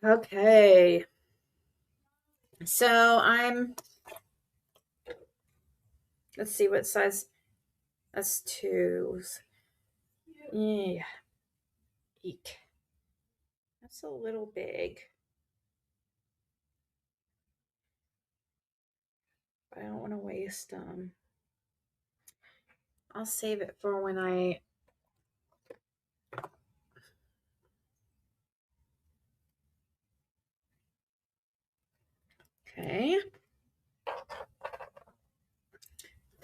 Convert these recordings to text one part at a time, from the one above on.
Okay. So let's see what size. That's 2s. Yeah. Eek. That's a little big. I don't want to waste them. I'll save it for when I. Okay.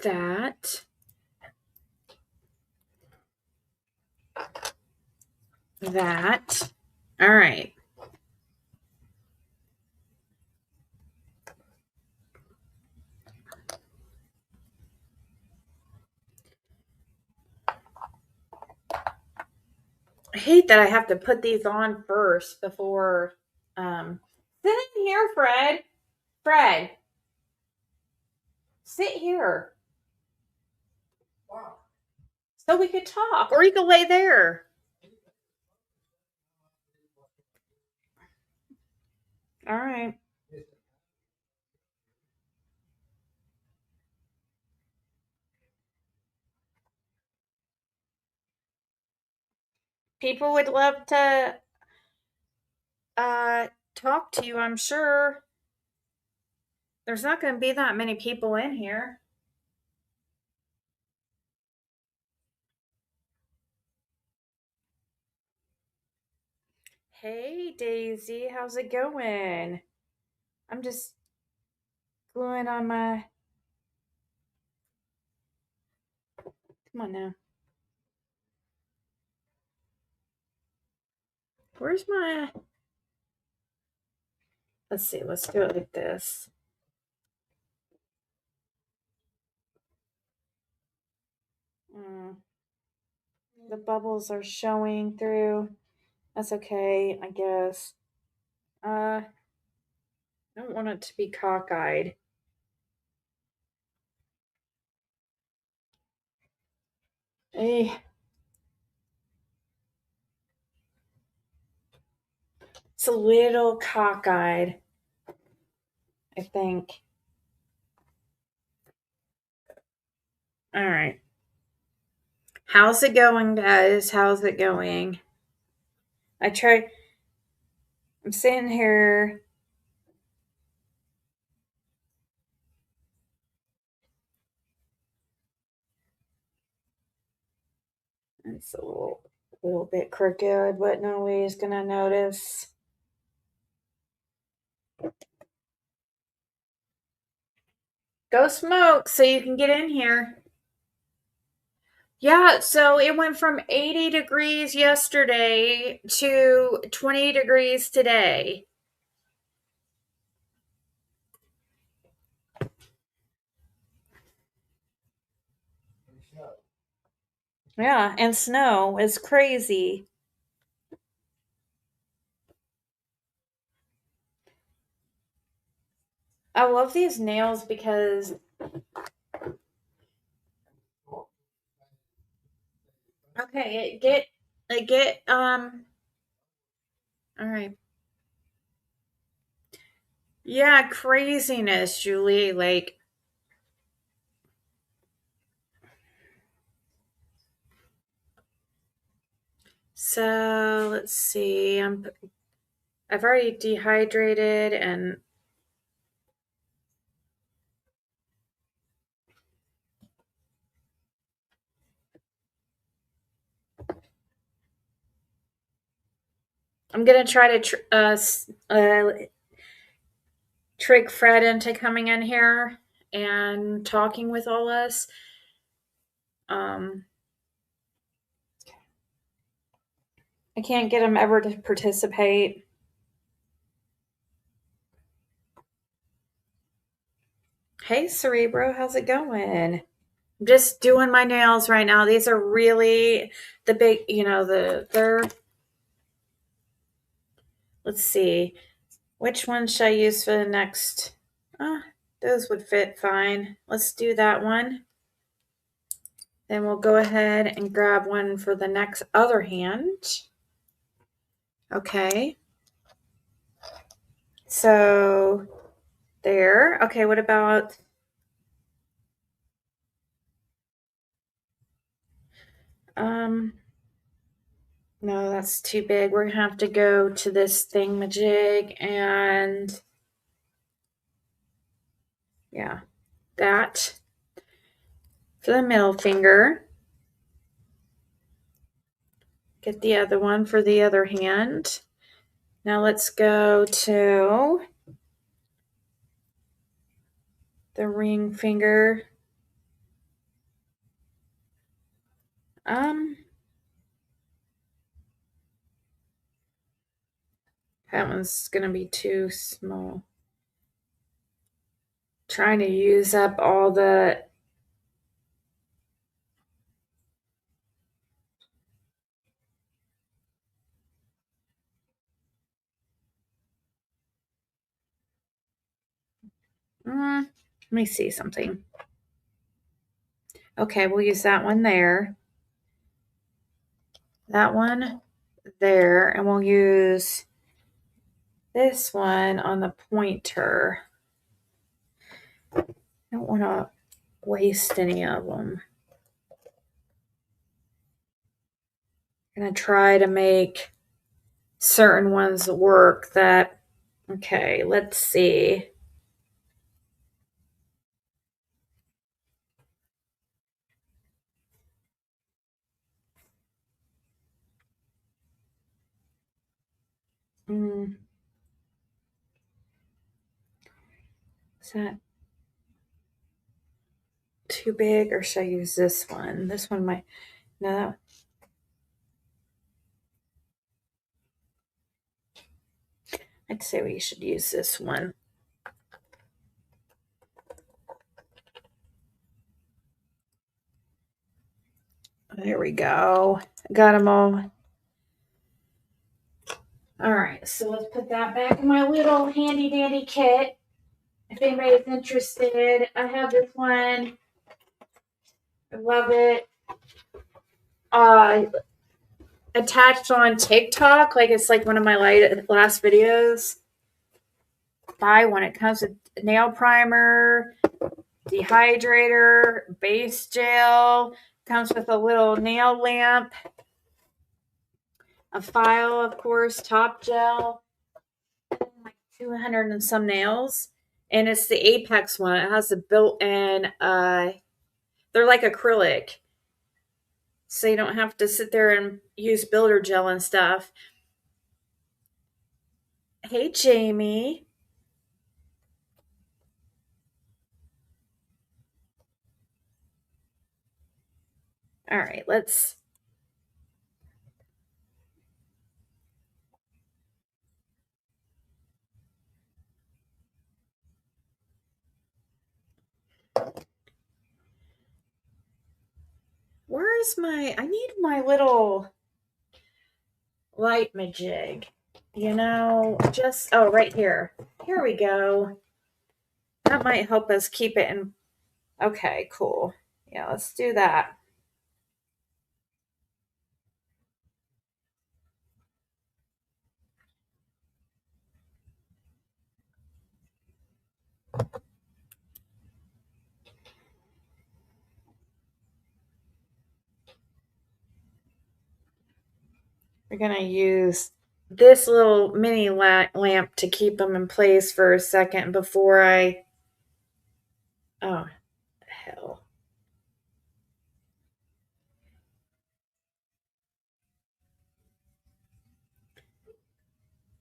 That. That. All right. I hate that I have to put these on first before. Sit in here, Fred. Fred, sit here. So we could talk, or you could lay there. All right. People would love to talk to you, I'm sure. There's not going to be that many people in here. Hey, Daisy, how's it going? I'm just gluing on my. Come on now. Where's my. Let's see, let's do it like this. The bubbles are showing through. That's okay, I guess. I don't want it to be cockeyed. Hey. It's a little cockeyed, I think. All right. How's it going, guys? How's it going? I'm sitting here. It's a little bit crooked, but nobody's gonna notice. Go smoke so you can get in here. Yeah, so it went from 80 degrees yesterday to 20 degrees today. Yeah, and snow is crazy. I love these nails because okay, it get all right. Yeah, craziness, Julie. Like so let's see. I've already dehydrated and I'm gonna try to trick Fred into coming in here and talking with all us. Um, I can't get him ever to participate. Hey, Cerebro, how's it going? I'm just doing my nails right now. These are really the big, they're. Let's see. Which one should I use for the next? Those would fit fine. Let's do that one. Then we'll go ahead and grab one for the next other hand. Okay. So there. Okay, what about no, that's too big. We're gonna have to go to this thingamajig and yeah, that for the middle finger. Get the other one for the other hand. Now let's go to the ring finger. That one's gonna be too small. Trying to use up all the let me see something. Okay, we'll use that one there. That one there, and we'll use this one on the pointer. I don't want to waste any of them. I'm going to try to make certain ones work that, okay, let's see. Is that too big, or should I use this one? This one might, no. I'd say we should use this one. There we go. Got them all. All right, so let's put that back in my little handy dandy kit. If anybody's interested, I have this one. I love it. Attached on TikTok, like it's like one of my last videos. Buy one. It comes with nail primer, dehydrator, base gel. Comes with a little nail lamp, a file, of course, top gel, like 200 and some nails. And it's the Apex one. It has a built-in, they're like acrylic. So you don't have to sit there and use builder gel and stuff. Hey, Jamie. All right, let's. Where's my. I need my little light majig. You know, just. Oh, right here. Here we go. That might help us keep it in. Okay, cool. Yeah, let's do that. We're going to use this little mini lamp to keep them in place for a second before I. Oh, hell.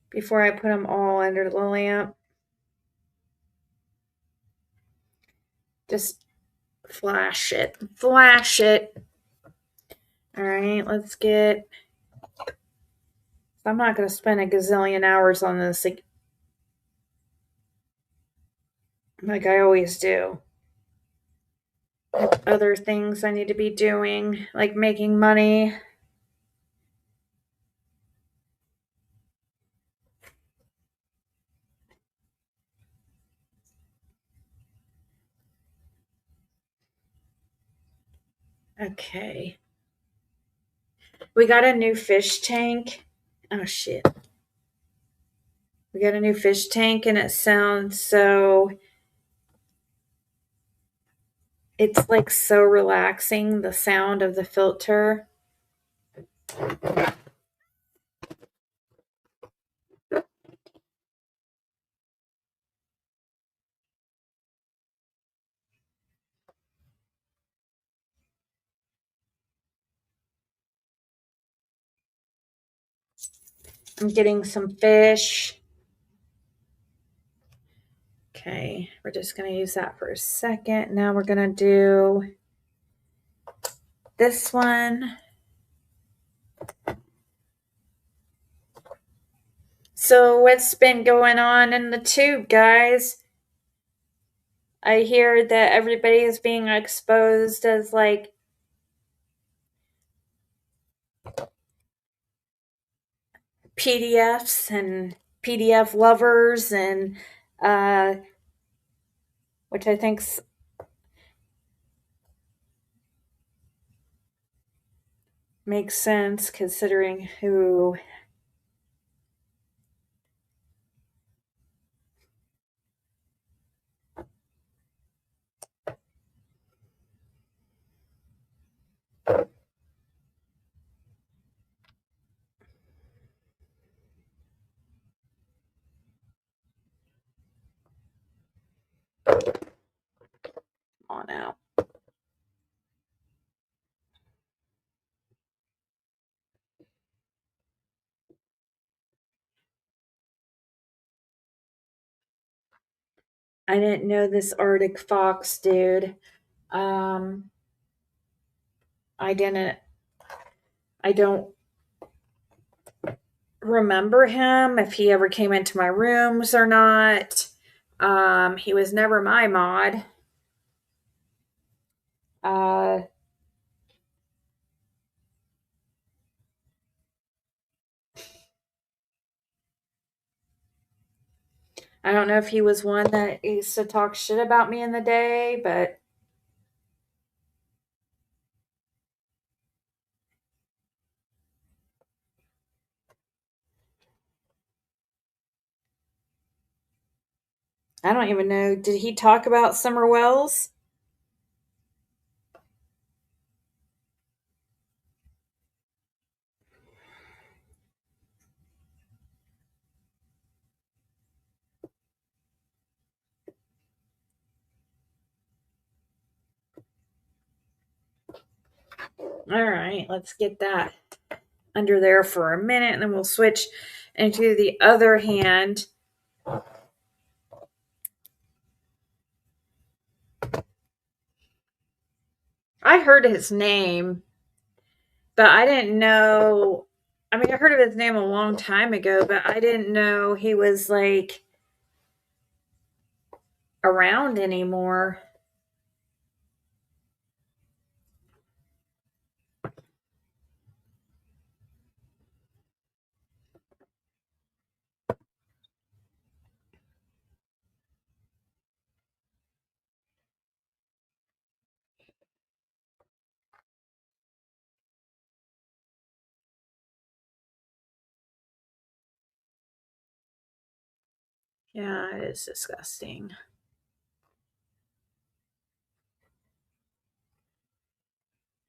Before I put them all under the lamp. Just flash it. Flash it. All right, let's get. I'm not going to spend a gazillion hours on this like I always do. Other things I need to be doing, like making money. Okay. We got a new fish tank. Oh, shit. We got a new fish tank and it sounds so, it's like so relaxing, the sound of the filter. I'm getting some fish. Okay, we're just going to use that for a second. Now we're going to do this one. So, what's been going on in the tube, guys? I hear that everybody is being exposed as like PDFs and PDF lovers, and uh, which I think makes sense considering who. Come on out. I didn't know this Arctic fox dude. Um, I didn't. I don't remember him if he ever came into my rooms or not. He was never my mod. Uh, I don't know if he was one that used to talk shit about me in the day, but I don't even know. Did he talk about Summer Wells? All right, let's get that under there for a minute, and then we'll switch into the other hand. I heard his name, but I didn't know. I mean, I heard of his name a long time ago, but I didn't know he was like around anymore. Yeah, it is disgusting.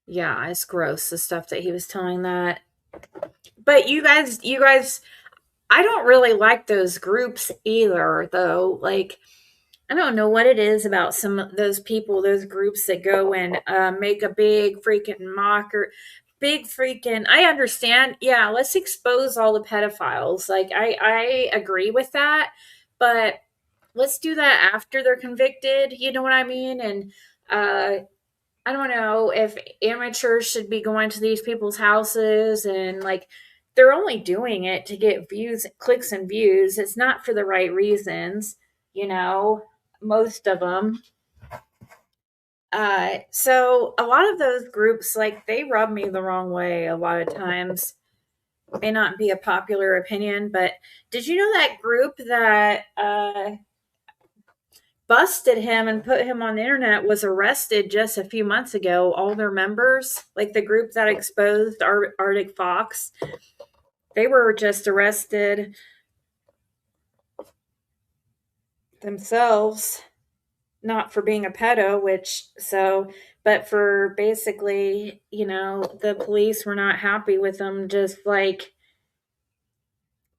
Yeah, it's gross, the stuff that he was telling that. But you guys, I don't really like those groups either, though. Like, I don't know what it is about some of those people, those groups that go and make a big freaking mocker, big freaking. I understand. Yeah, let's expose all the pedophiles. Like, I agree with that, but let's do that after they're convicted. You know what I mean? And I don't know if amateurs should be going to these people's houses and like they're only doing it to get views, clicks and views. It's not for the right reasons, you know, most of them. So a lot of those groups, like they rub me the wrong way a lot of times. May not be a popular opinion, but did you know that group that busted him and put him on the internet was arrested just a few months ago? All their members, like the group that exposed Arctic Fox, they were just arrested themselves, not for being a pedo, but for basically, the police were not happy with them, just like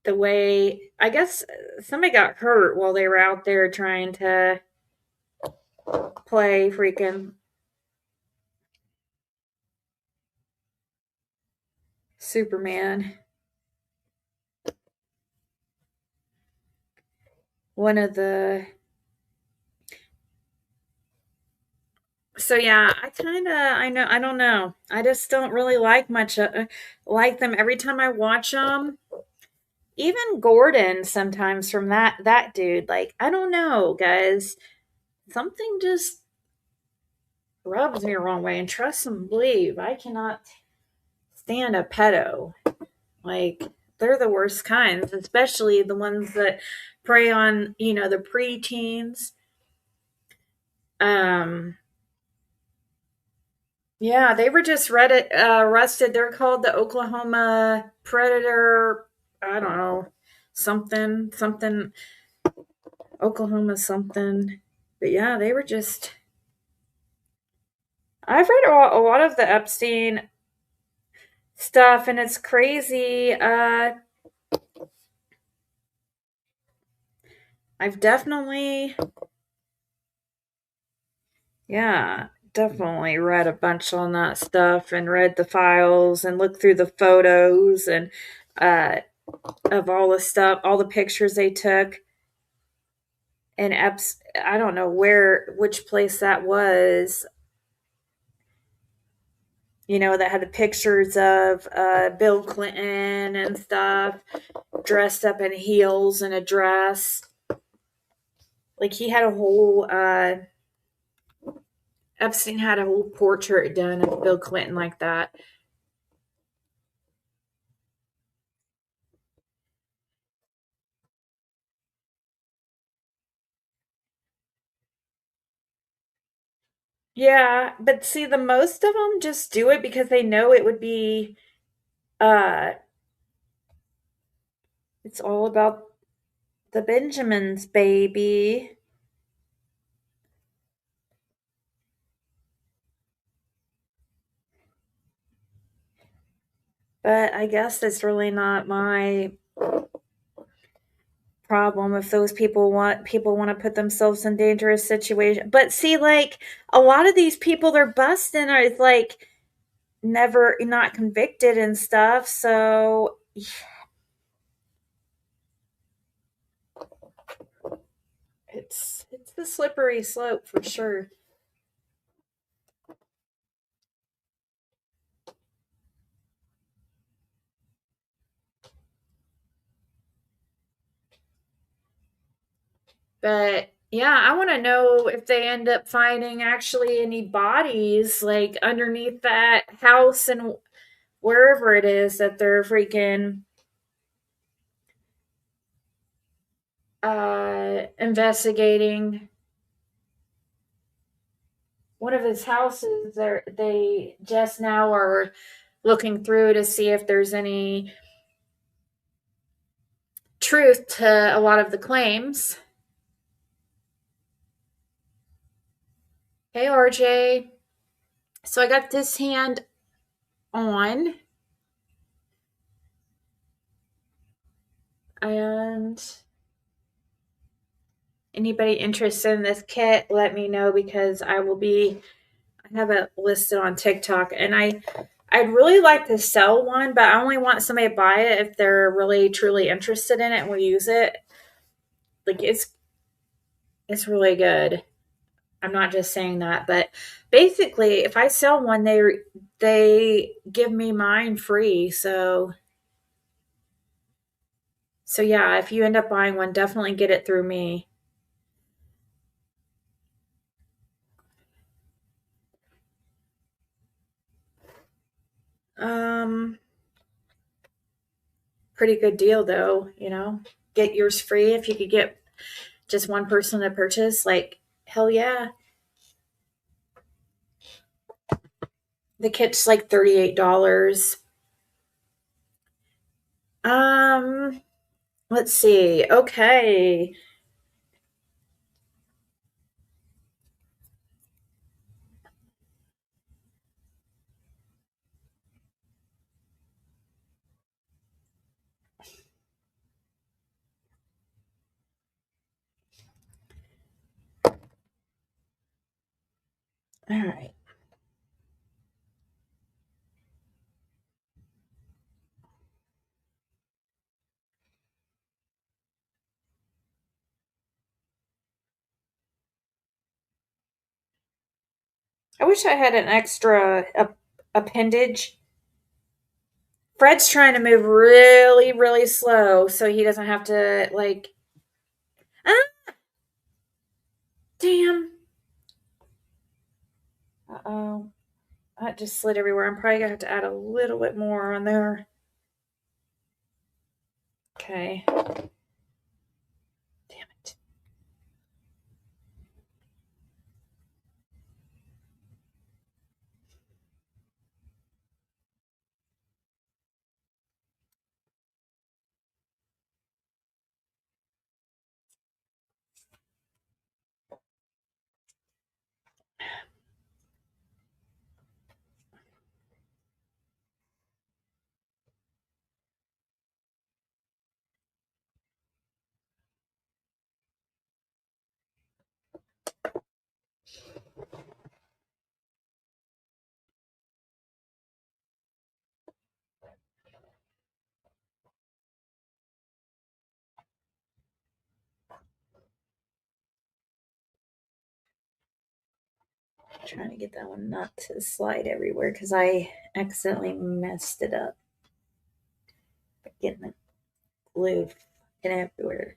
the way, I guess somebody got hurt while they were out there trying to play freaking Superman. One of the So yeah, I don't know. I just don't really like much like them every time I watch them. Even Gordon sometimes from that dude, like I don't know, guys. Something just rubs me the wrong way, and trust and believe I cannot stand a pedo. Like they're the worst kinds, especially the ones that prey on, the preteens. Um Yeah, they were just arrested. They're called the Oklahoma Predator. I don't know, something, Oklahoma something. But yeah, they were just. I've read a lot of the Epstein stuff, and it's crazy. I've definitely, yeah, definitely read a bunch on that stuff, and read the files, and looked through the photos, and uh, of all the stuff, all the pictures they took. And I don't know which place that was, that had the pictures of Bill Clinton and stuff, dressed up in heels and a dress. Like he had a whole, Epstein had a whole portrait done of Bill Clinton like that. Yeah, but see, the most of them just do it because they know it would be, uh, it's all about the Benjamins, baby. But I guess that's really not my problem if those people want to put themselves in dangerous situations. But see, like a lot of these people they're busting are like never not convicted and stuff. So it's the slippery slope for sure. But yeah, I want to know if they end up finding actually any bodies like underneath that house and wherever it is that they're freaking investigating. One of his houses, they just now are looking through to see if there's any truth to a lot of the claims. Hey, RJ. So I got this hand on, and anybody interested in this kit, let me know because I have it listed on TikTok, and I'd really like to sell one, but I only want somebody to buy it if they're really truly interested in it and will use it. Like it's really good. I'm not just saying that, but basically, if I sell one, they give me mine free. So yeah, if you end up buying one, definitely get it through me. Um, Pretty good deal though. Get yours free if you could get just one person to purchase. Like hell yeah, the kit's like $38. Um, let's see. Okay, All right. I wish I had an extra appendage. Fred's trying to move really, really slow so he doesn't have to, like, ah, damn. Uh oh. That just slid everywhere. I'm probably going to have to add a little bit more on there. Okay. Damn it. I'm trying to get that one not to slide everywhere because I accidentally messed it up. Getting the glue fucking everywhere.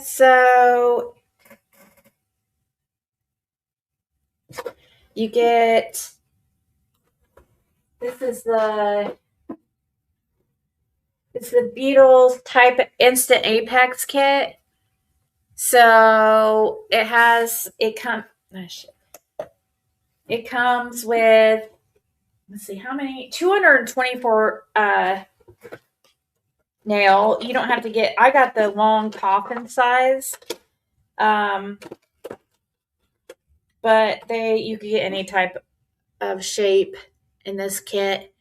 So you get this is the it's the Beatles type instant Apex kit. So it comes with, let's see how many, 224 nail. You don't have to get, I got the long coffin size. Um but you could get any type of shape in this kit.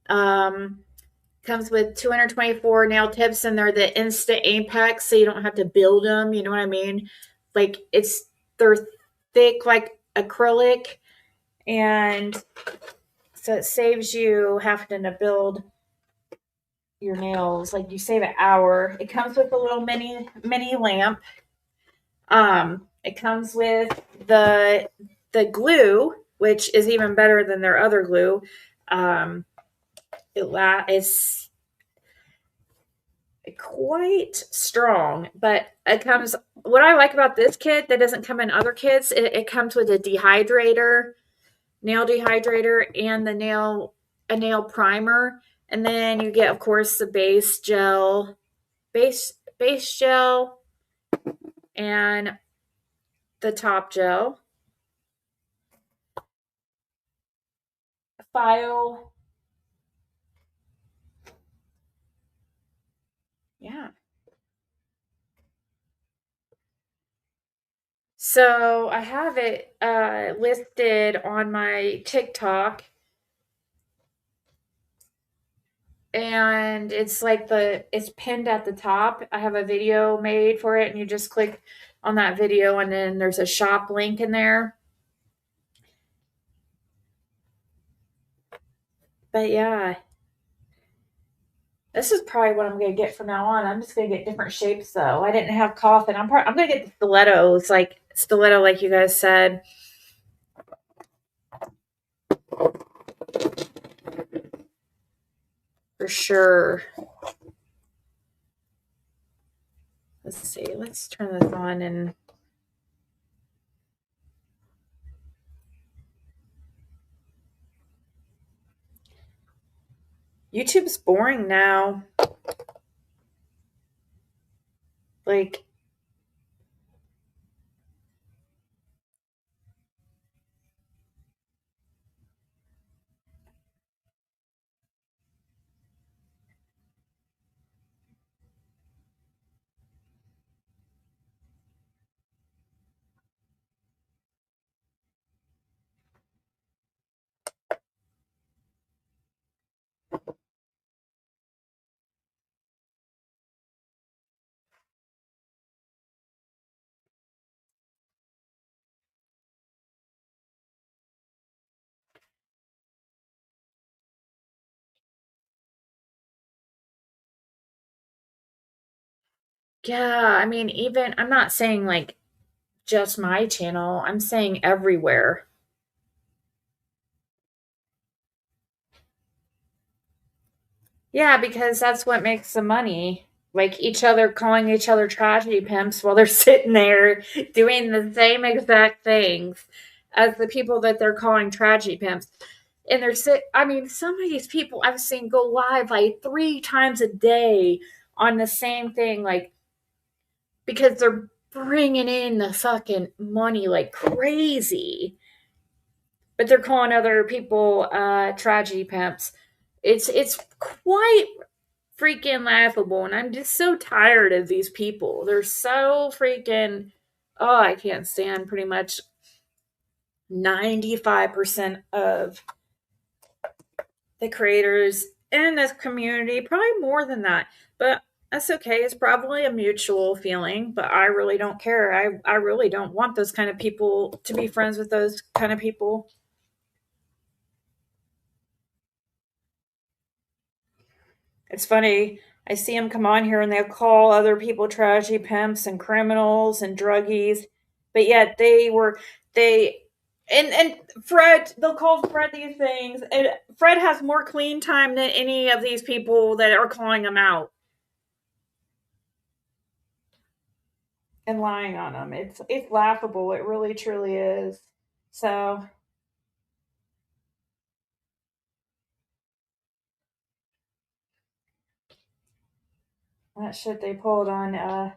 Um Comes with 224 nail tips, and they're the instant apex, so you don't have to build them. You know what I mean? Like they're thick like acrylic, and so it saves you having to build your nails. Like you save an hour. It comes with a little mini lamp. It comes with the glue, which is even better than their other glue. It's quite strong, but it comes. What I like about this kit that doesn't come in other kits, it comes with a dehydrator, nail dehydrator, and a nail primer, and then you get, of course, the base gel, and the top gel, file. Yeah. So I have it listed on my TikTok, and it's like it's pinned at the top. I have a video made for it, and you just click on that video, and then there's a shop link in there. But yeah, this is probably what I'm gonna get from now on. I'm just gonna get different shapes though. I didn't have coffin. I'm gonna get the stilettos, like stiletto, like you guys said. For sure. Let's see. Let's turn this on and YouTube's boring now. Like, Yeah, I mean, even I'm not saying like just my channel, I'm saying everywhere. Yeah, because that's what makes the money. Like each other calling each other tragedy pimps while they're sitting there doing the same exact things as the people that they're calling tragedy pimps. And I mean, some of these people I've seen go live like 3 times a day on the same thing, like because they're bringing in the fucking money like crazy. But they're calling other people tragedy pimps. It's quite freaking laughable, and I'm just so tired of these people. They're so freaking, oh, I can't stand pretty much 95% of the creators in this community, probably more than that. But that's okay. It's probably a mutual feeling, but I really don't care. I really don't want those kind of people to be friends with those kind of people. It's funny. I see them come on here and they'll call other people tragedy pimps and criminals and druggies, but yet they and Fred, they'll call Fred these things, and Fred has more clean time than any of these people that are calling him out and lying on him. It's laughable. It really truly is. So that shit they pulled on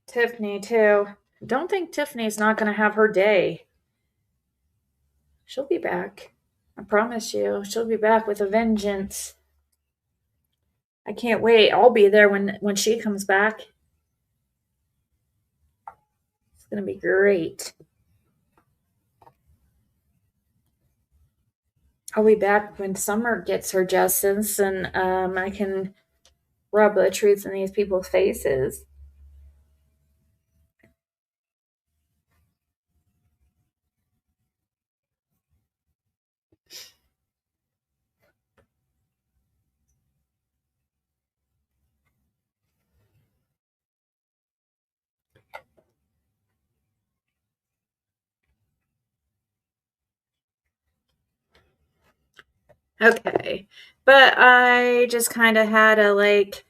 Tiffany too. Don't think Tiffany's not going to have her day. She'll be back. I promise you, she'll be back with a vengeance. I can't wait. I'll be there when she comes back. It's gonna be great. I'll be back when Summer gets her justice, and I can rub the truth in these people's faces. Okay, but I just kind of had a like.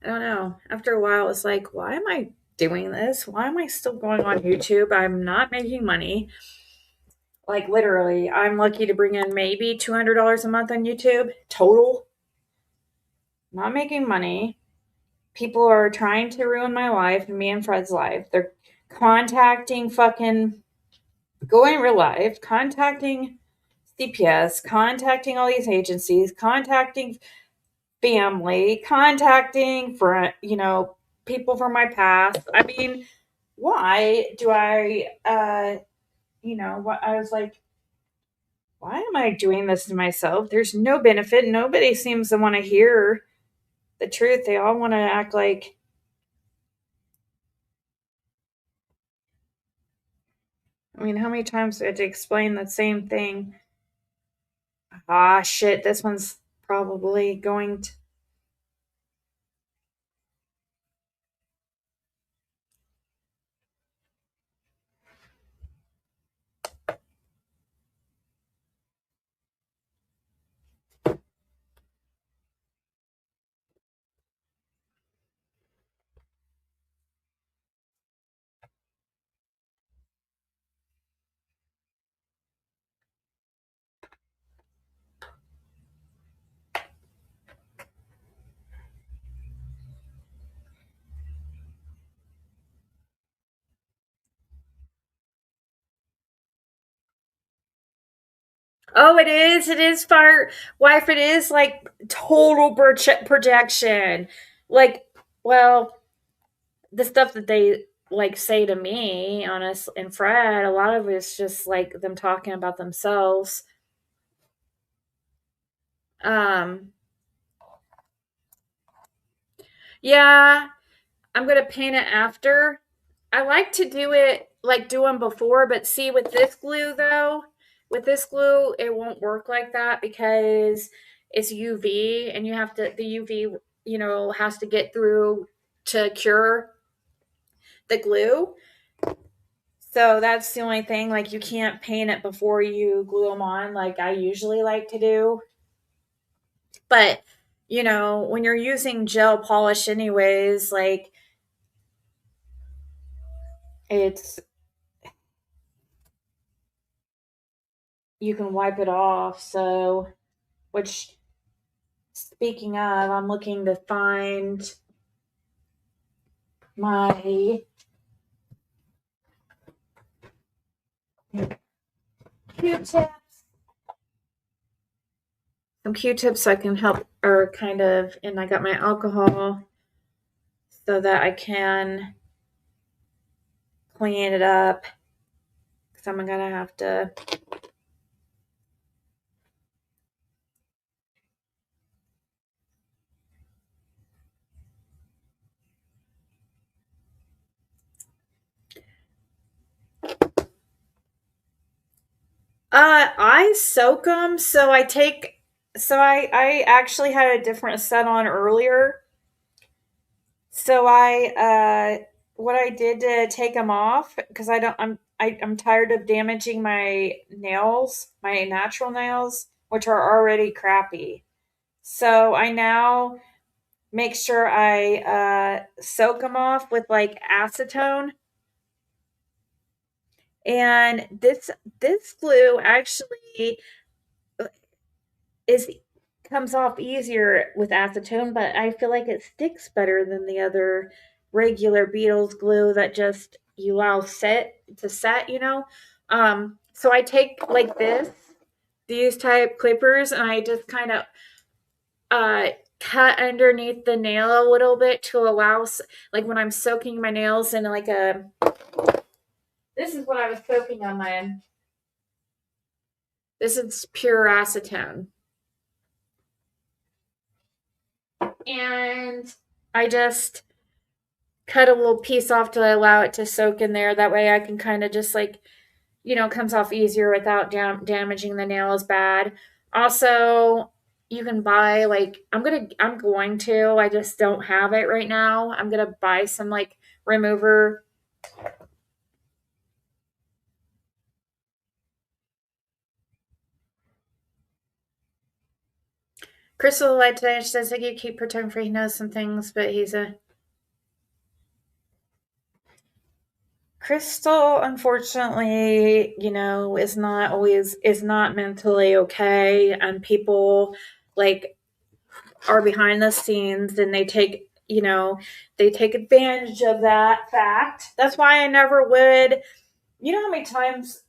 I don't know. After a while, it's like, why am I doing this? Why am I still going on YouTube? I'm not making money. Like literally, I'm lucky to bring in maybe $200 a month on YouTube total. Not making money. People are trying to ruin my life and me and Fred's life. They're contacting fucking going real life, contacting CPS, contacting all these agencies, contacting family, contacting for people from my past. I mean, why do I what I was like, why am I doing this to myself? There's no benefit. Nobody seems to want to hear the truth. They all want to act like, I mean, how many times do I have to explain the same thing? Ah, shit, this one's probably going to. Oh, it is. It is fire wife. It is like total projection. Like, well, the stuff that they like say to me, honest and Fred, a lot of it's just like them talking about themselves. Um, yeah, I'm gonna paint it after. I like to do it like do them before, but see with this glue though, with this glue, it won't work like that because is UV, and the UV, has to get through to cure the glue. So that's the only thing. Like, you can't paint it before you glue them on, like I usually like to do. But, when you're using gel polish, anyways, like, it's, you can wipe it off. So, which, speaking of, I'm looking to find my Q-tips. Some Q-tips so I can help, or kind of, and I got my alcohol so that I can clean it up, because I'm gonna have to. I soak them. So I actually had a different set on earlier. So what I did to take them off, because I'm tired of damaging my nails, my natural nails, which are already crappy. So I now make sure I soak them off with like acetone. And this glue actually is comes off easier with acetone, but I feel like it sticks better than the other regular Beatles glue that just you allow set. So I take like these type clippers, and I just kind of uh cut underneath the nail a little bit to allow, like, when I'm soaking my nails in like a, this is what I was soaking on my, this is pure acetone. And I just cut a little piece off to allow it to soak in there. That way I can kind of just, like, comes off easier without damaging the nails bad. Also, you can buy, like, I'm going to, I just don't have it right now. I'm going to buy some, like, remover. Crystal lied today. She says, "Ziggy, keep protecting for he knows some things, but he's a..." Crystal, unfortunately, is not mentally okay, and people, like, are behind the scenes, and they take advantage of that fact. That's why I never would. You know how many times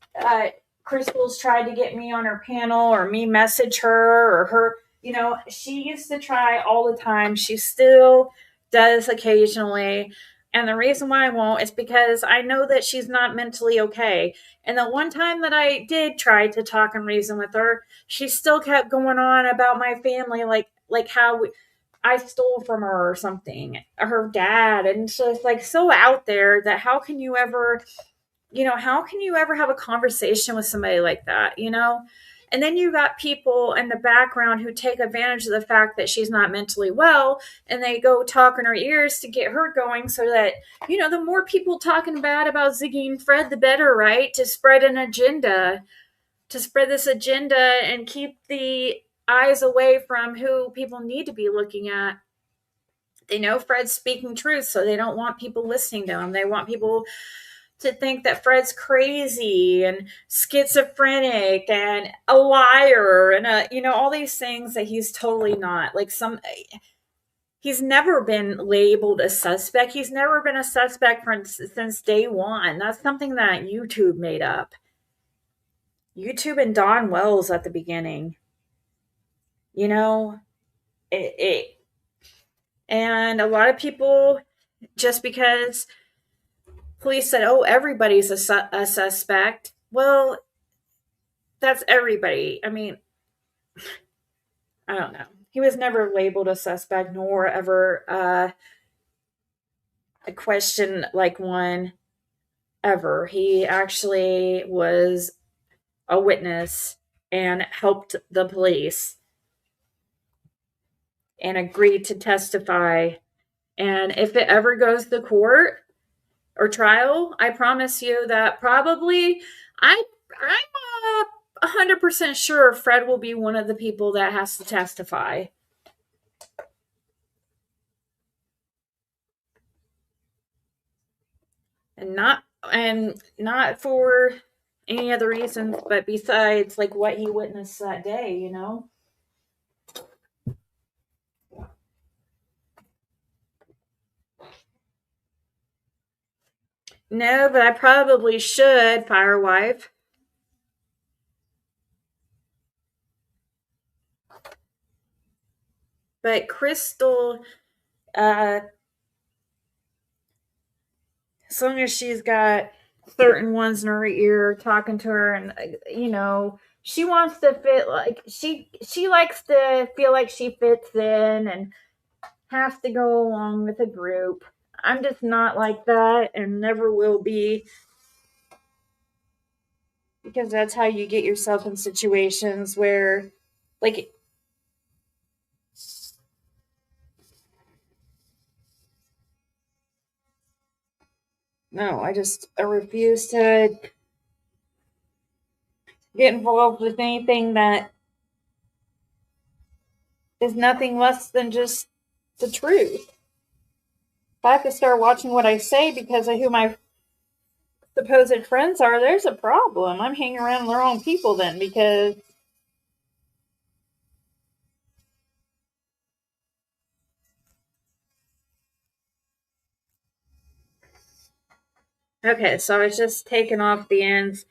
Crystal's tried to get me on her panel, or me message her, or her. She used to try all the time. She still does occasionally. And the reason why I won't is because I know that she's not mentally okay. And the one time that I did try to talk and reason with her, she still kept going on about my family, like how I stole from her or something, her dad. And so it's like so out there that how can you ever have a conversation with somebody like that? And then you got people in the background who take advantage of the fact that she's not mentally well, and they go talk in her ears to get her going, so that, the more people talking bad about Ziggy and Fred, the better, right? To spread an agenda, to spread this agenda and keep the eyes away from who people need to be looking at. They know Fred's speaking truth, so they don't want people listening to him. They want people to think that Fred's crazy and schizophrenic and a liar, and all these things that he's totally not. He's never been labeled a suspect. He's never been a suspect since day one. That's something that YouTube made up. YouTube and Don Wells at the beginning. You know, it and a lot of people, just because police said, "Oh, everybody's a suspect." Well, that's everybody. I mean, I don't know. He was never labeled a suspect, nor ever a question like one, ever. He actually was a witness and helped the police. and agreed to testify. And if it ever goes to court or trial, I promise you that probably I'm 100% sure Fred will be one of the people that has to testify. And not for any other reasons, but besides like what he witnessed that day, you know? No, but I probably should, Firewife. But Crystal, uh, as long as she's got certain ones in her ear talking to her, and she wants to fit, like she likes to feel like she fits in and has to go along with a group. I'm just not like that and never will be, because that's how you get yourself in situations where, like, no, I refuse to get involved with anything that is nothing less than just the truth. If I have to start watching what I say because of who my supposed friends are, there's a problem. I'm hanging around the wrong people then, because okay, so I was just taking off the ends,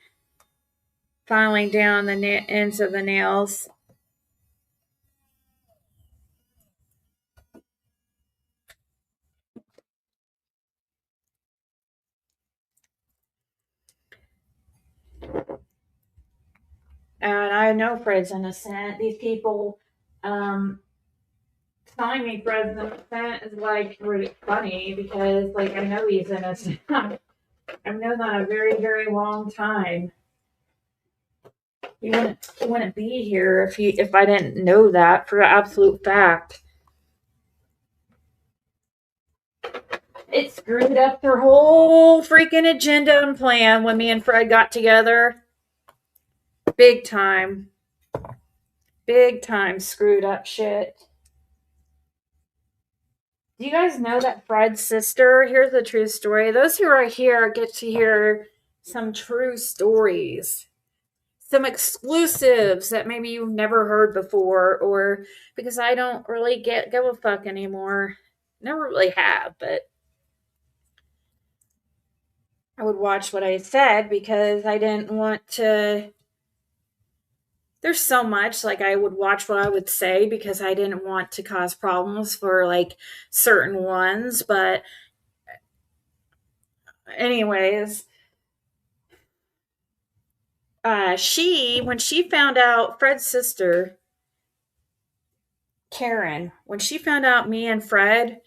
filing down the ends of the nails. And I know Fred's innocent. These people um, telling me Fred's innocent is like really funny, because like I know he's innocent. I've known that a very, very long time. He wouldn't be here if I didn't know that for absolute fact. It screwed up their whole freaking agenda and plan when me and Fred got together. Big time. Big time screwed up shit. Do you guys know that Fred's sister? Here's the true story. Those who are here get to hear some true stories, some exclusives that maybe you've never heard before, or because I don't really give a fuck anymore. Never really have, but I would watch what I said because I didn't want to. There's so much, like, I would watch what I would say because I didn't want to cause problems for like certain ones. But anyways, she when she found out Fred's sister Karen, when she found out me and Fred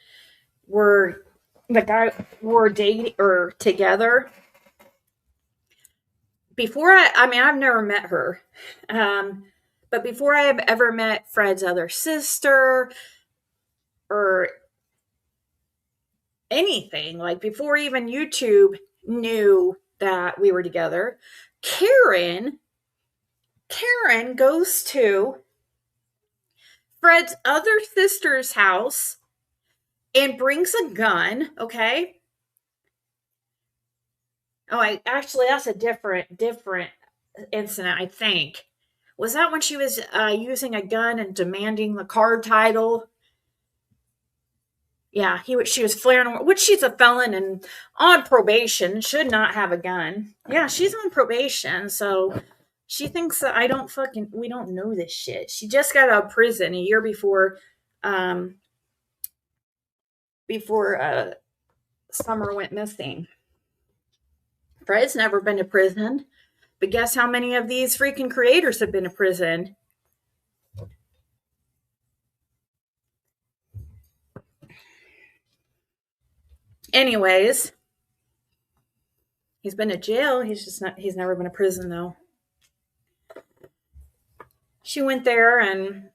were the guy were dating or together, before I mean, I've never met her, um, but before I have ever met Fred's other sister or anything, like before even YouTube knew that we were together, Karen Karen goes to Fred's other sister's house and brings a gun, okay? Oh, I actually that's a different incident, I think. Was that when she was using a gun and demanding the card title? Yeah, she was flaring, which she's a felon and on probation, should not have a gun. Yeah, she's on probation, so she thinks that I don't fucking we don't know this shit. She just got out of prison a year um before Summer went missing. Fred's never been to prison, but guess how many of these freaking creators have been to prison? Anyways, he's been to jail. He's never been to prison though. She went there and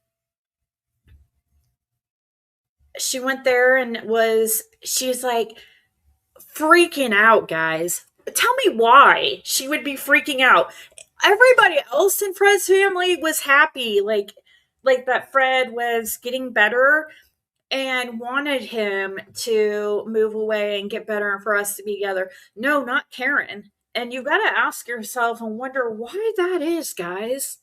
she went there and she's like freaking out, guys. Tell me why she would be freaking out. Everybody else in Fred's family was happy, like that Fred was getting better and wanted him to move away and get better and for us to be together. No, not Karen. And you got to ask yourself and wonder why that is, guys.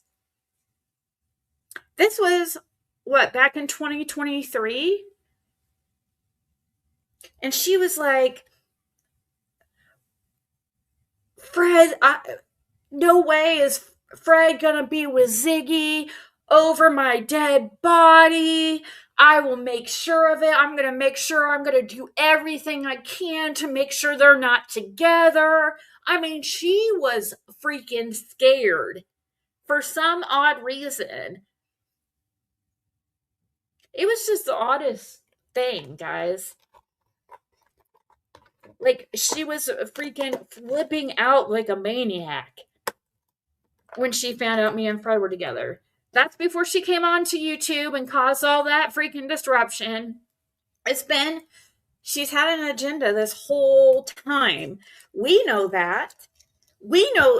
This was what, back in 2023? And she was like, Fred, no way is Fred gonna be with Ziggy over my dead body. I will make sure of it. I'm gonna make sure I'm gonna do everything I can to make sure they're not together. I mean, she was freaking scared for some odd reason. It was just the oddest thing, guys. Like, she was freaking flipping out like a maniac when she found out me and Fred were together. That's before she came on to YouTube and caused all that freaking disruption. It's been, she's had an agenda this whole time. We know that. We know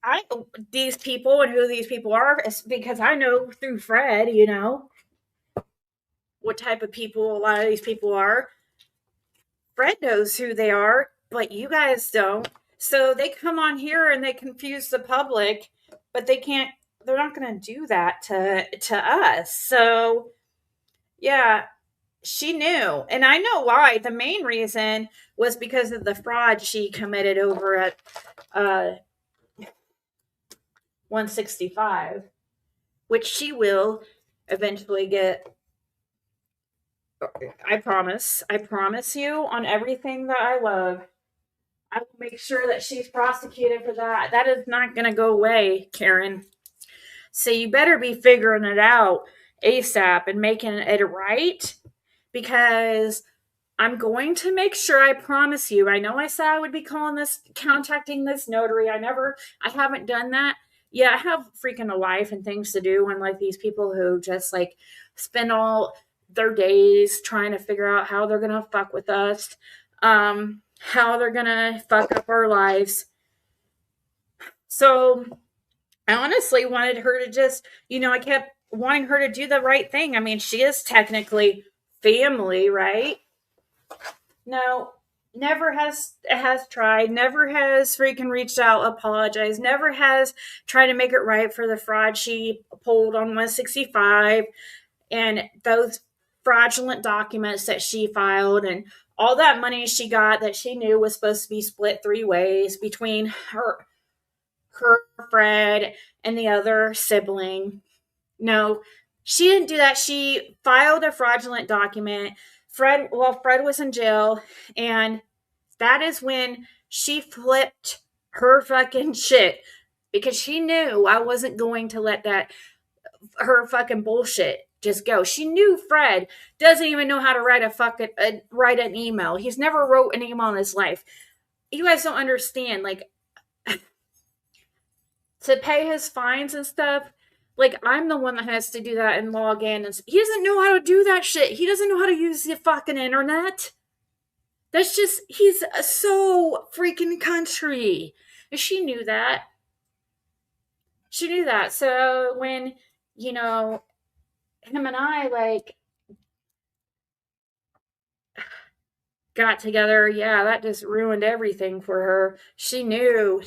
I these people and who these people are because I know through Fred, what type of people a lot of these people are. Fred knows who they are, but you guys don't. So they come on here and they confuse the public, but they're not going to do that to us. So, yeah, she knew. And I know why. The main reason was because of the fraud she committed over at 165, which she will eventually get. I promise. I promise you on everything that I love. I will make sure that she's prosecuted for that. That is not going to go away, Karen. So you better be figuring it out ASAP and making it right because I'm going to make sure, I promise you. I know I said I would be contacting this notary. I haven't done that. Yeah, I have freaking a life and things to do. Unlike these people who just like spend all their days trying to figure out how they're going to fuck with us, how they're going to fuck up our lives. So I honestly wanted her to just, I kept wanting her to do the right thing. I mean, she is technically family, right? No, never has tried, never has freaking reached out, apologized, never has tried to make it right for the fraud she pulled on 165 and those fraudulent documents that she filed and all that money she got that she knew was supposed to be split 3 ways between her Fred and the other sibling. No, she didn't do that. She filed a fraudulent document. Fred was in jail, and that is when she flipped her fucking shit because she knew I wasn't going to let her fucking bullshit just go. She knew Fred doesn't even know how to write an email. He's never wrote an email in his life. You guys don't understand. Like, to pay his fines and stuff, like I'm the one that has to do that and log in. And he doesn't know how to do that shit. He doesn't know how to use the fucking internet. That's just, he's so freaking country. And she knew that. She knew that. So when, him and I like got together, yeah, that just ruined everything for her. She knew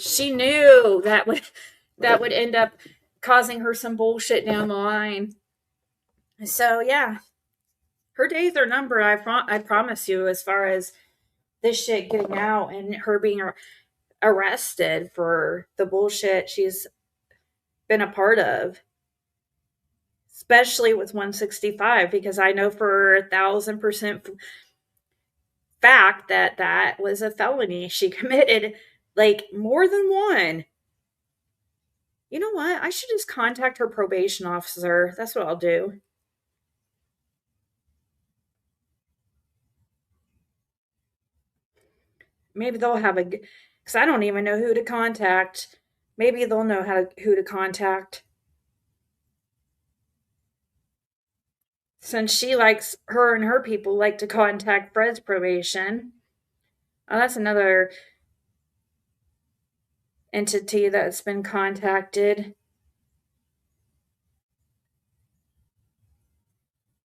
that would end up causing her some bullshit down the line. So yeah, her days are numbered. I promise you. As far as this shit getting out and her being arrested for the bullshit she's been a part of, especially with 165, because I know for 1,000% fact that was a felony she committed, like more than one. You know what? I should just contact her probation officer. That's what I'll do. Maybe they'll have because I don't even know who to contact. Maybe they'll know who to contact. since she likes her and her people like to contact Fred's probation. Oh, that's another entity that's been contacted.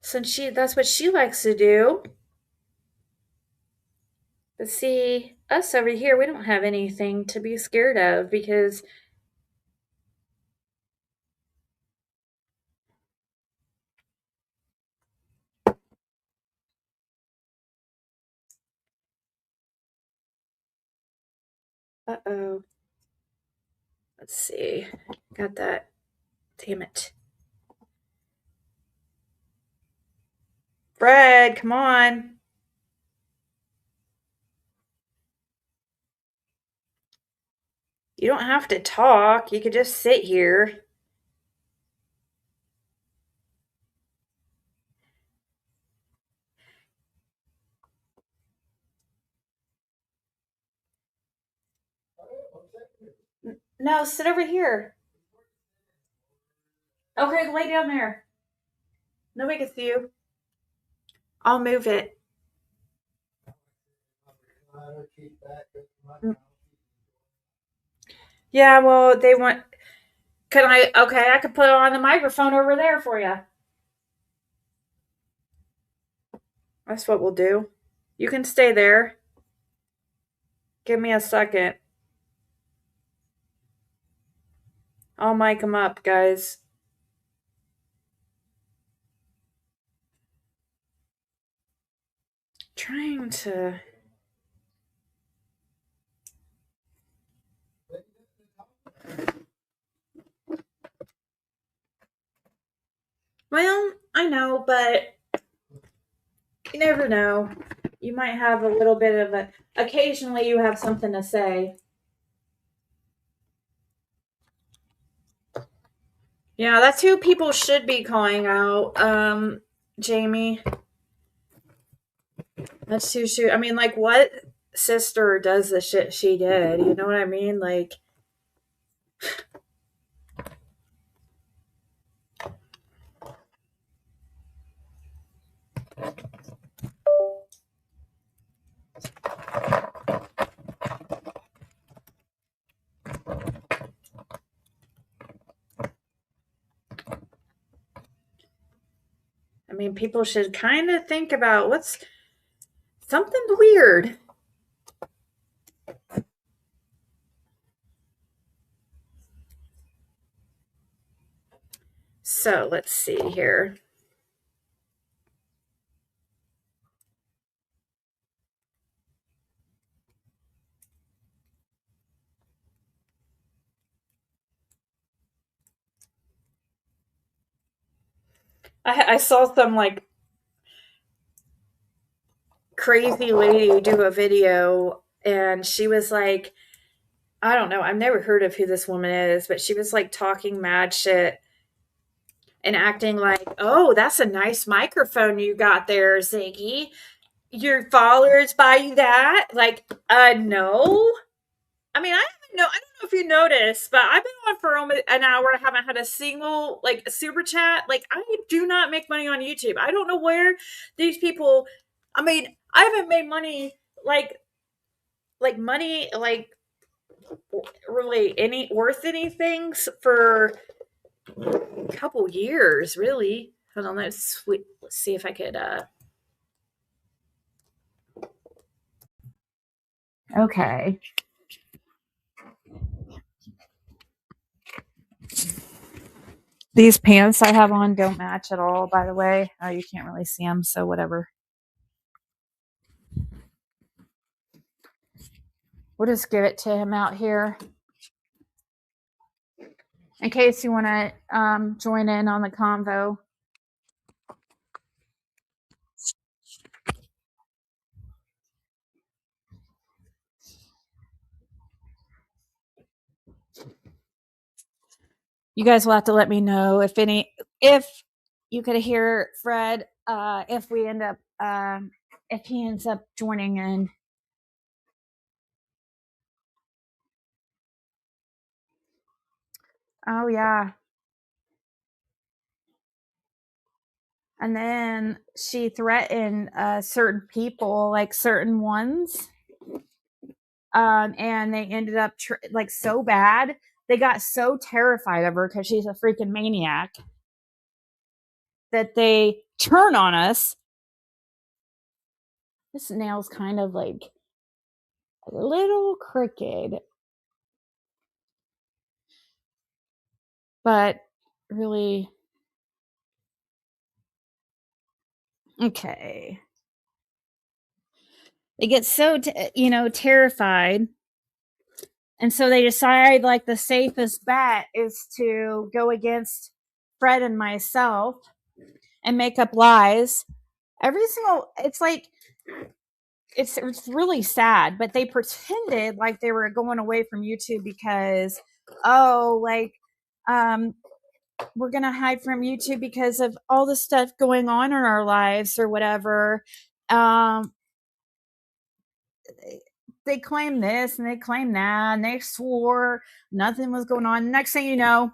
Since that's what she likes to do. But see, us over here, we don't have anything to be scared of because uh-oh. Let's see. Got that. Damn it. Fred, come on. You don't have to talk. You could just sit here. No, sit over here. Okay, lay down there. Nobody can see you. I'll move it. Yeah, well, they want. Can I? Okay, I could put it on the microphone over there for you. That's what we'll do. You can stay there. Give me a second. I'll mic them up, guys. Trying to. Well, I know, but you never know. You might have a little bit of a. Occasionally, you have something to say. Yeah, that's who people should be calling out. Jamie. That's who she. I mean, like, what sister does the shit she did? You know what I mean? Like, I mean, people should kind of think about what's something weird. So let's see here. I saw some like crazy lady do a video, and she was like, I don't know, I've never heard of who this woman is, but she was like talking mad shit and acting like, oh, that's a nice microphone you got there, Ziggy. Your followers buy you that? Like, no. I mean, I don't know if you noticed, but I've been on for almost an hour. I haven't had a single like super chat. Like, I do not make money on YouTube. I don't know where these people. I mean, I haven't made money money really any worth anything for a couple years. Really, hold on. Let's see if I could. Okay. These pants I have on don't match at all, by the way. Oh, you can't really see them, so whatever. We'll just give it to him out here in case you want to join in on the convo. You guys will have to let me know if you could hear Fred if we end up if he ends up joining in. Oh yeah. And then she threatened certain people, like certain ones. And they ended up like so bad. They got so terrified of her because she's a freaking maniac that they turn on us. This nail's kind of like a little crooked, but really okay. They get so terrified, and so they decide like the safest bet is to go against Fred and myself and make up lies. Every single, it's like it's really sad, but they pretended like they were going away from YouTube because um we're gonna hide from YouTube because of all the stuff going on in our lives or whatever. um they claim this and they claim that, and they swore nothing was going on. Next thing you know,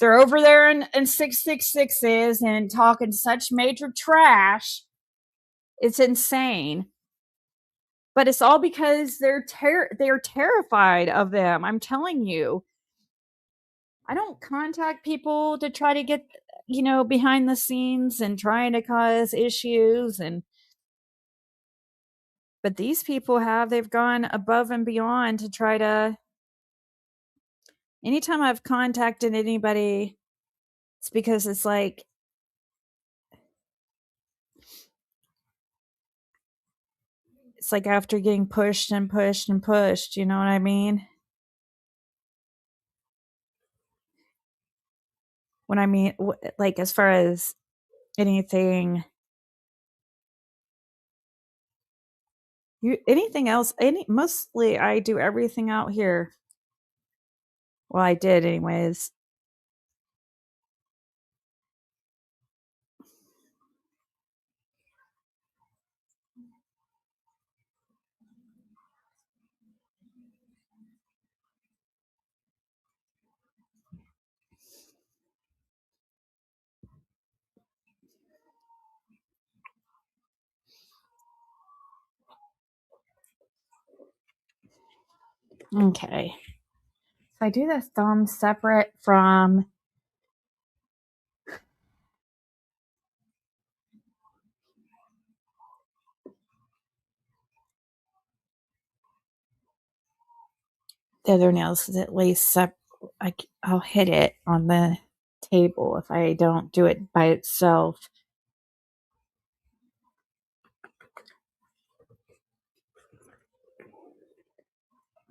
they're over there in 666s and talking such major trash. It's insane. But it's all because they're terrified of them. I'm telling you. I don't contact people to try to get behind the scenes and trying to cause issues, and but these people they've gone above and beyond to try to. Anytime I've contacted anybody, it's because it's like after getting pushed and pushed and pushed, you know what I mean? When I mean, like, as far as anything, anything else, mostly I do everything out here. Well, I did anyways. Okay. So I do the thumb separate from the other nails because it lays I'll hit it on the table if I don't do it by itself.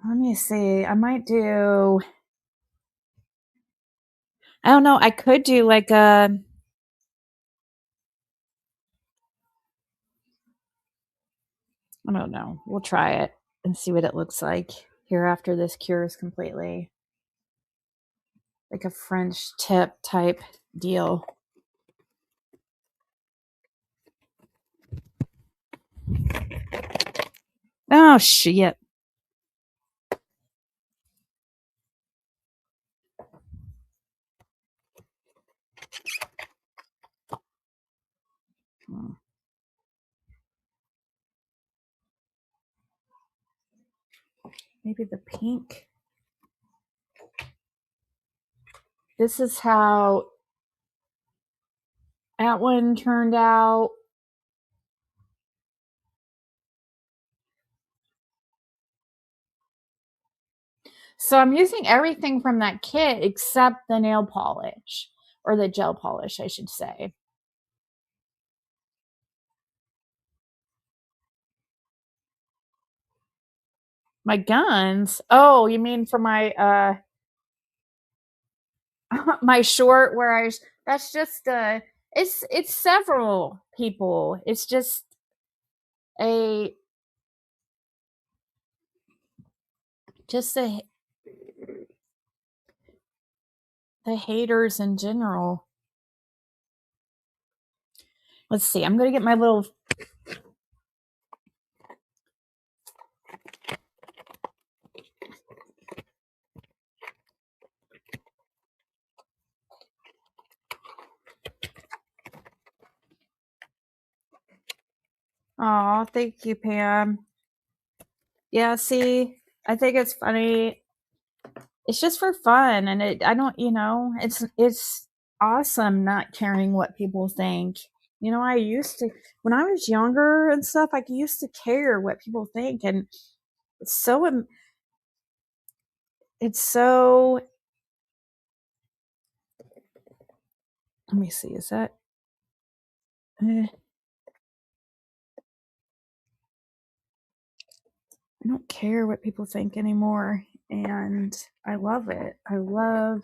Let me see. I might do. I don't know. I could do like a. I don't know. We'll try it and see what it looks like here after this cures completely. Like a French tip type deal. Oh, shit. Maybe the pink. This is how that one turned out. So I'm using everything from that kit except the nail polish, or the gel polish, I should say. My guns? Oh, you mean for my my short where that's just it's several people. It's just a just a the haters in general. Let's see. I'm going to get my little Oh, thank you, Pam. Yeah, see, I think it's funny. It's just for fun, and I don't, it's awesome not caring what people think. I used to when I was younger and stuff. I used to care what people think, and it's so. Let me see. Is that? I don't care what people think anymore, and I love it. I love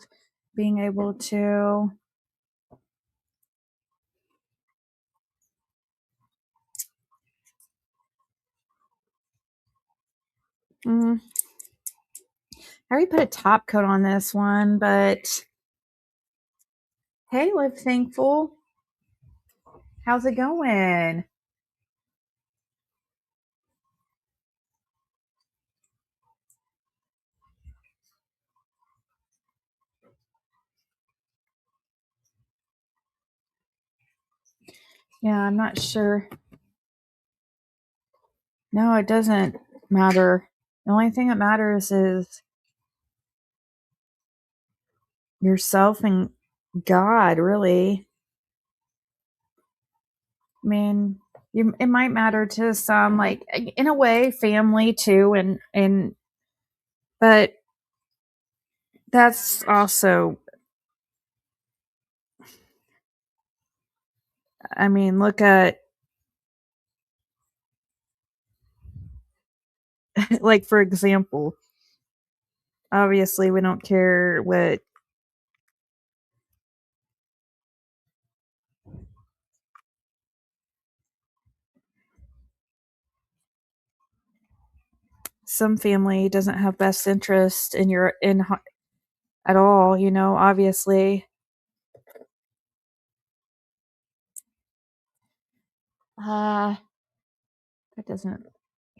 being able to. I already put a top coat on this one, but hey, Live Thankful, how's it going? Yeah, I'm not sure. No, it doesn't matter. The only thing that matters is yourself and God, really. I mean, it might matter to some, like in a way, family too, and but that's also. I mean, look at like for example, obviously we don't care what some family doesn't have best interest in your in at all, obviously. Uh that doesn't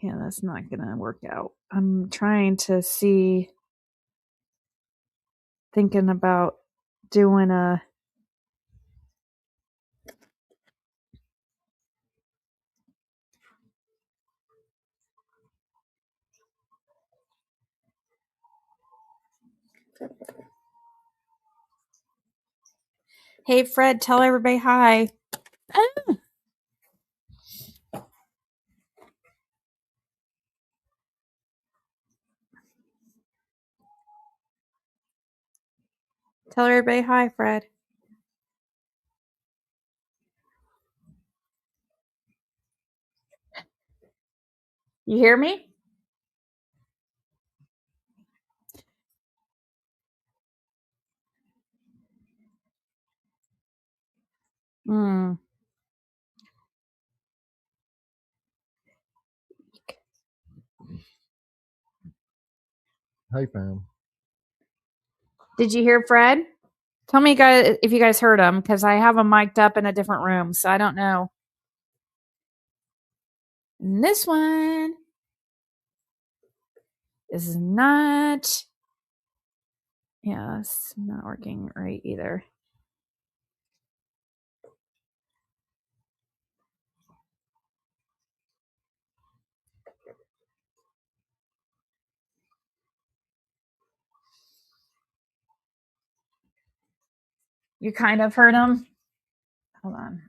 yeah, that's not gonna work out. I'm trying to see, thinking about doing a. Hey Fred, tell everybody hi. Tell everybody hi, Fred. You hear me? Hmm. Hey, Pam. Did you hear Fred? Tell me, guys, if you guys heard him, because I have him mic'd up in a different room, so I don't know. And this one is not. Yeah, it's not working right either. You kind of heard him. Hold on.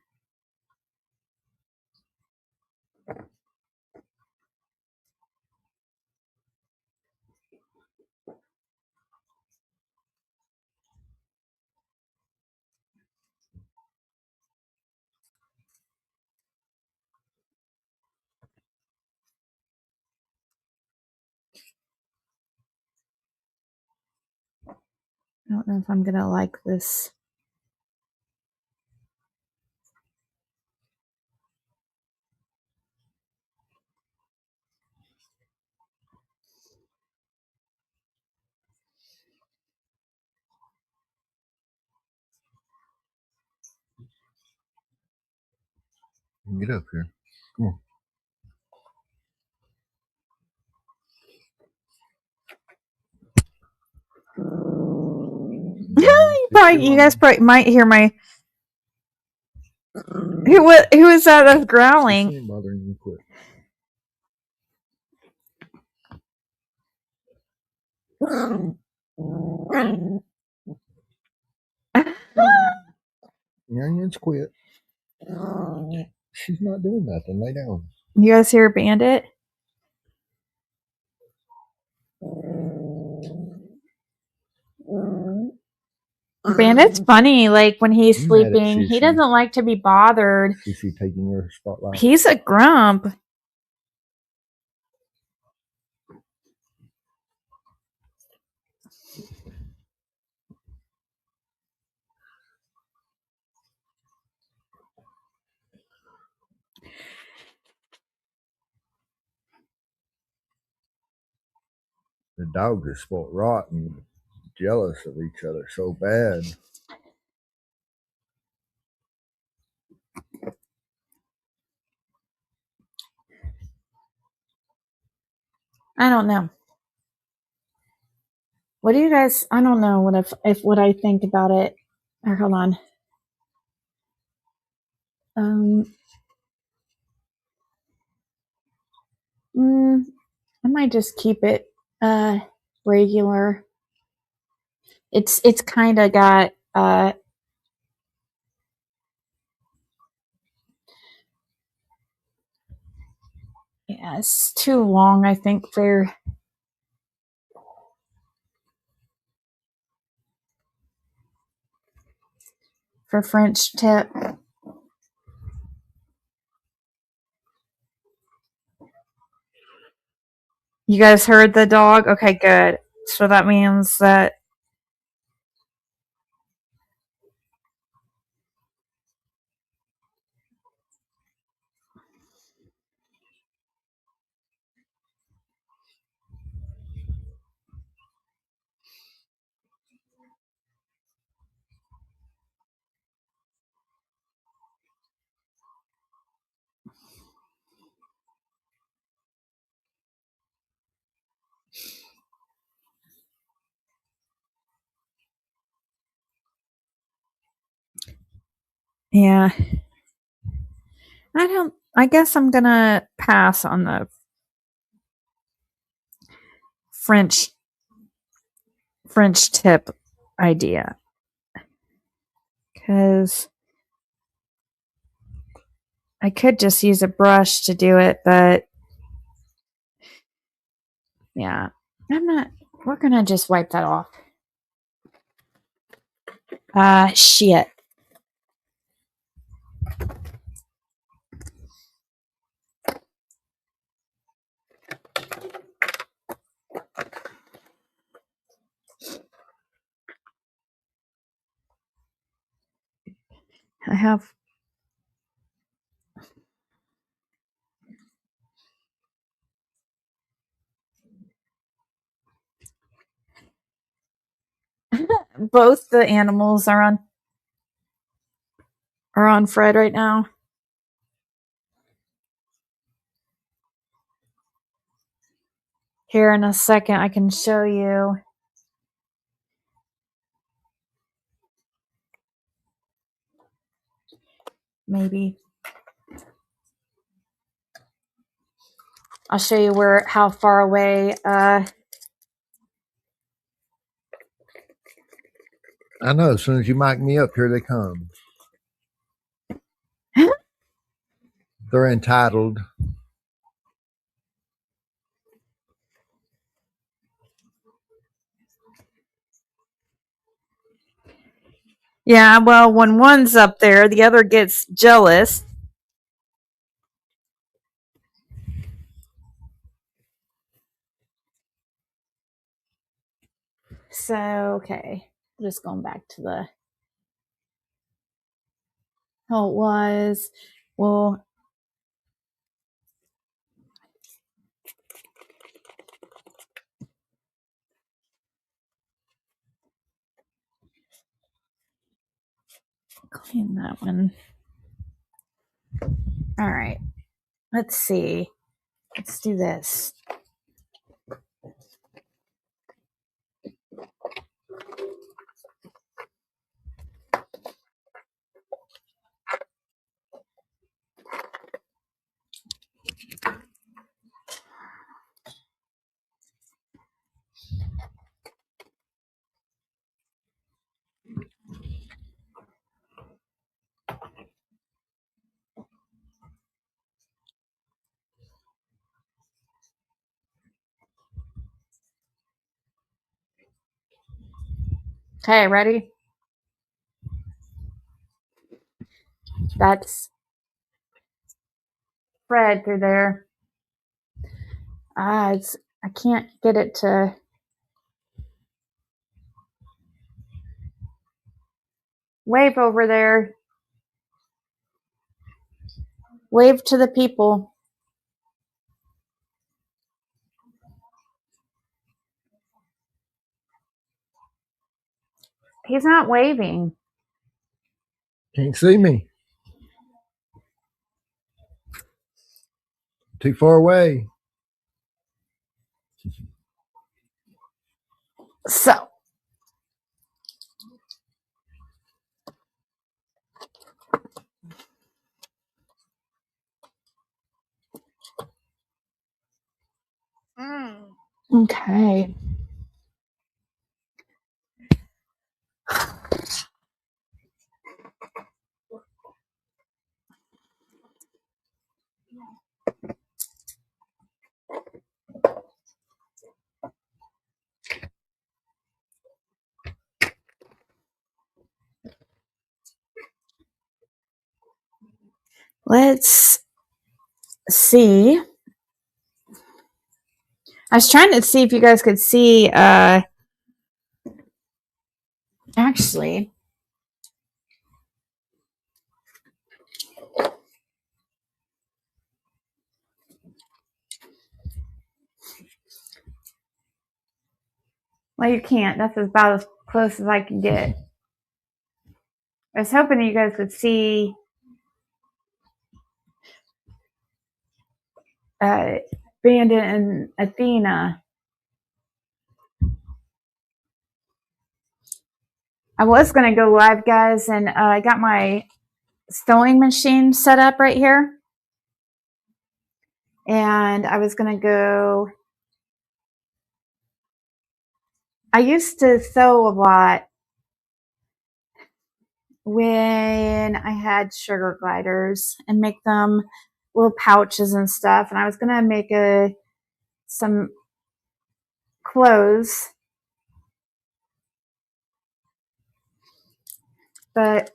I don't know if I'm gonna like this. Get up here. Come on. You guys probably might hear my. Who was that that's She growling? ain't bothering you. Quit. Youngins, quit. She's not doing nothing. Lay down. You guys hear Bandit? Bandit's funny. Like when he's You mad at sleeping, he Sissy? doesn't like to be bothered. Sissy taking your spotlight. He's a grump. The dogs are spoiled rotten, jealous of each other so bad. I don't know. What do you guys? I don't know if what I think about it. Or hold on. I might just keep it regular. It's kind of got yeah, it's too long, I think, for French tip. You guys heard the dog? Okay, good. So that means that yeah. I guess I'm gonna pass on the French tip idea. Because I could just use a brush to do it, but yeah. We're gonna just wipe that off. Shit. I have both the animals are on Fred right now. Here in a second I can show you. Maybe. I'll show you how far away I know. As soon as you mic me up, here they come. They're entitled. Yeah, well, when one's up there, the other gets jealous. So, okay. Just going back to how it was. Well, clean that one. All right. Let's see. Let's do this. Okay, ready? That's Fred through there. I can't get it to wave over there. Wave to the people. He's not waving. Can't see me. Too far away. So, okay. Let's see. I was trying to see if you guys could see actually well, you can't. That's about as close as I can get. I was hoping you guys could see Bandit and Athena. I was going to go live, guys, and I got my sewing machine set up right here. And I was going to go. I used to sew a lot when I had sugar gliders and make them little pouches and stuff. And I was going to make some clothes, but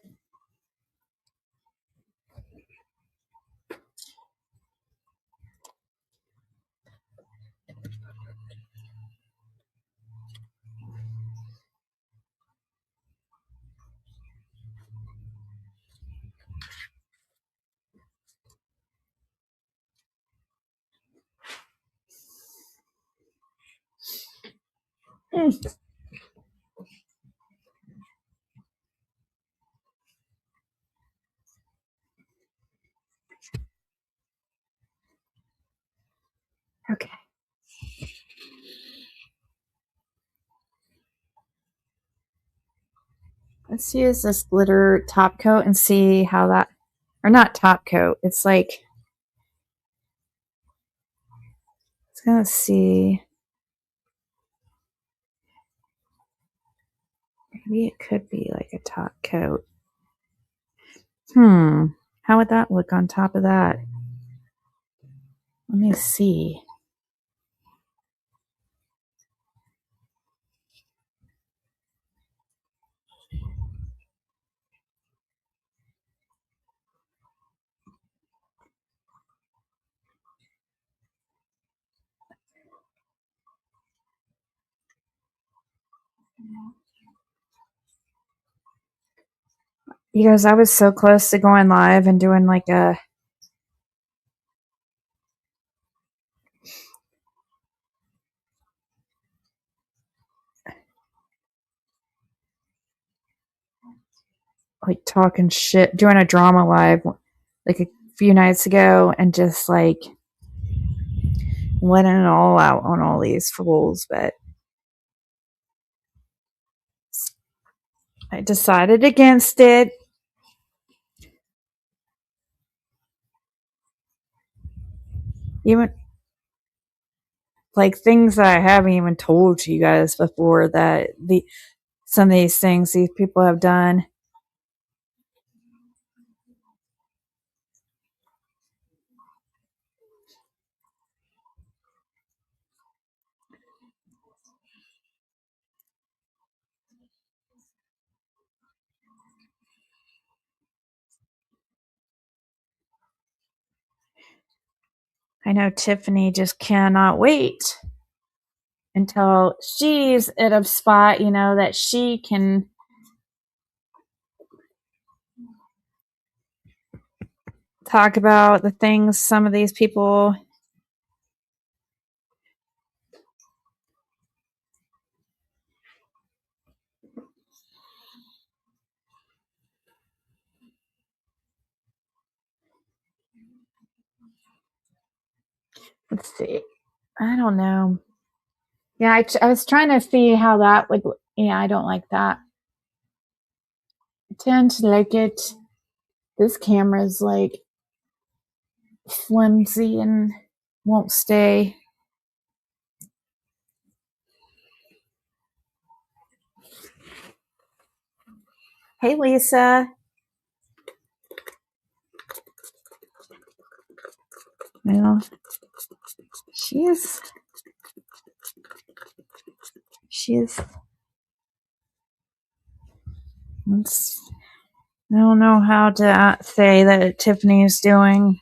okay. Let's use this glitter top coat and see how that, or not top coat, it's like, it's gonna see, maybe it could be like a top coat. How would that look on top of that? Let me see. You guys, I was so close to going live and doing like talking shit, doing a drama live like a few nights ago and just like letting it all out on all these fools, but I decided against it. Even like things that I haven't even told you guys before that some of these things these people have done. I know Tiffany just cannot wait until she's at a spot, you know, that she can talk about the things some of these people. Let's see. I don't know. Yeah, I was trying to see how that would. Yeah, I don't like that. I tend to like it. This camera's like flimsy and won't stay. Hey, Lisa. Well, she's let's, I don't know how to say that Tiffany is doing.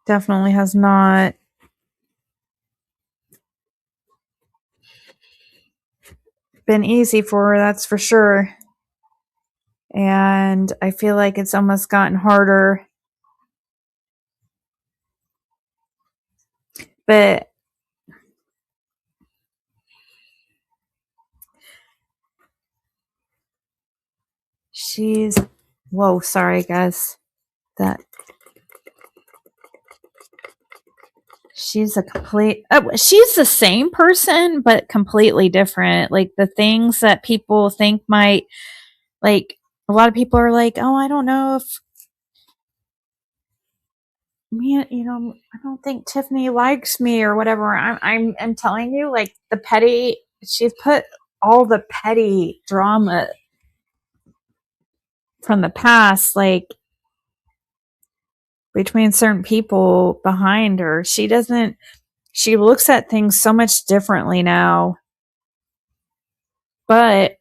Definitely has not been easy for her, that's for sure. And I feel like it's almost gotten harder. But she's, whoa, sorry guys. That she's a complete, she's the same person, but completely different. Like the things that people think might, like, a lot of people are like, oh, I don't know if me, you know, I don't think Tiffany likes me or whatever. I'm telling you, like the petty, she's put all the petty drama from the past, like between certain people behind her. She looks at things so much differently now. But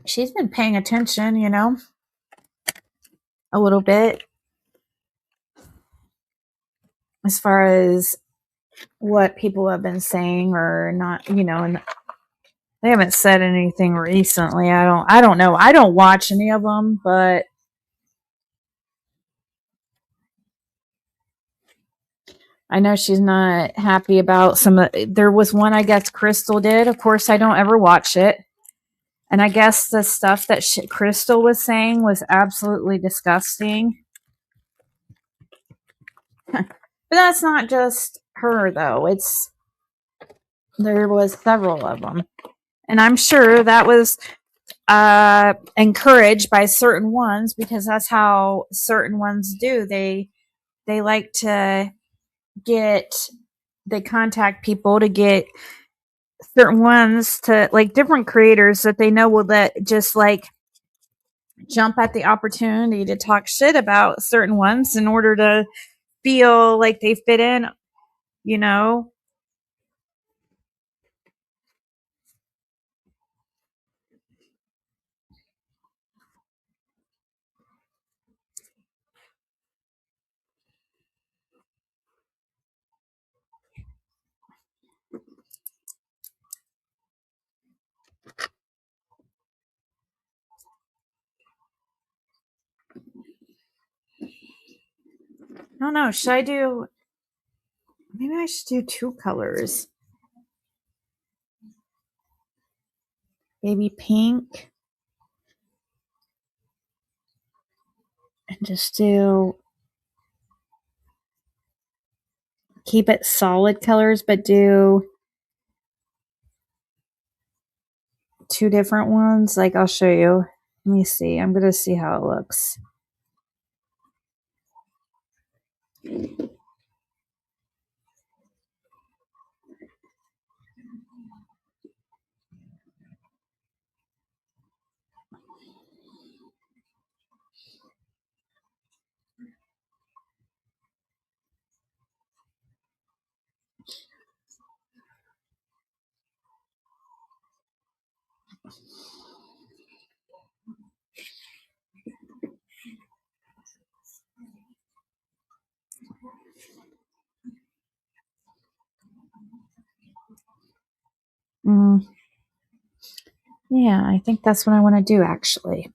she's been paying attention, you know, a little bit as far as what people have been saying or not, you know, and they haven't said anything recently. I don't know. I don't watch any of them, but I know she's not happy about some of, there was one I guess Crystal did. Of course, I don't ever watch it. And I guess the stuff that Crystal was saying was absolutely disgusting. But that's not just her though. There was several of them. And I'm sure that was encouraged by certain ones because that's how certain ones do. They like to get, they contact people to get certain ones to, like, different creators that they know will let just like jump at the opportunity to talk shit about certain ones in order to feel like they fit in, you know. I don't know, should I do, maybe I should do two colors, baby pink, and just do, keep it solid colors but do two different ones. Like, I'll show you. Let me see. I'm gonna see how it looks. Yeah, I think that's what I want to do actually.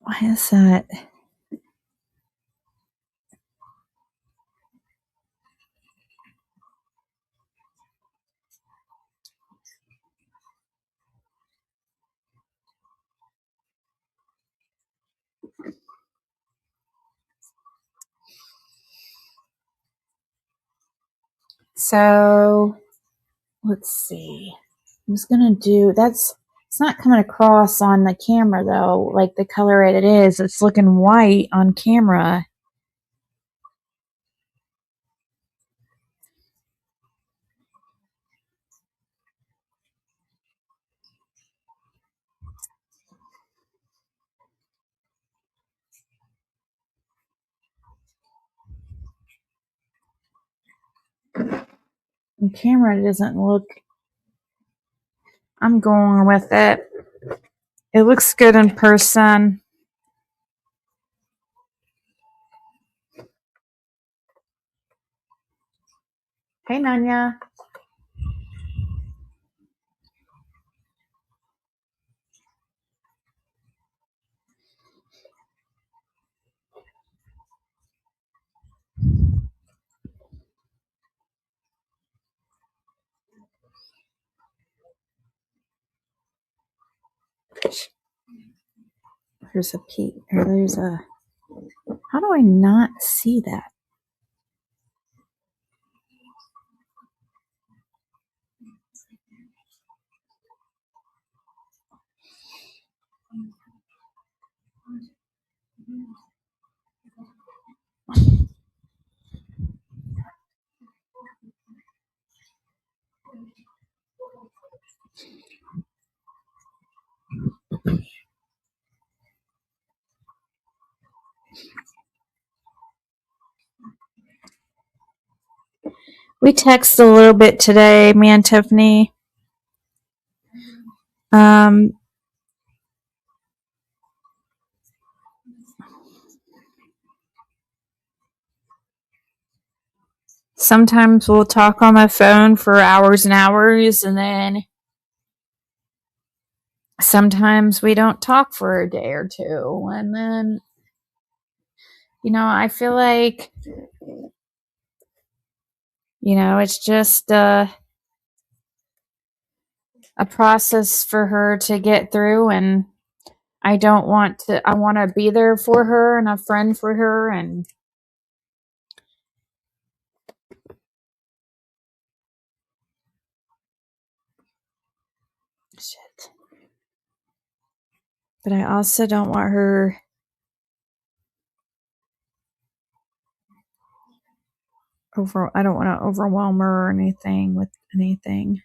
Why is that? So let's see. I was gonna do that's. It's not coming across on the camera though, like the color it is. It's looking white on camera. On camera, it doesn't look. I'm going with it. It looks good in person. Hey, Nanya. There's a peak, or there's a. How do I not see that? We texted a little bit today, me and Tiffany. Sometimes we'll talk on the phone for hours and hours, and then sometimes we don't talk for a day or two. And then, I feel like, it's just a process for her to get through. And I want to be there for her and a friend for her. And shit. But I also don't want her. I don't want to overwhelm her or anything with anything.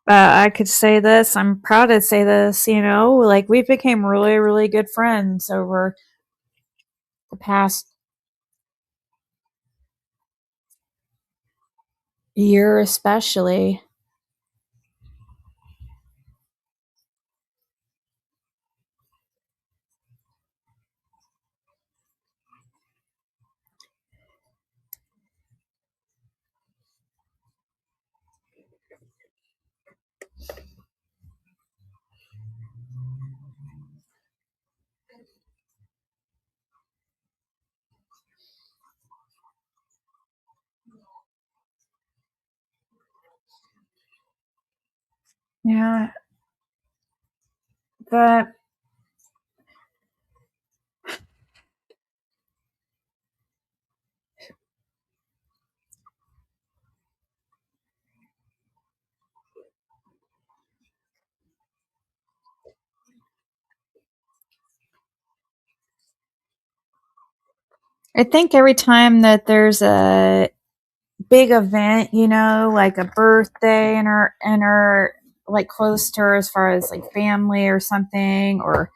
I could say this. I'm proud to say this. Like we became really, really good friends over the past year, especially. Yeah, but I think every time that there's a big event, like a birthday and her like close to her as far as like family or something, or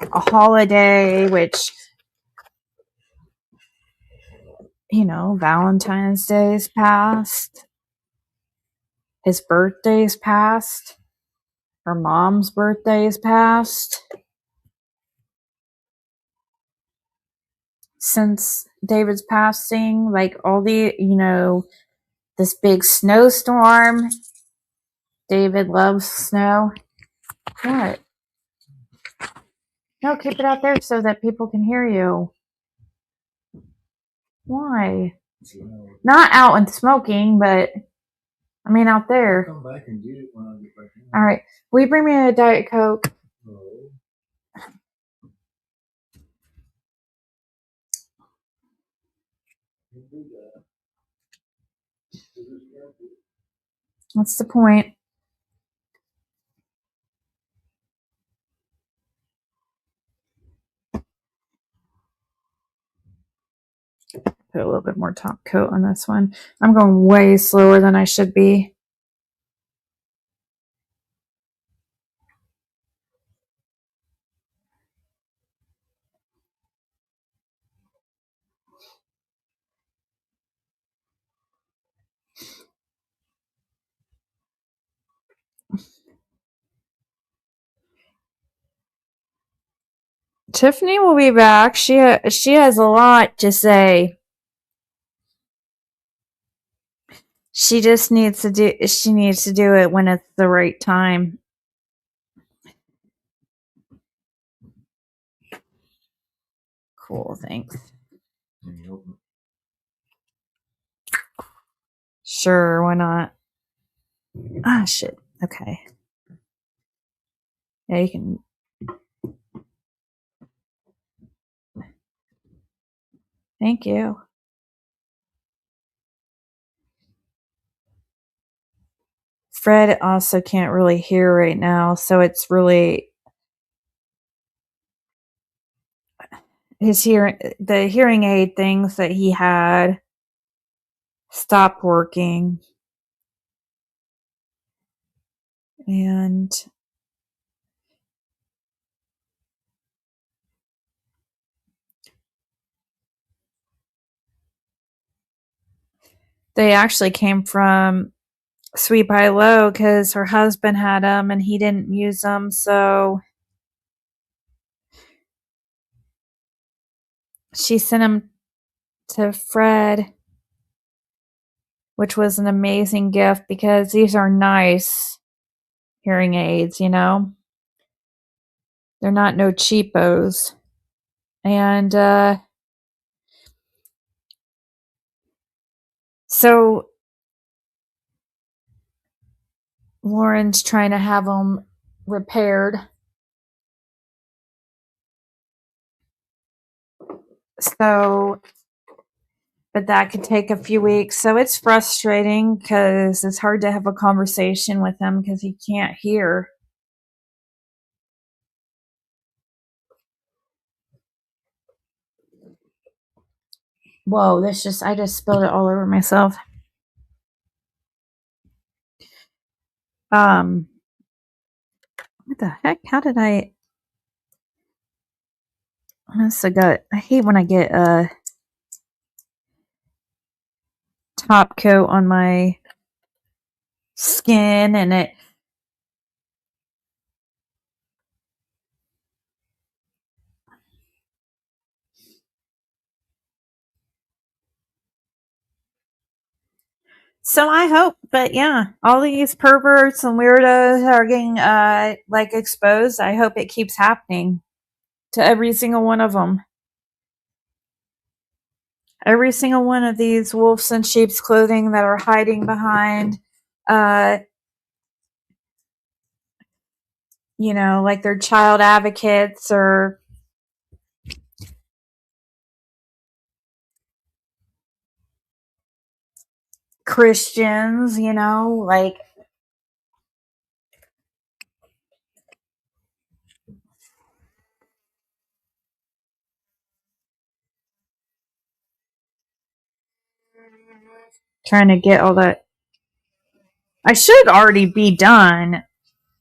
a holiday, which Valentine's Day's passed, his birthday's passed, her mom's birthday's passed. Since David's passing, like all the, this big snowstorm. David loves snow. What? No, keep it out there so that people can hear you. Why? Not out and smoking, but I mean out there. Come back and get it when I get back in. All right. Will you bring me a Diet Coke? No. What's the point? Put a little bit more top coat on this one. I'm going way slower than I should be. Tiffany will be back. She has a lot to say. She just needs to do it when it's the right time. Cool, thanks. Sure, why not? Ah, shit. Okay. Yeah, you can. Thank you. Fred also can't really hear right now, so it's really the hearing aid things that he had stopped working. And they actually came from Sweet by Low because her husband had them and he didn't use them, so she sent them to Fred, which was an amazing gift because these are nice hearing aids, They're not no cheapos. And so Lauren's trying to have them repaired. So, but that could take a few weeks. So it's frustrating because it's hard to have a conversation with him because he can't hear. Whoa, I just spilled it all over myself. What the heck? How did I hate when I get a top coat on my skin and it. So I hope, but yeah, all these perverts and weirdos are getting like exposed. I hope it keeps happening to every single one of them. Every single one of these wolves in sheep's clothing that are hiding behind like they're child advocates or Christians, like trying to get all that. I should already be done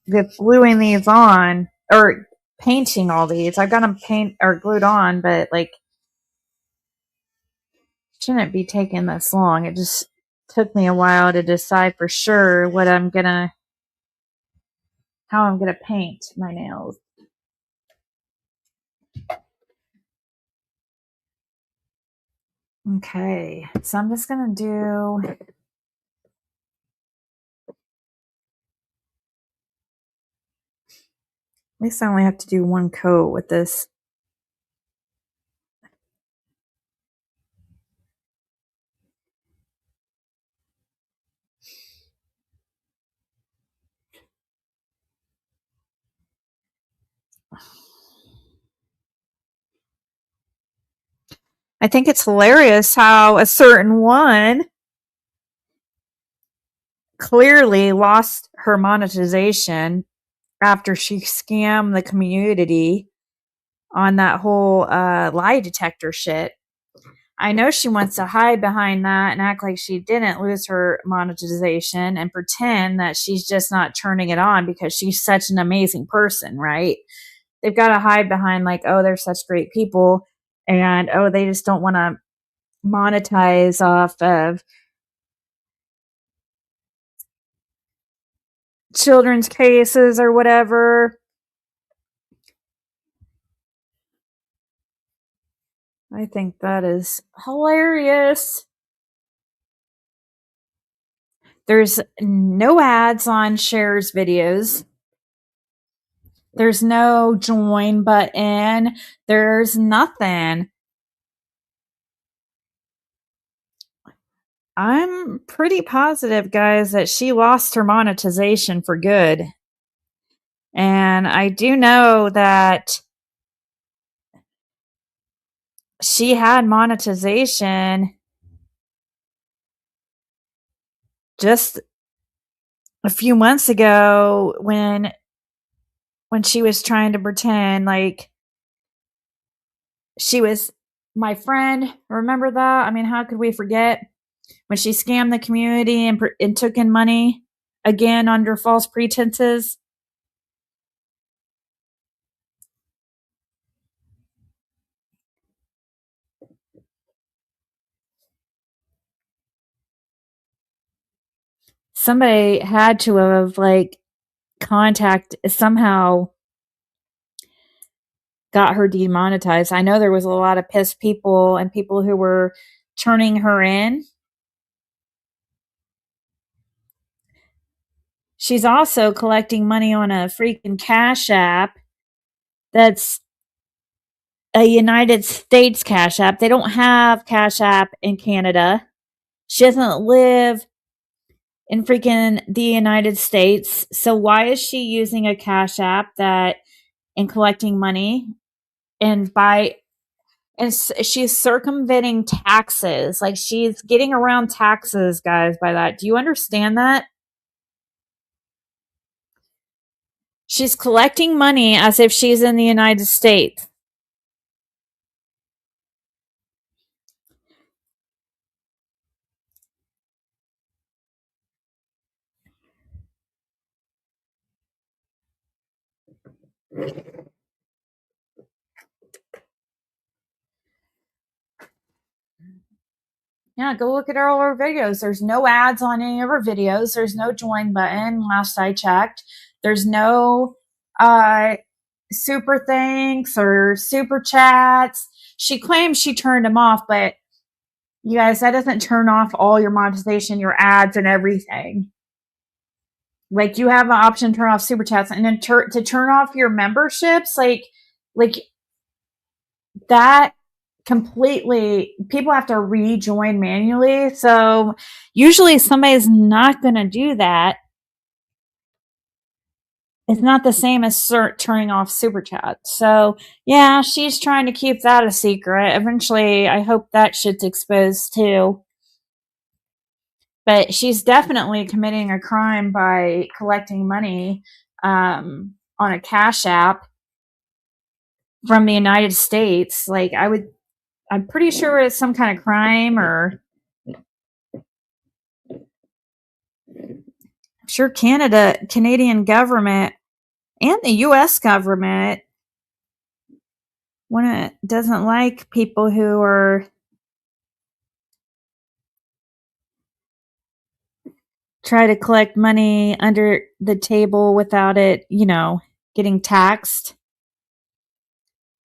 with gluing these on or painting all these. I've got them paint or glued on, but like shouldn't be taking this long. It just took me a while to decide for sure how I'm gonna paint my nails. Okay, so I'm just gonna do. At least I only have to do one coat with this. I think it's hilarious how a certain one clearly lost her monetization after she scammed the community on that whole lie detector shit. I know she wants to hide behind that and act like she didn't lose her monetization and pretend that she's just not turning it on because she's such an amazing person, right? They've got to hide behind like, oh, they're such great people and oh, they just don't want to monetize off of children's cases or whatever. I think that is hilarious. There's no ads on Cher's videos. There's no join button. There's nothing. I'm pretty positive, guys, that she lost her monetization for good. And I do know that she had monetization just a few months ago when she was trying to pretend like she was my friend. Remember that? I mean, how could we forget when she scammed the community and took in money again under false pretenses? Somebody had to have like somehow got her demonetized. I know there was a lot of pissed people and people who were turning her in. She's also collecting money on a freaking Cash App that's a United States Cash App. They don't have Cash App in Canada. She doesn't live in freaking the United States. So why is she using a Cash App that and collecting money and she's circumventing taxes? Like she's getting around taxes, guys, by that. Do you understand that? She's collecting money as if she's in the United States. Yeah, go look at all our videos. There's no ads on any of our videos. There's no join button last I checked. There's no super thanks or super chats. She claims she turned them off, but you guys, that doesn't turn off all your monetization, your ads, and everything. Like you have an option to turn off super chats and then to turn off your memberships, like that completely, people have to rejoin manually. So usually somebody's not going to do that it's not the same as turning off super chat. So yeah, she's trying to keep that a secret. Eventually, I hope that shit's exposed too. But she's definitely committing a crime by collecting money on a Cash App from the United States. Like I'm pretty sure it's some kind of crime, or I'm sure Canadian government and the US government doesn't like people who are try to collect money under the table without it, getting taxed.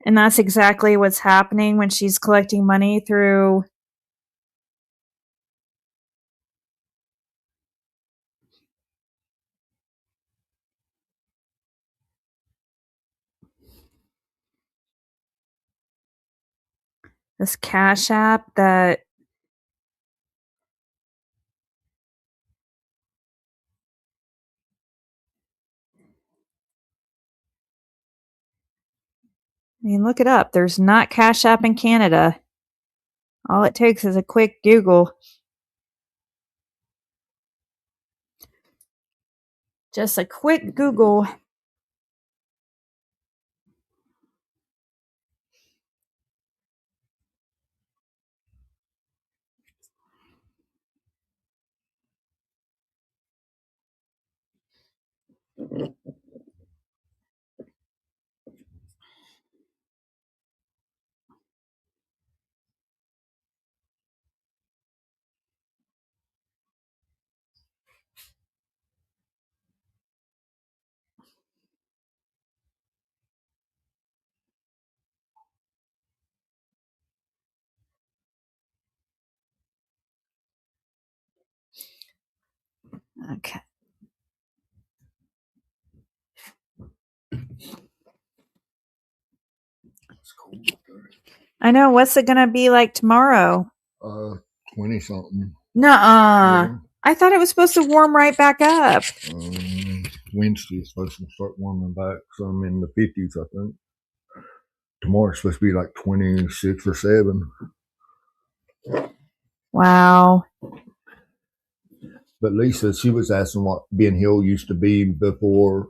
And that's exactly what's happening when she's collecting money through this Cash App that look it up. There's not Cash App in Canada. All it takes is a quick Google. Just a quick Google. Okay. It's cold. I know. What's it going to be like tomorrow? 20 something. Nuh-uh. Yeah. I thought it was supposed to warm right back up. Wednesday's supposed to start warming back some in the 50s, I think. Tomorrow's supposed to be like 26 or 7. Wow. But Lisa, she was asking what Ben Hill used to be before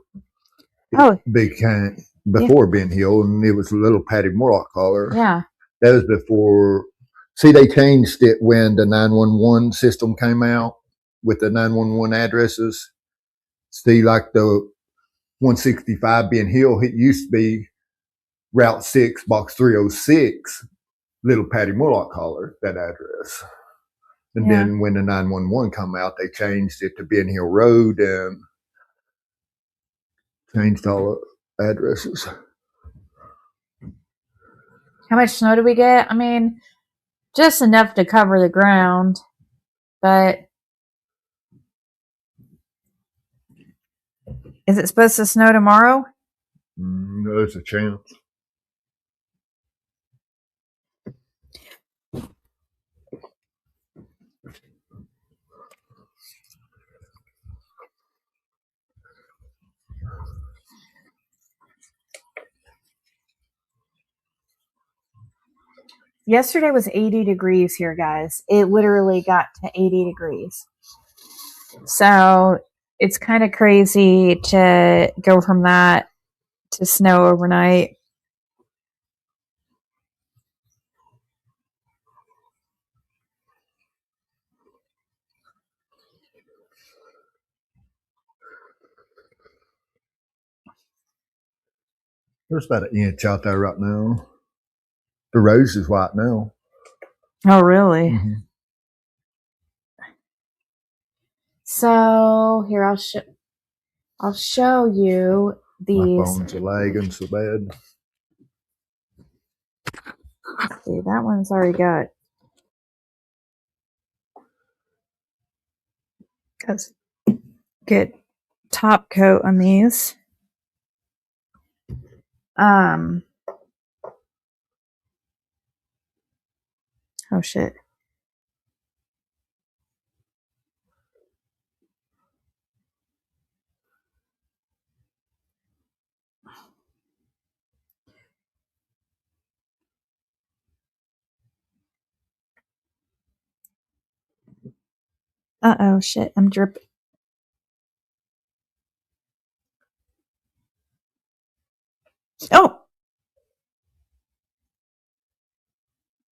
Oh, Ben Hill, and it was a little Patty Morlock collar. yeah. That was before. See, they changed it when the 911 system came out with the 911 addresses. See, like the 165 Ben Hill, it used to be Route 6, Box 306, Little Patty Morlock collar, that address. And then when the 911 come out, they changed it to Ben Hill Road and changed all the addresses. How much snow do we get? I mean, just enough to cover the ground, but is it supposed to snow tomorrow? There's a chance. Yesterday was 80 degrees here, guys. It literally got to 80 degrees. So it's kind of crazy to go from that to snow overnight. There's about an inch out there right now. The rose is white now. Oh, really? Mm-hmm. So here I'll show you these. My phone's lagging so bad. Let's see, that one's already got. Let's get top coat on these. Oh shit. Uh-oh, shit, I'm dripping. Oh,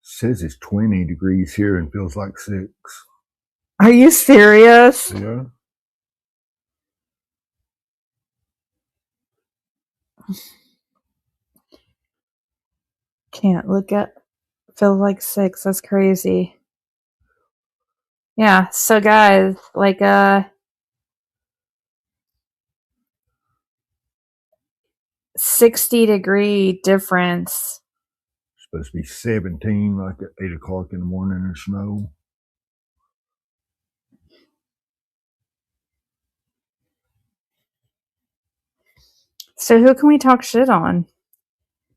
Says it's 20 degrees here and feels like 6. are you serious? Yeah. Can't look at, feels like 6. That's crazy. Yeah, so guys, like, 60-degree difference. Supposed to be 17, like at 8 o'clock in the morning in snow. So who can we talk shit on?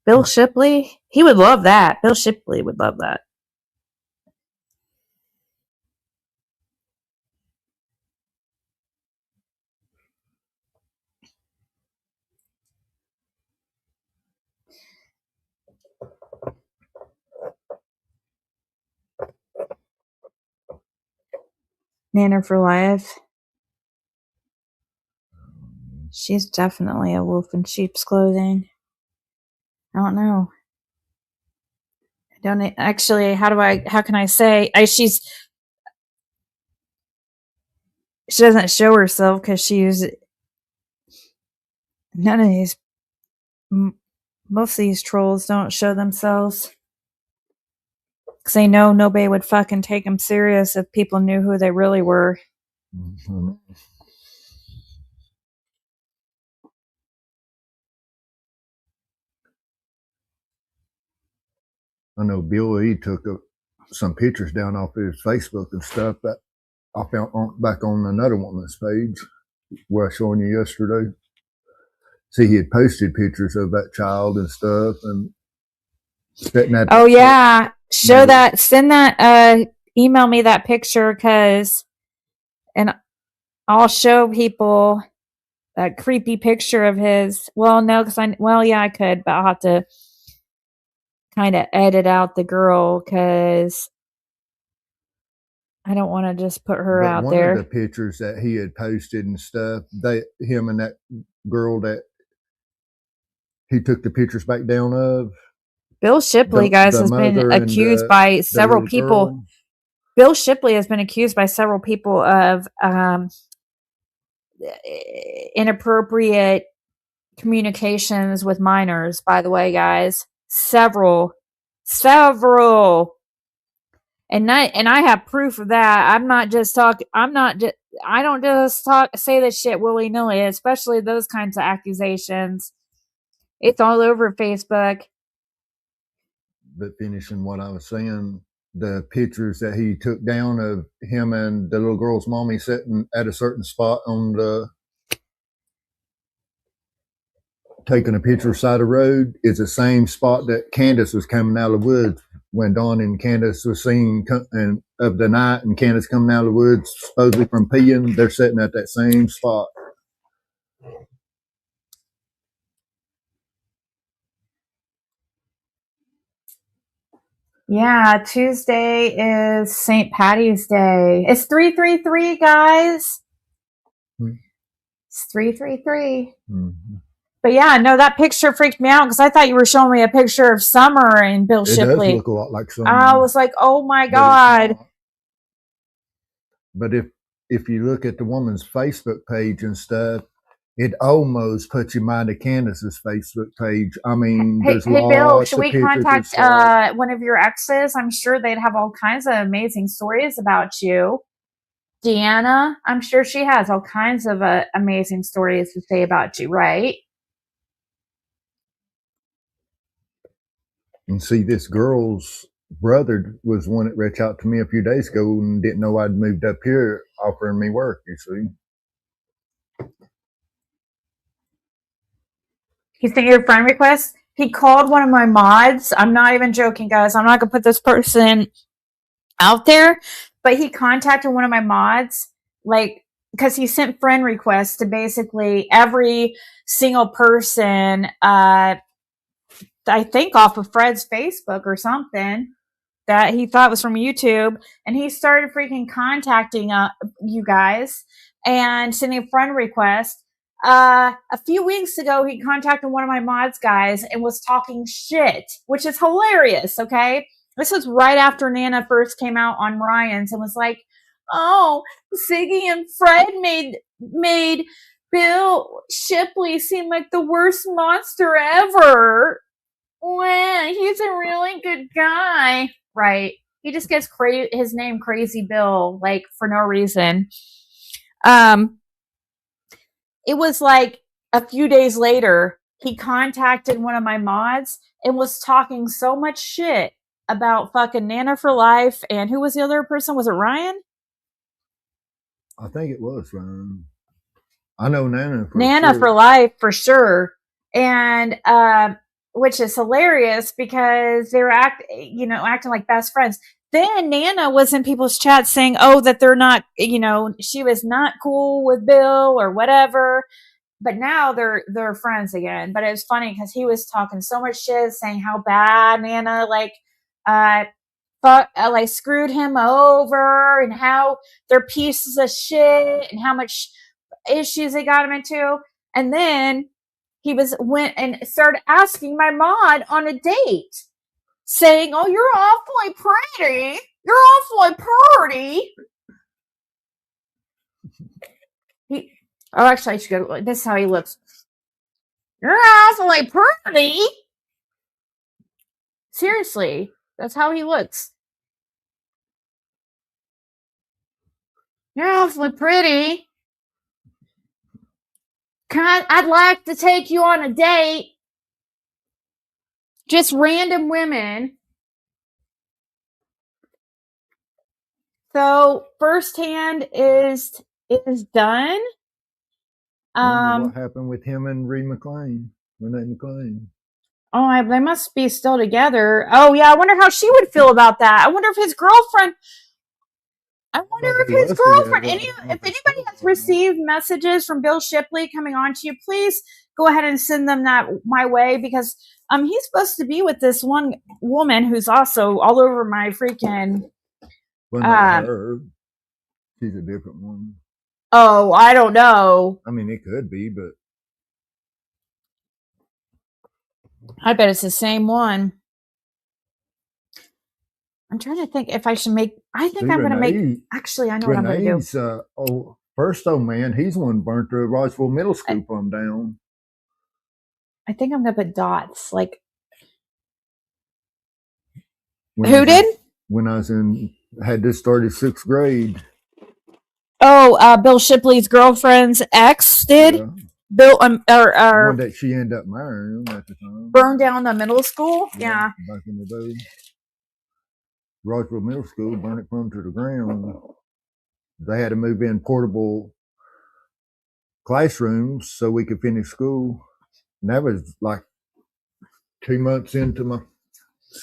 Bill Shipley? He would love that. Bill Shipley would love that. Nana for life. She's definitely a wolf in sheep's clothing. I don't know. I don't actually. How can I say? She doesn't show herself because none of these. Most of these trolls don't show themselves because they know nobody would fucking take them serious if people knew who they really were. Mm-hmm. I know Bill, he took some pictures down off his Facebook and stuff that I found back on another woman's page where I showing you yesterday. See, he had posted pictures of that child and stuff and sitting at. Oh yeah, show that. Send that. Email me that picture and I'll show people that creepy picture of his. Well, no, because I could, but I'll have to kind of edit out the girl because I don't want to just put her out there. One of the pictures that he had posted and stuff, him and that girl that he took the pictures back down of. Bill Shipley, guys, has been accused by several people. Bill Shipley has been accused by several people of inappropriate communications with minors, by the way, guys. Several. And I have proof of that. I don't just say this shit willy-nilly, especially those kinds of accusations. It's all over Facebook. But finishing what I was saying, the pictures that he took down of him and the little girl's mommy sitting at a certain spot on the taking a picture side of the road is the same spot that Candace was coming out of the woods when Dawn and Candace was seen of the night, and Candace coming out of the woods supposedly from peeing. They're sitting at that same spot. Yeah, Tuesday is St. Patty's Day. It's 333, guys. It's 333. Mm-hmm. But yeah, no, that picture freaked me out because I thought you were showing me a picture of Summer and Bill Shipley. It does look a lot like Summer. I was like, oh my God. But if you look at the woman's Facebook page and stuff, it almost puts your mind to Candace's Facebook page. I mean, hey Bill, should we contact one of your exes? I'm sure they'd have all kinds of amazing stories about you. Deanna, I'm sure she has all kinds of amazing stories to say about you, right? And see, this girl's brother was one that reached out to me a few days ago and didn't know I'd moved up here, offering me work, you see. He sent you a friend request? He called one of my mods. I'm not even joking, guys. I'm not going to put this person out there, but he contacted one of my mods, like, because he sent friend requests to basically every single person, I think off of Fred's Facebook or something. that he thought was from YouTube, and he started freaking contacting you guys and sending a friend request. A few weeks ago, he contacted one of my mods guys and was talking shit, which is hilarious. Okay, this was right after Nana first came out on Ryan's and was like, "Oh, Siggy and Fred made Bill Shipley seemed like the worst monster ever. Well, he's a really good guy." Right. He just gets his name Crazy Bill, like, for no reason. It was like a few days later, he contacted one of my mods and was talking so much shit about fucking Nana for Life. And who was the other person? Was it Ryan? I think it was Ryan. I know Nana for Life for sure. And which is hilarious because they were acting like best friends. Then Nana was in people's chats saying, "Oh, that they're not, she was not cool with Bill or whatever." But now they're friends again. But it was funny because he was talking so much shit, saying how bad Nana screwed him over, and how they're pieces of shit, and how much issues they got him into. And then he went and started asking my mod on a date, saying, "Oh, you're awfully pretty. You're awfully pretty." Actually, I should go. This is how he looks. "You're awfully pretty." Seriously, that's how he looks. "You're awfully pretty. I'd like to take you on a date." Just random women. So Firsthand is done. What happened with him and Renee McClain? Oh, they must be still together. Oh yeah, I wonder how she would feel about that. I wonder if his girlfriend. If anybody has received messages from Bill Shipley coming on to you, please go ahead and send them my way, because he's supposed to be with this one woman who's also all over my freaking. Well, not her. She's a different one. Oh, I don't know. I mean, it could be, but I bet it's the same one. I'm trying to think if I should make. I think I'm going to make. Actually, I know what I'm going to do. First, man, he's one burnt the Roswell Middle School from down. I think I'm going to put dots. Like, who did? When I had just started 6th grade. Oh, Bill Shipley's girlfriend's ex did. Yeah. Bill, one that she ended up marrying at the time. Burned down the middle school. Yeah. Back in the day, Roswell Middle School burned it from to the ground. They had to move in portable classrooms so we could finish school. And that was like 2 months into my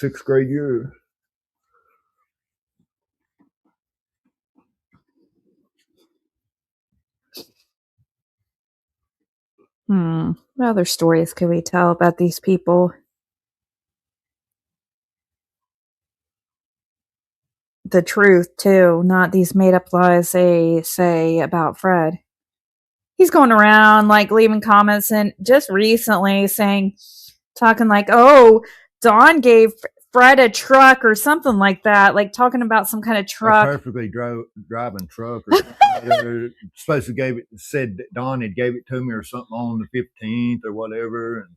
6th grade year. What other stories could we tell about these people? The truth, too, not these made-up lies they say about Fred. He's going around, like, leaving comments, and just recently talking like, "Oh, Dawn gave Fred a truck," or something like that, like talking about some kind of truck. A perfectly driving truck. Or supposed to said that Dawn had gave it to me or something on the 15th or whatever. And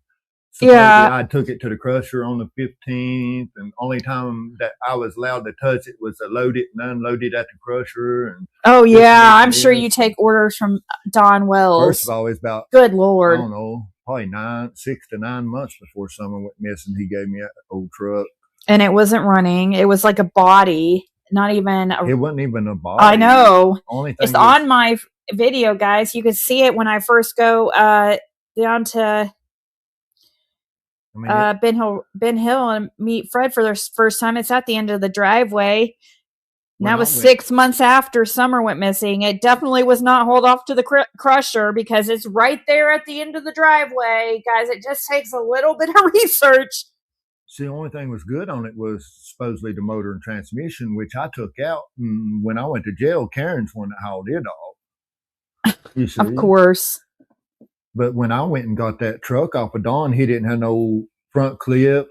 yeah, I took it to the crusher on the 15th, and only time that I was allowed to touch it was to load it and unload it at the crusher. And oh yeah, I'm sure you take orders from Don Wells. First of all, it's about, good Lord, I don't know, probably 6 to 9 months before someone went missing. He gave me an old truck. And it wasn't running. It was like a body, not even. It wasn't even a body. I know. Only thing it's on my video, guys. You can see it when I first go down to Ben Hill and meet Fred for their first time. It's at the end of the driveway. And that was 6 months after Summer went missing. It definitely was not hauled off to the crusher because it's right there at the end of the driveway, guys. It just takes a little bit of research. See, the only thing was good on it was supposedly the motor and transmission, which I took out. And when I went to jail, Karen's one that hauled it off. You see? Of course. But when I went and got that truck off of Don, he didn't have no front clip,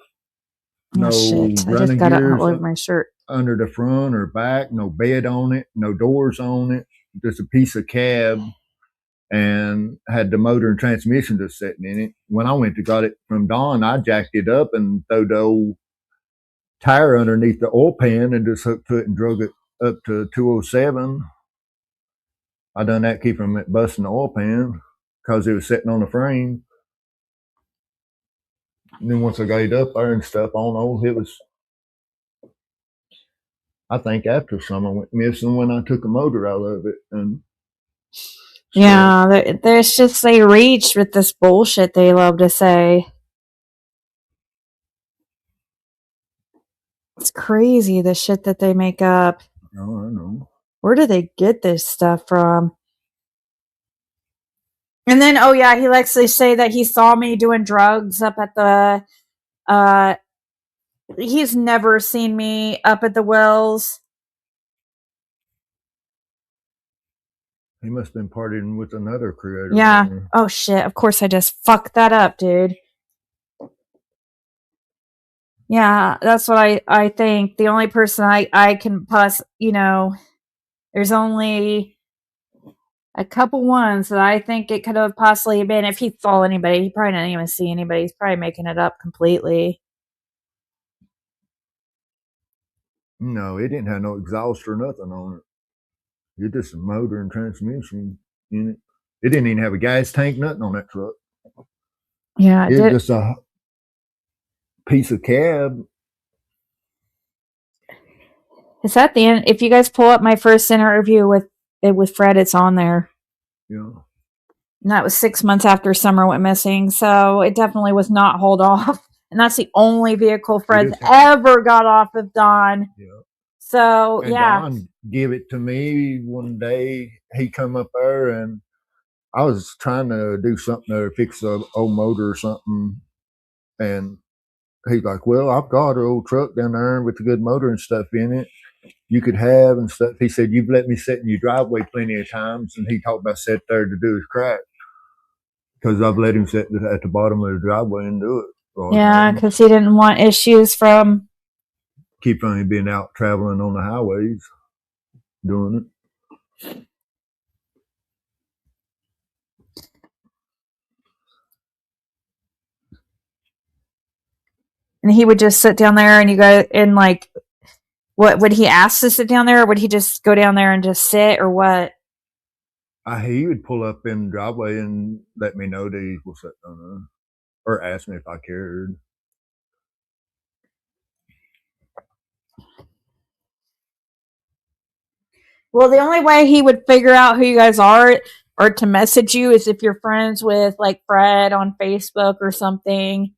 no shit. I running just got it gears all over my shirt. under the front or back, no bed on it, no doors on it, just a piece of cab, and had the motor and transmission just sitting in it. When I went to got it from Don, I jacked it up and threw the old tire underneath the oil pan and just hooked to it and drug it up to 207. I done that keep from it busting the oil pan because it was sitting on the frame. And then once I got it up there and stuff on, it was, I think after summer went missing when I took a motor out of it. And so, yeah, there's just, they reached with this bullshit they love to say. It's crazy, the shit that they make up. Oh, I know. Where do they get this stuff from? And then, oh yeah, he likes to say that he saw me doing drugs up at the, he's never seen me up at the wells. He must have been partying with another creator. Yeah. Oh shit, of course I just fucked that up, dude. Yeah, that's what I think. The only person I can there's only a couple ones that I think it could have possibly been. If he saw anybody, he probably didn't even see anybody. He's probably making it up completely. No, it didn't have no exhaust or nothing on it. It just a motor and transmission in it. It didn't even have a gas tank, nothing on that truck. Yeah, it was just a piece of cab. Is that the end? If you guys pull up my first interview with Fred, it's on there. Yeah. And that was 6 months after Summer went missing, so it definitely was not hauled off. And that's the only vehicle Fred's ever got off of Don. Yeah. So, and yeah. Don gave it to me one day. He come up there, and I was trying to do something to fix an old motor or something. And he's like, well, I've got an old truck down there with a good motor and stuff in it you could have and stuff. He said, you've let me sit in your driveway plenty of times. And he talked about sit there to do his crack because I've let him sit at the bottom of the driveway and do it. Yeah, because he didn't want issues from keep from him being out traveling on the highways doing it. And he would just sit down there and you go and like, what would he ask to sit down there, or would he just go down there and just sit, or what? He would pull up in the driveway and let me know that he was sitting down there, or ask me if I cared. Well, the only way he would figure out who you guys are or to message you is if you're friends with like Fred on Facebook or something.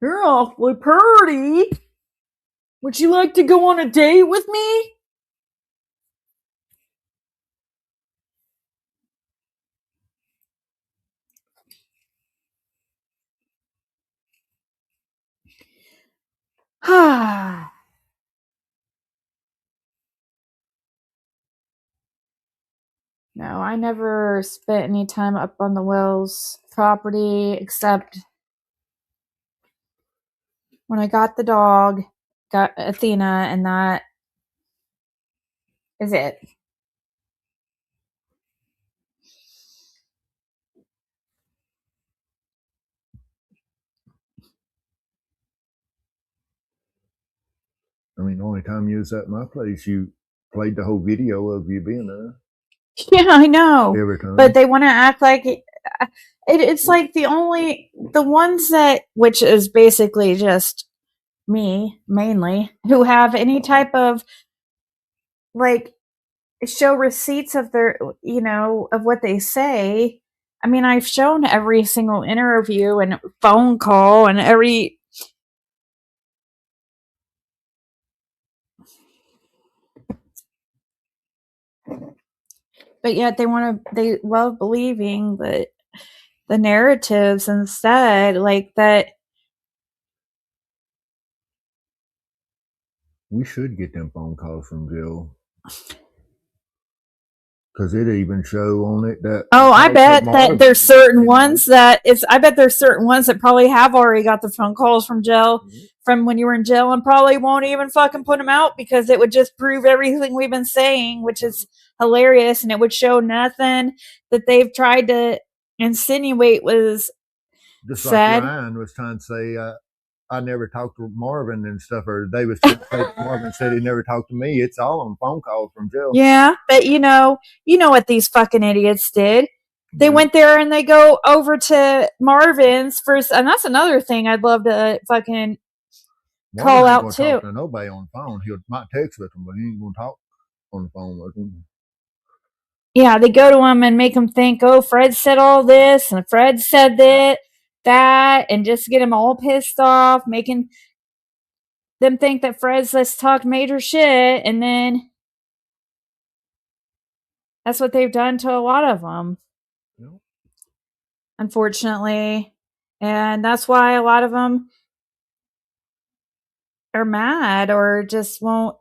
You're awfully pretty. Would you like to go on a date with me? No, I never spent any time up on the Wells property except when I got the dog, got Athena, and that is it. I mean, the only time you was at my place, you played the whole video of you being there. Yeah, I know. Every time. But they want to act like it's like the ones that, which is basically just me mainly, who have any type of like show receipts of their, of what they say. I mean, I've shown every single interview and phone call and every. But yet they love believing that the narratives instead, like that. We should get them phone calls from jail. Because it even show on it that Oh, I they put bet that Marvin there's in it, certain you know. ones that it's. I bet there's certain ones that probably have already got the phone calls from jail, Mhm. from when you were in jail, and probably won't even fucking put them out because it would just prove everything we've been saying, which is hilarious, and it would show nothing that they've tried to insinuate was Just like said. Ryan was trying to say, I never talked to Marvin and stuff, or they was trying to say Marvin said he never talked to me. It's all on phone calls from jail. Yeah, but you know what these fucking idiots did. They Yeah. went there and they go over to Marvin's first, and that's another thing I'd love to fucking Marvin call ain't out gonna too. talk to nobody on the phone. He might text with them, but he ain't gonna talk on the phone with them. Yeah, they go to him and make him think, oh, Fred said all this and Fred said that, and just get him all pissed off, making them think that Fred's just talked major shit, and then that's what they've done to a lot of them, unfortunately, and that's why a lot of them are mad or just won't.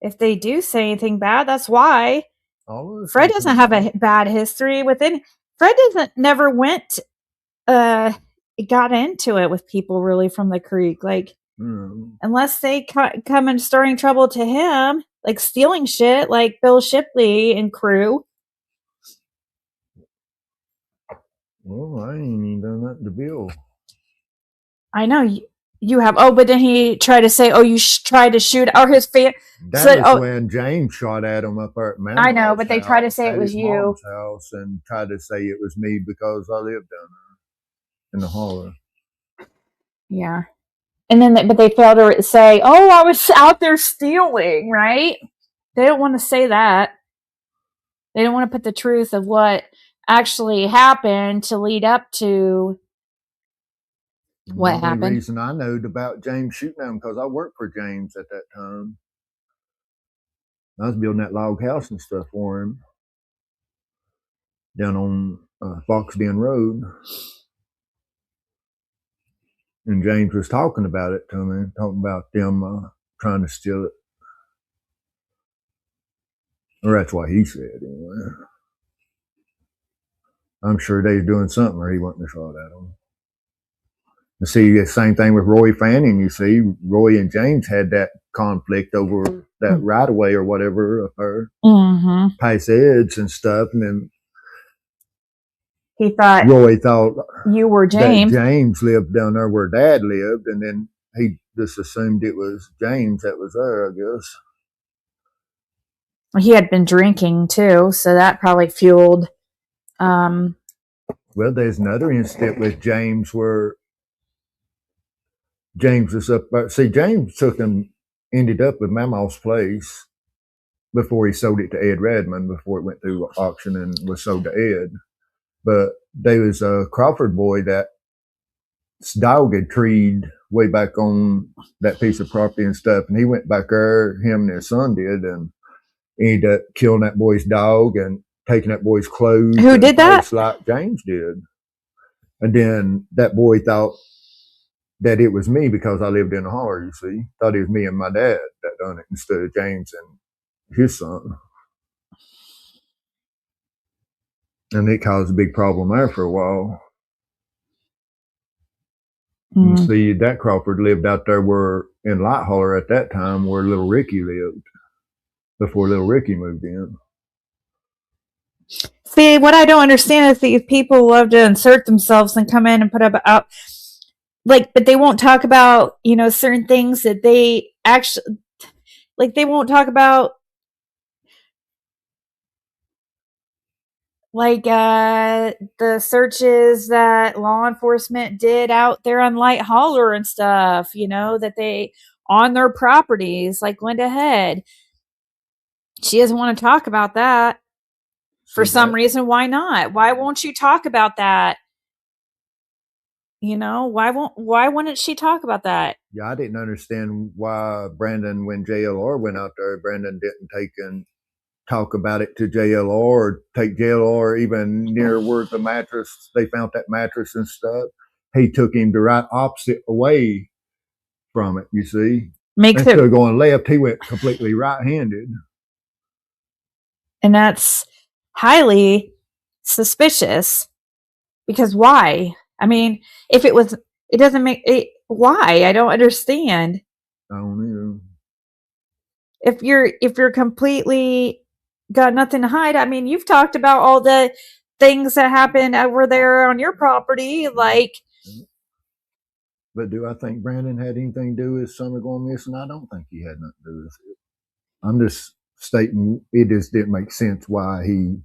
If they do say anything bad, that's why. Fred doesn't have a bad history with any. Fred doesn't never went got into it with people really from the creek, like unless they come and starting trouble to him, like stealing shit, like Bill Shipley and crew. Well, I ain't even done that to Bill. I know you have. Oh, but then he tried to say, "Oh, you tried to shoot," or his fan. That said, was when James shot at him up there at Mama's I know, but they try to say it was you. Mom's house and tried to say it was me because I lived down there in the holler. Yeah. And then, but they failed to say, "Oh, I was out there stealing." Right? They don't want to say that. They don't want to put the truth of what actually happened to lead up to what happened. The reason I knowed about James shooting him because I worked for James at that time. I was building that log house and stuff for him down on Fox Den Road. And James was talking about it to me, talking about them trying to steal it. Or that's what he said, anyway. I'm sure they was doing something or he wouldn't have shot at them. You see, the same thing with Roy Fanning. You see, Roy and James had that conflict over that right of way or whatever of her Pace Edge and stuff. And then Roy thought you were James. That James lived down there where Dad lived, and then he just assumed it was James that was there, I guess. He had been drinking too, so that probably fueled. Well, there's another incident with James where James was up. See, James ended up with Mama's place before he sold it to Ed Redmond, before it went through auction and was sold to Ed. But there was a Crawford boy that dog had treed way back on that piece of property and stuff, and he went back there, him and his son did, and ended up killing that boy's dog and taking that boy's clothes. Who did that? Like James did. And then that boy thought that it was me because I lived in the holler, you see. Thought it was me and my dad that done it instead of James and his son. And it caused a big problem there for a while. And see, that Crawford lived out there where in Light Holler at that time where little Ricky lived before little Ricky moved in. See, what I don't understand is these people love to insert themselves and come in and put up like, but they won't talk about, certain things that they actually, like, they won't talk about, like, the searches that law enforcement did out there on Light Holler and stuff, that they, on their properties, like Linda Head. She doesn't want to talk about that. For some reason, why not? Why won't you talk about that? Why wouldn't she talk about that? Yeah, I didn't understand why Brandon, when JLR went out there, Brandon didn't take and talk about it to JLR or take JLR even near where the mattress, they found that mattress and stuff. He took him the right opposite away from it, you see. Makes Instead it, of going left, he went completely right-handed. and that's highly suspicious because why? I mean, if it was, it doesn't make it, why? I don't understand. I don't know. If you're completely got nothing to hide, I mean, you've talked about all the things that happened over there on your property, like. But do I think Brandon had anything to do with Summer going missing? I don't think he had nothing to do with it. I'm just stating it just didn't make sense why he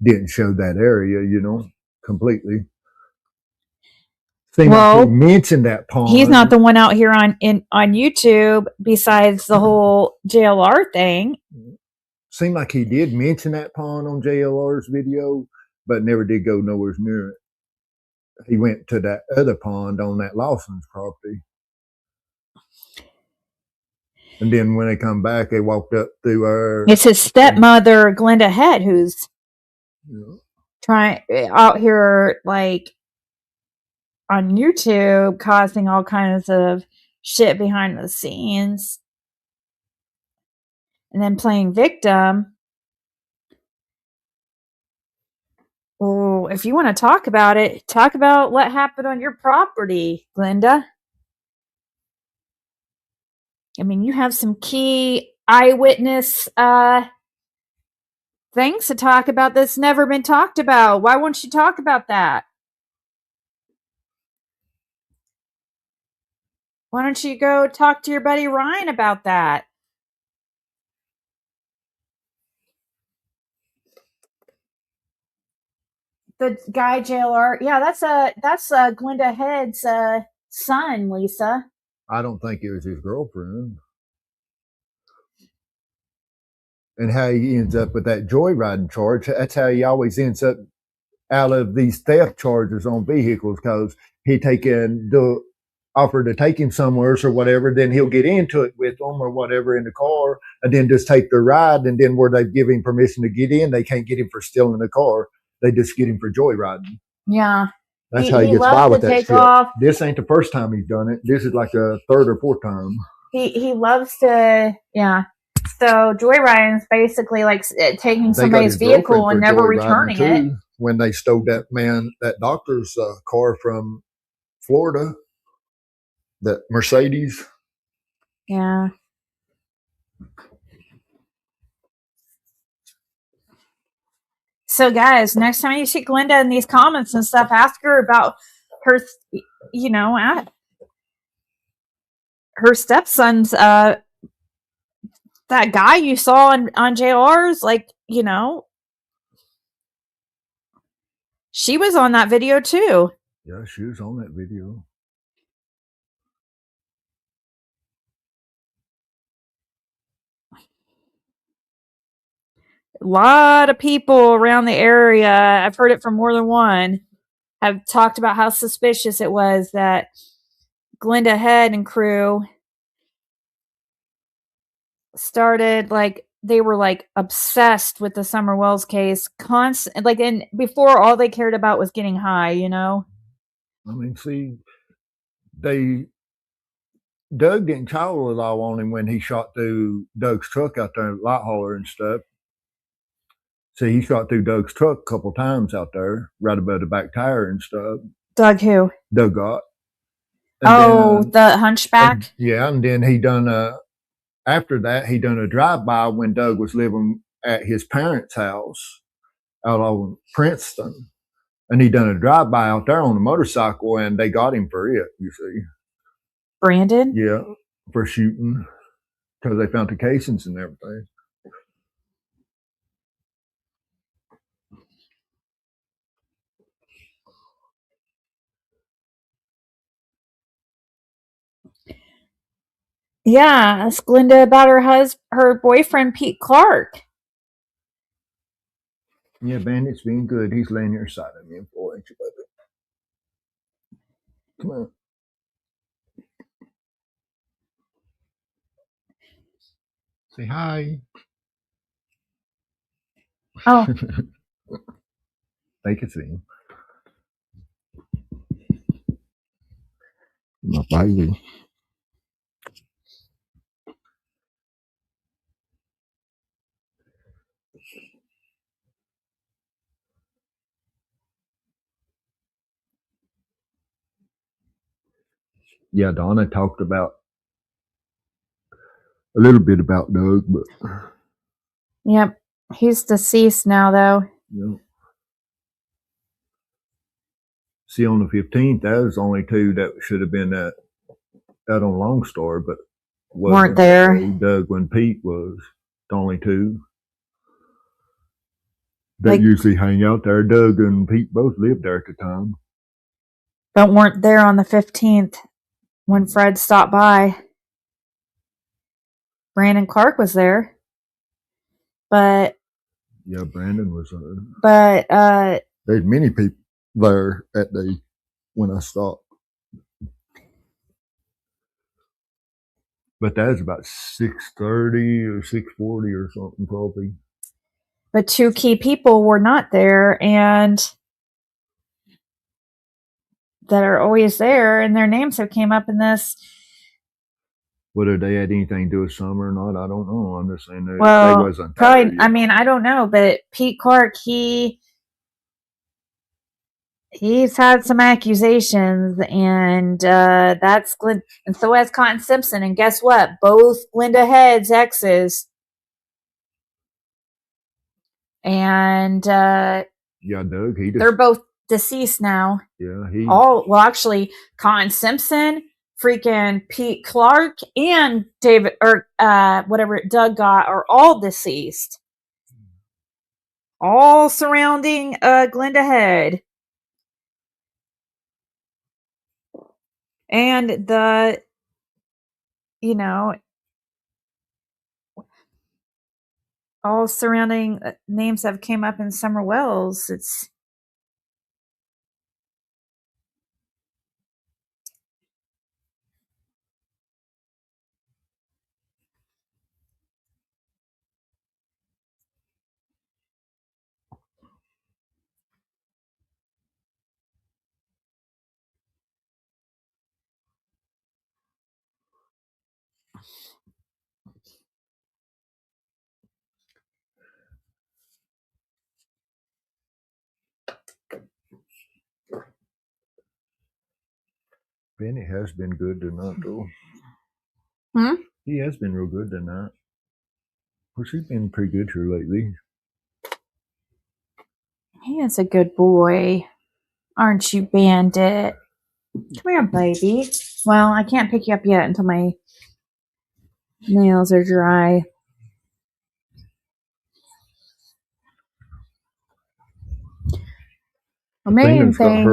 didn't show that area, completely. Seemed like he mentioned that pond. He's not the one out here on YouTube besides the whole JLR thing. Seemed like he did mention that pond on JLR's video, but never did go nowhere near it. He went to that other pond on that Lawson's property. And then when they come back, they walked up through her. It's his stepmother, Glenda Head, who's trying out here, like, on YouTube, causing all kinds of shit behind the scenes. And then playing victim. Oh, if you want to talk about it, talk about what happened on your property, Glenda. I mean, you have some key eyewitness things to talk about that's never been talked about. Why won't you talk about that? Why don't you go talk to your buddy Ryan about that? The guy JLR, yeah, that's Glenda Head's son, Lisa. I don't think it was his girlfriend. And how he ends up with that joyriding charge, that's how he always ends up out of these theft charges on vehicles, because he taken the offer to take him somewhere or whatever, then he'll get into it with them or whatever in the car, and then just take the ride, and then where they give him permission to get in, they can't get him for stealing the car. They just get him for joyriding. Yeah. That's how he gets by with that shit. This ain't the first time he's done it. This is like the third or fourth time. He loves to, yeah. So joyriding is basically like taking somebody's vehicle and never returning it. When they stole that doctor's car from Florida, that Mercedes. Yeah. So guys, next time you see Glenda in these comments and stuff, ask her about her, her stepson's, that guy you saw on JR's, like, she was on that video too. Yeah, she was on that video. A lot of people around the area, I've heard it from more than one, have talked about how suspicious it was that Glenda Head and crew started, like, they were like obsessed with the Summer Wells case, constant, like, and before all they cared about was getting high, I mean, see, Doug didn't call it all on him when he shot through Doug's truck out there at Light Hauler and stuff. See, he shot through Doug's truck a couple times out there, right above the back tire and stuff. Doug who? Doug Gott. The hunchback? And then he done after that, he done a drive-by when Doug was living at his parents' house out on Princeton. And he done a drive-by out there on a motorcycle, and they got him for it, you see. Brandon? Yeah, for shooting, because they found the casings and everything. Yeah, ask Glenda about her boyfriend, Pete Clark. Yeah, Bandit's being good. He's laying here side of me in 4-inch above it. Come on. Say hi. Oh, They can see him. My baby. Yeah, Donna talked about a little bit about Doug, but yep. He's deceased now, though. you know. See, on the 15th, that was only two that should have been out on Long Star, but Weren't there. Doug and Pete was the only two that Like- usually hang out there. Doug and Pete both lived there at the time. But weren't there on the 15th when Fred stopped by. Brandon Clark was there. But Yeah, Brandon was. There's many people there at the when I stopped. But that was about 6:30 or 6:40 or something, probably. But two key people were not there, and that are always there, and their names have came up in this. Whether they had anything to do with Summer or not, I don't know. I'm just saying they wasn't probably. there yet. I mean, I don't know, but Pete Clark, he's had some accusations, and that's Glenn, and so has Cotton Simpson. And guess what? Both Glenda Head's exes. And yeah, Doug, they're both deceased now. Yeah, actually, Cotton Simpson, freaking Pete Clark, and David, or whatever Doug got, are all deceased. All surrounding Glenda Head. And all surrounding names that came up in Summer Wells. It's Benny has been good tonight, though. He has been real good tonight. Of course, he's been pretty good here lately. He is a good boy. Aren't you, Bandit? Come here, baby. Well, I can't pick you up yet until my nails are dry. The main thing,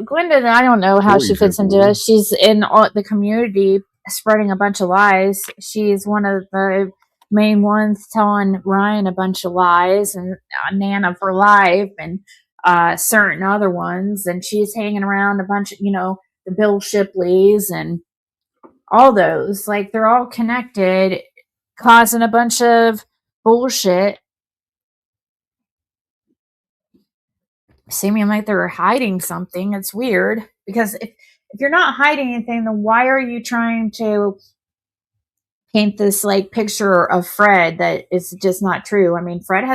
Glenda, I don't know how she fits into it. She's in the community spreading a bunch of lies. She's one of the main ones telling Ryan a bunch of lies, and Nana for life, and certain other ones. And she's hanging around a bunch of, the Bill Shipleys and all those. Like, they're all connected, causing a bunch of bullshit. Seeming like they were hiding something. It's weird, because if you're not hiding anything, then why are you trying to paint this like picture of Fred that is just not true? I mean, Fred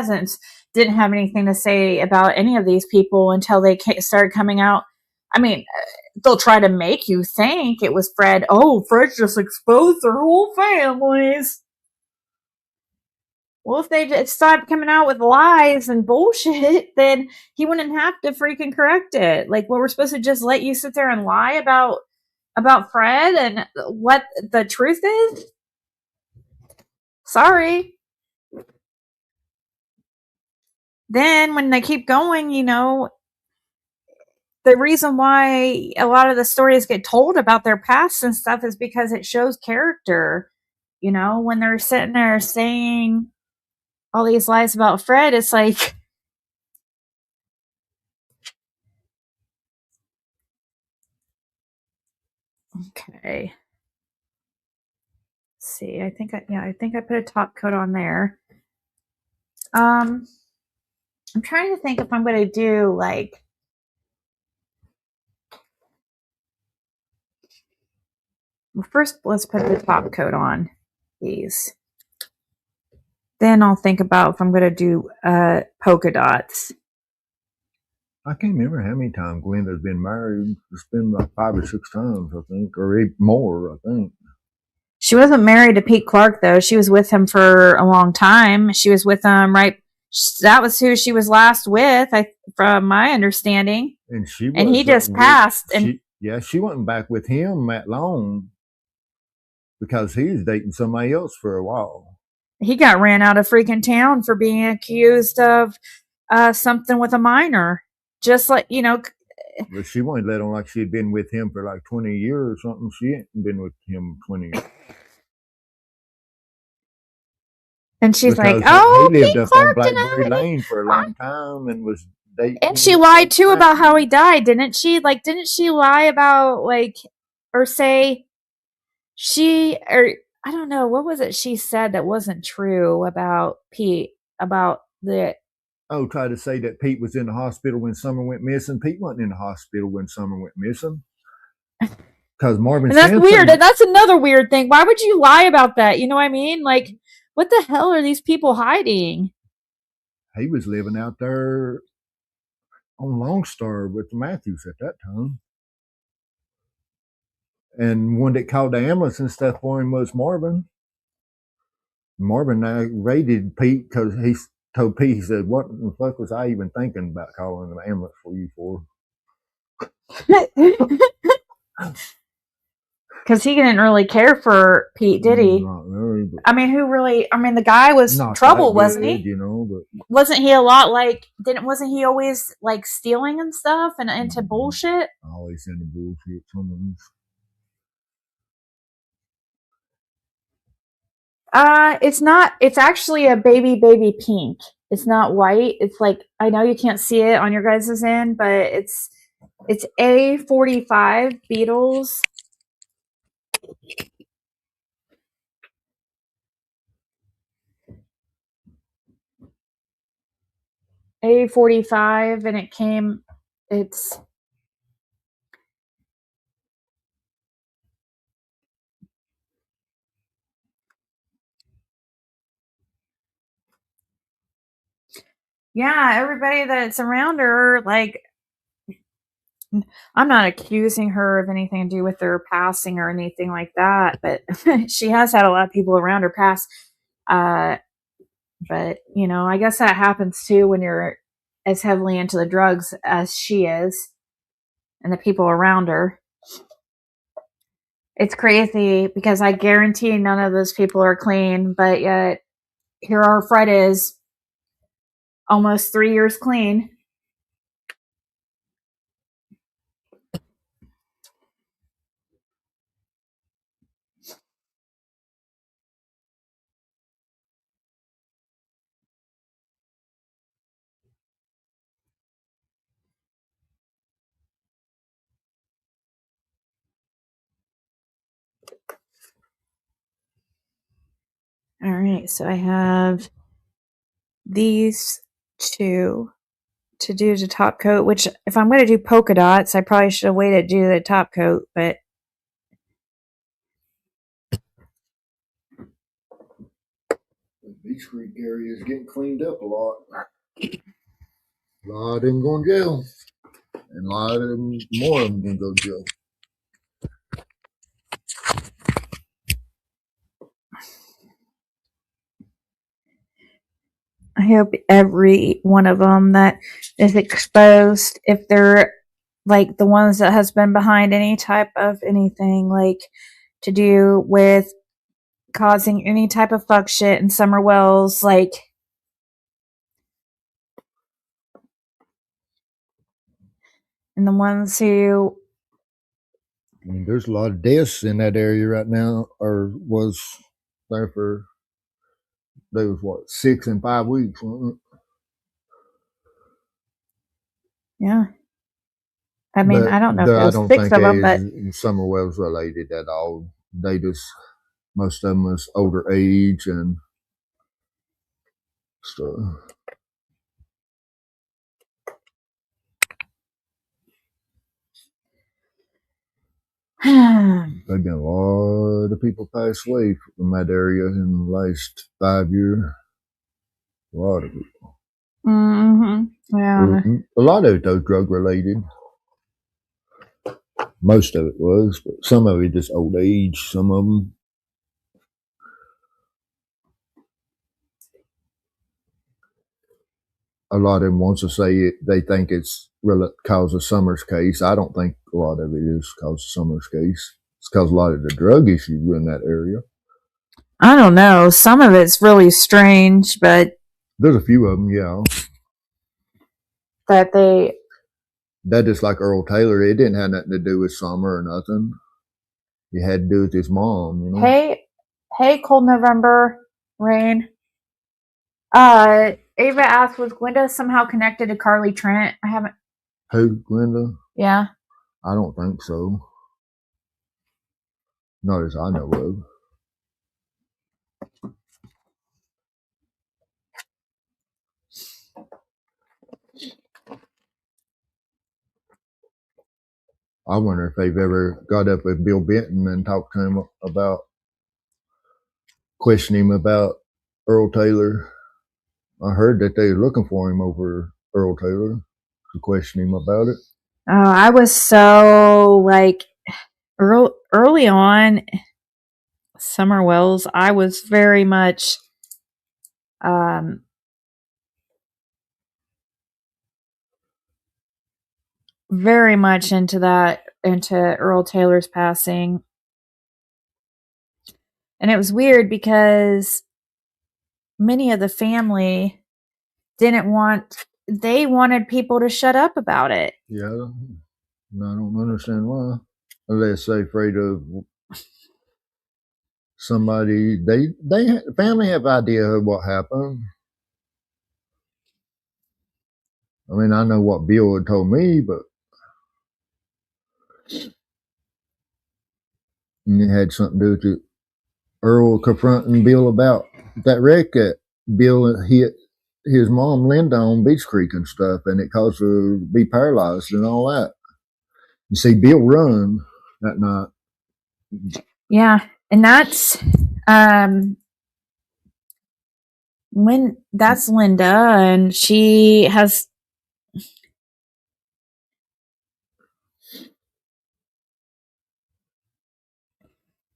didn't have anything to say about any of these people until they started coming out. I mean, they'll try to make you think it was Fred. Oh, Fred just exposed their whole families. Well, if they just stopped coming out with lies and bullshit, then he wouldn't have to freaking correct it. Like, what, we're supposed to just let you sit there and lie about Fred and what the truth is? Sorry. Then when they keep going, the reason why a lot of the stories get told about their past and stuff is because it shows character. When they're sitting there saying all these lies about Fred, it's like, okay. Let's see, I think I put a top coat on there. I'm trying to think if I'm going to do like. Well, first, let's put the top coat on these. Then I'll think about if I'm going to do polka dots. I can't remember how many times Glenda's been married. It's been like 5 or 6 times, I think, or even more, I think. She wasn't married to Pete Clark, though. She was with him for a long time. She was with him, right? That was who she was last with, from my understanding. And she And he was just passed. And she wasn't back with him that long because he was dating somebody else for a while. he got ran out of freaking town for being accused of something with a minor. Just like, But she wanted to let on like she'd been with him for like 20 years or something. She ain't been with him 20 years. And she's because like, "Oh, he lived Pete up Clark on Blackberry Lane for a long time and was dating. And she lied too about how he died, didn't she? Like, didn't she lie about or say or I don't know, what was it she said that wasn't true about Pete, about the try to say that Pete was in the hospital when Summer went missing. Pete wasn't in the hospital when Summer went missing. Because Marvin And that's Sampson, weird. And that's another weird thing. Why would you lie about that? You know what I mean? Like, what the hell are these people hiding? He was living out there on Lone Star with the Matthews at that time. And one that called the ambulance and stuff for him was Marvin. Marvin raided Pete because he told Pete, he said, "What the fuck was I even thinking about calling an ambulance for you for?" Because he didn't really care for Pete, did he? Not really. But I mean, the guy was trouble, wasn't he? You know, but wasn't he a lot like? Wasn't he always like stealing and stuff and into bullshit? Always into bullshit. Sometimes. It's not. It's actually a baby pink. It's not white. It's like, I know you can't see it on your guys' end, but it's A45 Beetles. A45, and it's yeah, everybody that's around her, like, I'm not accusing her of anything to do with her passing or anything like that, but she has had a lot of people around her pass. But, I guess that happens too when you're as heavily into the drugs as she is and the people around her. It's crazy because I guarantee none of those people are clean, but yet here our Fred is almost 3 years clean. All right, so I have these two to do the top coat, which if I'm going to do polka dots, I probably should have waited to do the top coat, but the Beach Creek area is getting cleaned up a lot. A lot of them going to jail. And a lot of them, more of them going to go to jail. I hope every one of them that is exposed, if they're like the ones that has been behind any type of anything like to do with causing any type of fuck shit in Summer Wells, like and the ones who I mean, there's a lot of deaths in that area right now, or was there for, they was what, 6 and 5 weeks, wasn't it? yeah. I mean, But I don't know if it I was don't 6 think of them, but Summer Wells related at all. They just, most of them was older age and stuff. There've been a lot of people pass away from that area in the last 5 years. A lot of people. Yeah. A lot of it, though, drug related. Most of it was, but some of it just old age. Some of them. A lot of them wants to say they think it's cause of Summers case. I don't think a lot of it is cause of Summers case. It's cause a lot of the drug issues in that area. I don't know. Some of it's really strange, but there's a few of them, yeah. That just like Earl Taylor, it didn't have nothing to do with Summer or nothing. It had to do with his mom, you know. Hey, Cold November Rain. Ava asked, was Gwenda somehow connected to Carly Trent? I haven't. Who, Gwenda? Yeah. I don't think so. Not as I know of. I wonder if they've ever got up with Bill Benton and talked to him about, questioning him about Earl Taylor. I heard that they were looking for him over Earl Taylor to question him about it. I was so early on, Summer Wells, I was very much into Earl Taylor's passing. And it was weird because many of the family they wanted people to shut up about it. Yeah, I don't understand why. Unless they're afraid of somebody. The family have idea of what happened. I mean, I know what Bill had told me, but it had something to do with it. Earl confronting Bill about that wreck that Bill hit his mom Linda on Beach Creek and stuff, and it caused her to be paralyzed and all that. You see Bill run that night. Yeah, and that's when that's Linda, and she has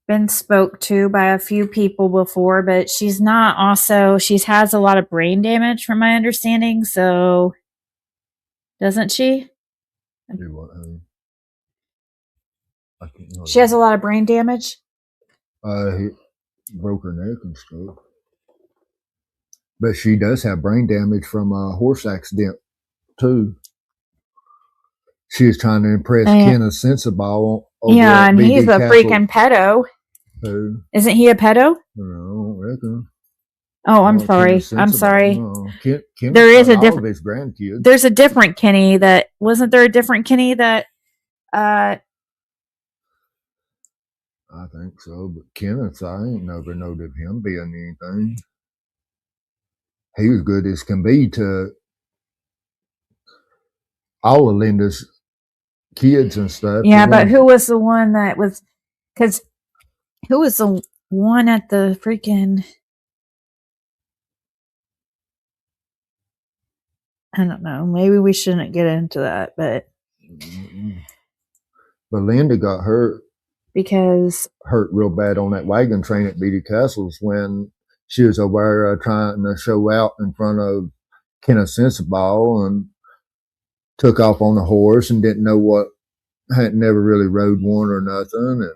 been spoke to by a few people before, but she has a lot of brain damage from my understanding, so doesn't she? She has a lot of brain damage. He broke her neck and stuff. But she does have brain damage from a horse accident too. She was trying to impress Kenneth Sensabaugh. Yeah, and he's a freaking pedo. Who? Isn't he a pedo? No, I don't reckon. Oh, I'm sorry. I'm sorry. No. Kenneth there is a different. All of his grandkids. There's a different Kenny that wasn't there. A different Kenny that. I think so, but Kenneth, I ain't never noted him being anything. He was good as can be to all of Linda's kids and stuff. Yeah, but who was the one that was? Because who was the one at the freaking? I don't know. Maybe we shouldn't get into that, but Linda got hurt real bad on that wagon train at Beatty Castles when she was over trying to show out in front of Kenneth Sensabaugh and took off on a horse and didn't know what, hadn't never really rode one or nothing, and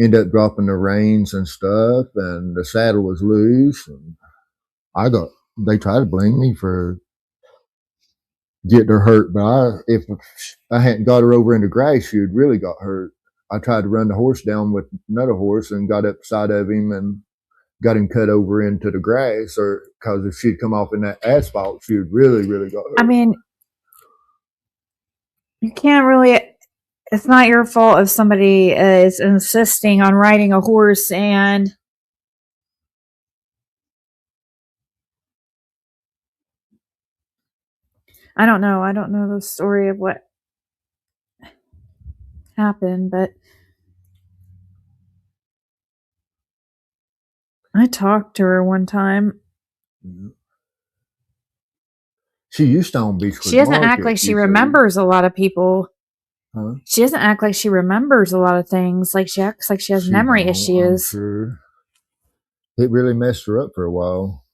ended up dropping the reins and stuff, and the saddle was loose, and they tried to blame me for getting her hurt, but if I hadn't got her over in the grass, she would really got hurt. I tried to run the horse down with another horse and got up beside of him and got him cut over into the grass, or because if she'd come off in that asphalt, she would really, really got hurt. I mean, you can't really. It's not your fault if somebody is insisting on riding a horse and. I don't know. I don't know the story of what. happen, but I talked to her one time. She used to own Beach Creek She doesn't act Market, like she you see. remembers a lot of people. Huh? She doesn't act like she remembers a lot of things. Like she acts like she has memory don't, I'm issues. sure. It really messed her up for a while.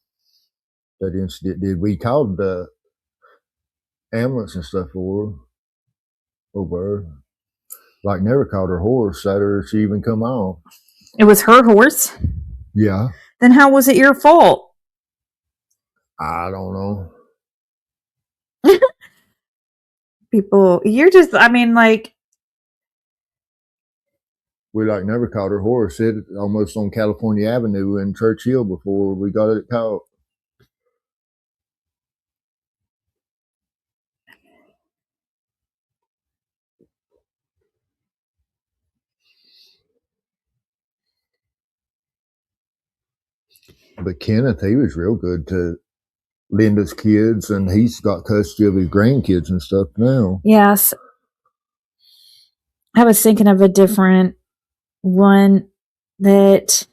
That incident did. We called the ambulance and stuff for her. Over her. Like never called her horse after she even come on. It was her horse? Yeah. Then how was it your fault? I don't know. People, you're just, I mean, like, we like never caught her horse. It almost on California Avenue in Churchill before we got it caught. But Kenneth, he was real good to Linda's kids, and he's got custody of his grandkids and stuff now. Yes. I was thinking of a different one that,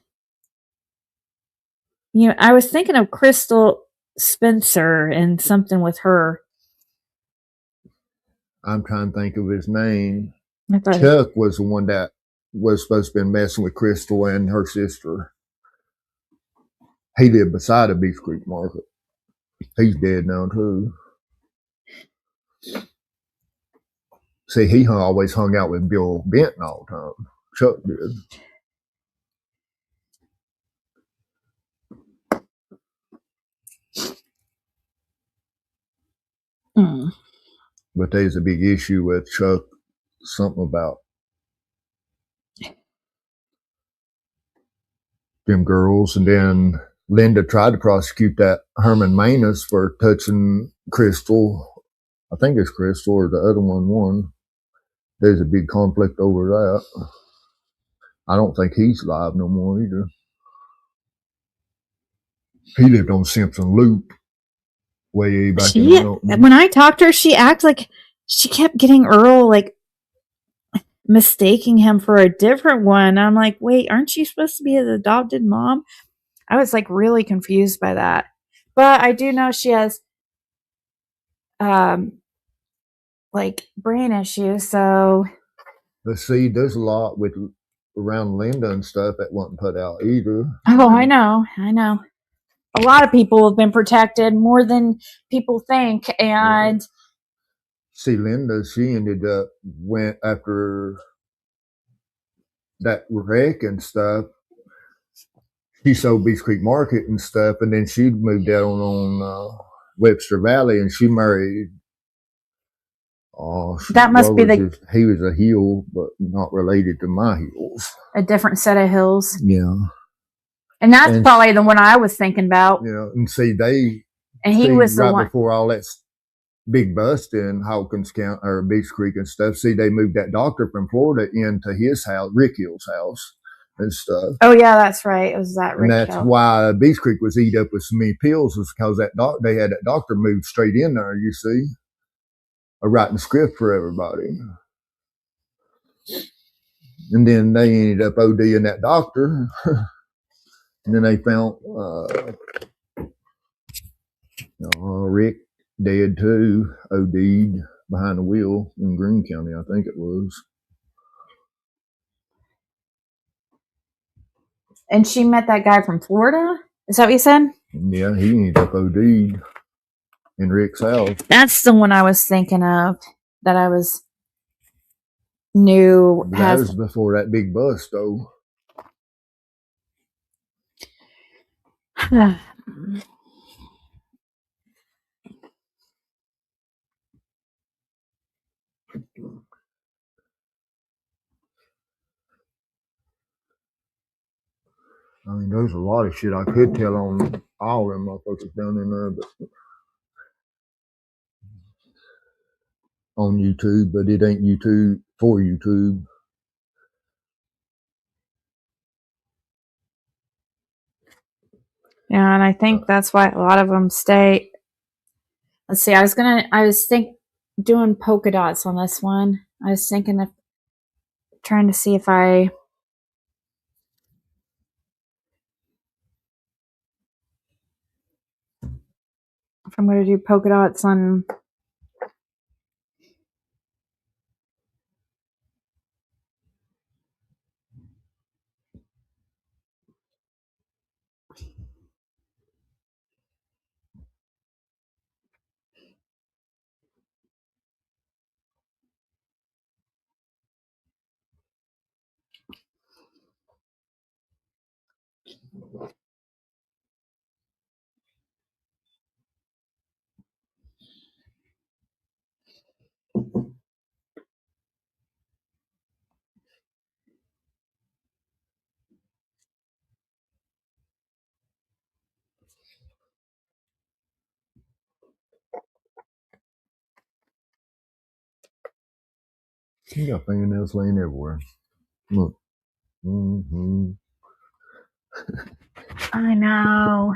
you know, I was thinking of Crystal Spencer and something with her. I'm trying to think of his name. I thought Chuck was the one that was supposed to be messing with Crystal and her sister. He lived beside the Beach Creek Market. He's dead now too. See, he always hung out with Bill Benton all the time. Chuck did. But there's a big issue with Chuck, something about them girls. And then Linda tried to prosecute that Herman Manus for touching Crystal. I think it's Crystal or the other one won. There's a big conflict over that. I don't think he's live no more either. He lived on Simpson Loop way back in the mountains. When I talked to her, she acted like she kept getting Earl, like, mistaking him for a different one. I'm like, wait, aren't you supposed to be his adopted mom? I was like really confused by that. But I do know she has like brain issues, so But see, there's a lot with around Linda and stuff that wasn't put out either. Oh, I know. A lot of people have been protected more than people think, and see, Linda, she ended up went after that wreck and stuff. She sold Beach Creek Market and stuff, and then she moved out on Webster Valley, and she married. That must be he was a heel, but not related to my heels. A different set of hills. Yeah. And that's probably the one I was thinking about. Yeah, and see, he was the one before all that big bust in Hawkins County or Beach Creek and stuff. See, they moved that doctor from Florida into his house, Rick Hill's house, and stuff. Oh yeah, that's right. It was that Rick Hill. And that's why Beach Creek was eat up with so many pills, was because they had that doctor moved straight in there. You see, writing script for everybody. And then they ended up ODing that doctor. And then they found Rick dead too, OD'd behind the wheel in Greene County, I think it was. And she met that guy from Florida? Is that what you said? Yeah, he ended up OD'd in Rick's house. That's the one I was thinking of that I knew. That was before that big bust, though. I mean, there's a lot of shit I could tell on all them motherfuckers down in there, but on YouTube, but it ain't YouTube for YouTube. Yeah, and I think that's why a lot of them stay. Let's see. I was doing polka dots on this one. I was thinking trying to see if I'm going to do polka dots on. You got fingernails laying everywhere. Look. Mm-hmm. I know.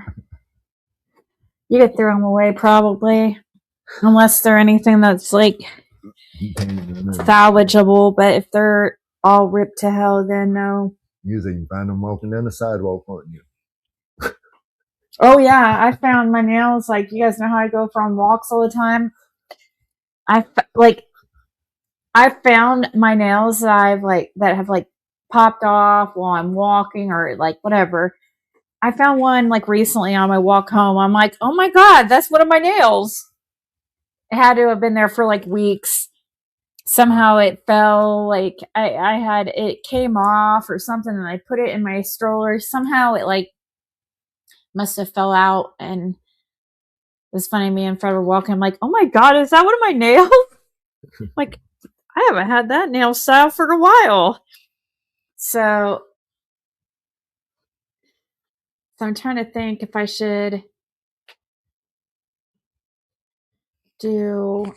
You could throw them away probably, unless they're anything that's like salvageable. But if they're all ripped to hell, then no. Usually you find them walking down the sidewalk, aren't you? Oh yeah, I found my nails. Like, you guys know how I go for on walks all the time. I found my nails that have like popped off while I'm walking or like whatever. I found one like recently on my walk home. I'm like, oh my god, that's one of my nails. It had to have been there for like weeks. Somehow it fell, like I had it came off or something, and I put it in my stroller. Somehow it like must have fell out, and it's funny. Me and Fred were walking. I'm like, oh my god, is that one of my nails? Like, I haven't had that nail style for a while. So I'm trying to think if I should do.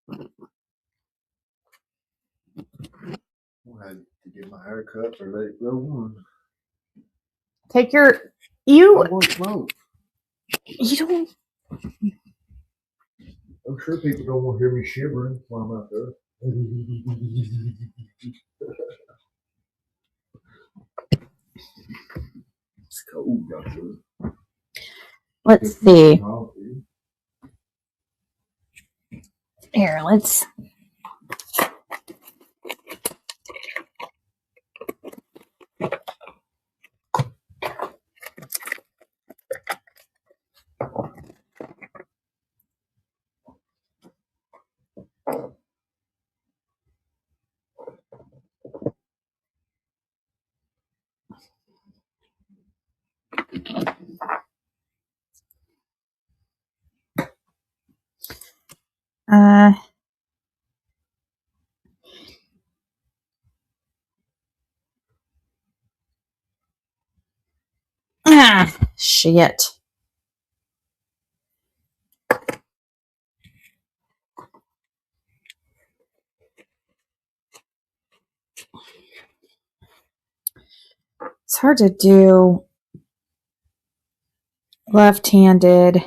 I had to get my hair cut or let it grow on. Take your I won't smoke. You don't. I'm sure people don't want to hear me shivering while I'm out there. It's cold out there. Let's see. Here, let's. Shit. It's hard to do left-handed.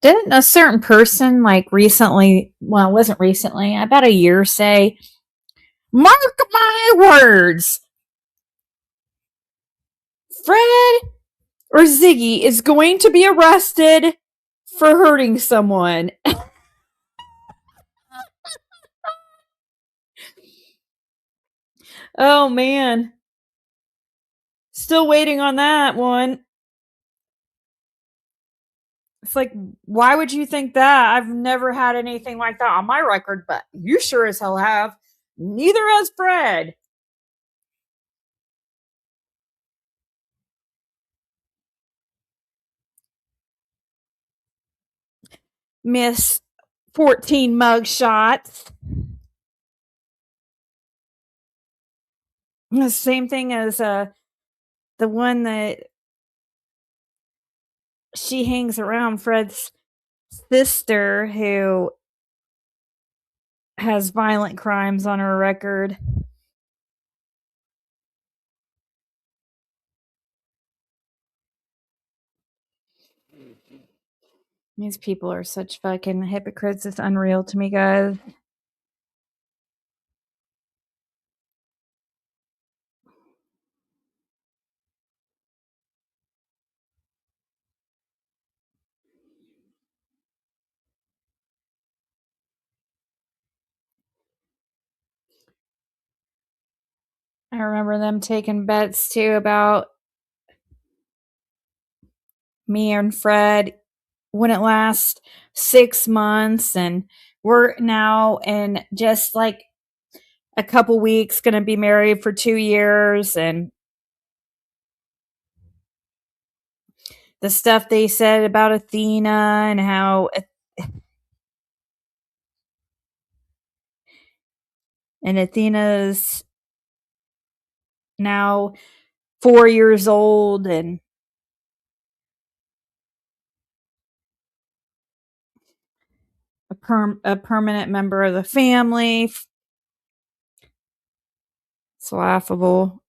Didn't a certain person like recently, well, it wasn't recently, about a year, say, mark my words, Fred or Ziggy is going to be arrested for hurting someone. Oh man. Still waiting on that one. It's like, why would you think that? I've never had anything like that on my record, but you sure as hell have. Neither has Fred. Miss 14 mug shots. The same thing as the one that she hangs around, Fred's sister, who has violent crimes on her record. These people are such fucking hypocrites. It's unreal to me, guys. I remember them taking bets too about me and Fred wouldn't last 6 months, and we're now in just like a couple weeks going to be married for 2 years. And the stuff they said about Athena and how and Athena's now 4 years old and a permanent member of the family. It's laughable.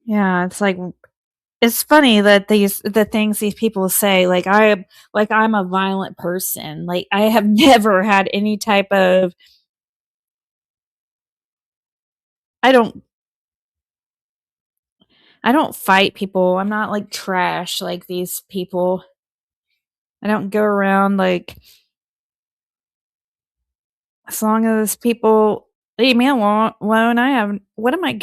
Yeah, it's like it's funny that the things these people say, like I'm a violent person. Like I have never had any type of I don't I don't fight people. I'm not like trash like these people. I don't go around like as long as people leave me alone, I have what am I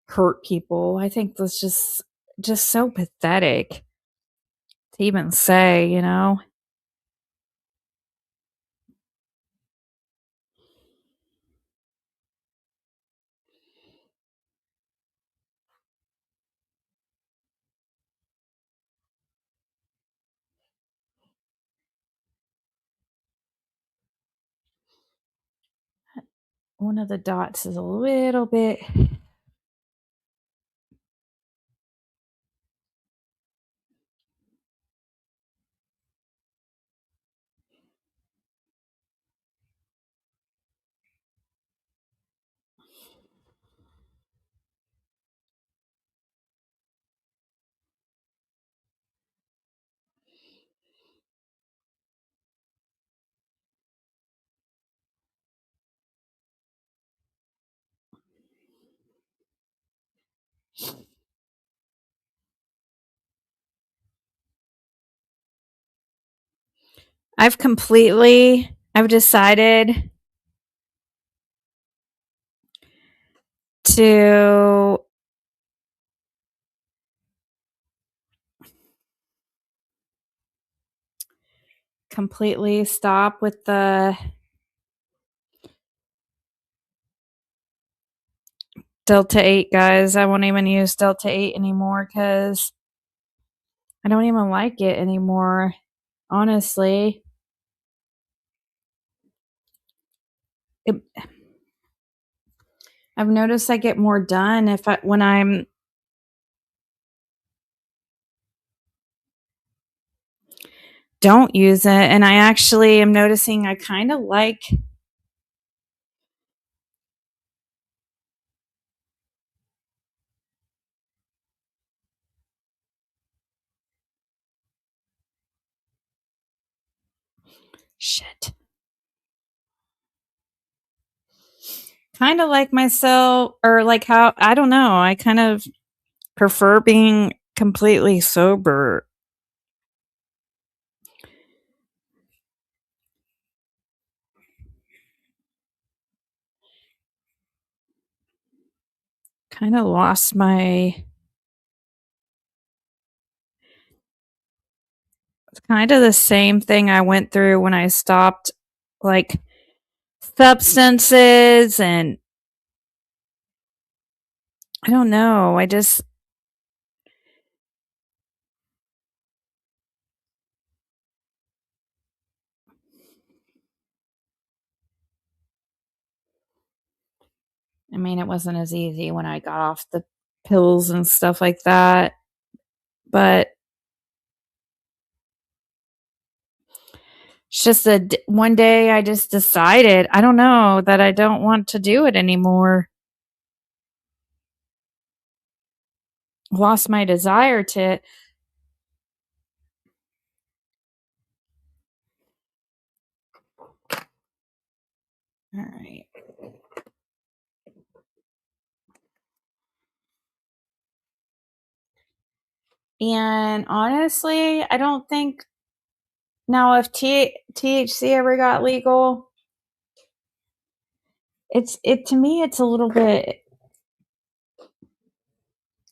hurt people? I think that's just so pathetic to even say, you know. One of the dots is a little bit. I've decided to completely stop with the Delta 8, guys. I won't even use Delta 8 anymore because I don't even like it anymore, honestly. It, I've noticed I get more done when I'm don't use it, and I actually am noticing I kind of like shit. Kind of like myself, or like how I don't know. I kind of prefer being completely sober. Kind of lost my. It's kind of the same thing I went through when I stopped, like substances, and I don't know. I mean, it wasn't as easy when I got off the pills and stuff like that, but it's just that one day I just decided, I don't know, that I don't want to do it anymore. Lost my desire to. All right. And honestly, I don't think now if THC ever got legal, it to me it's a little bit.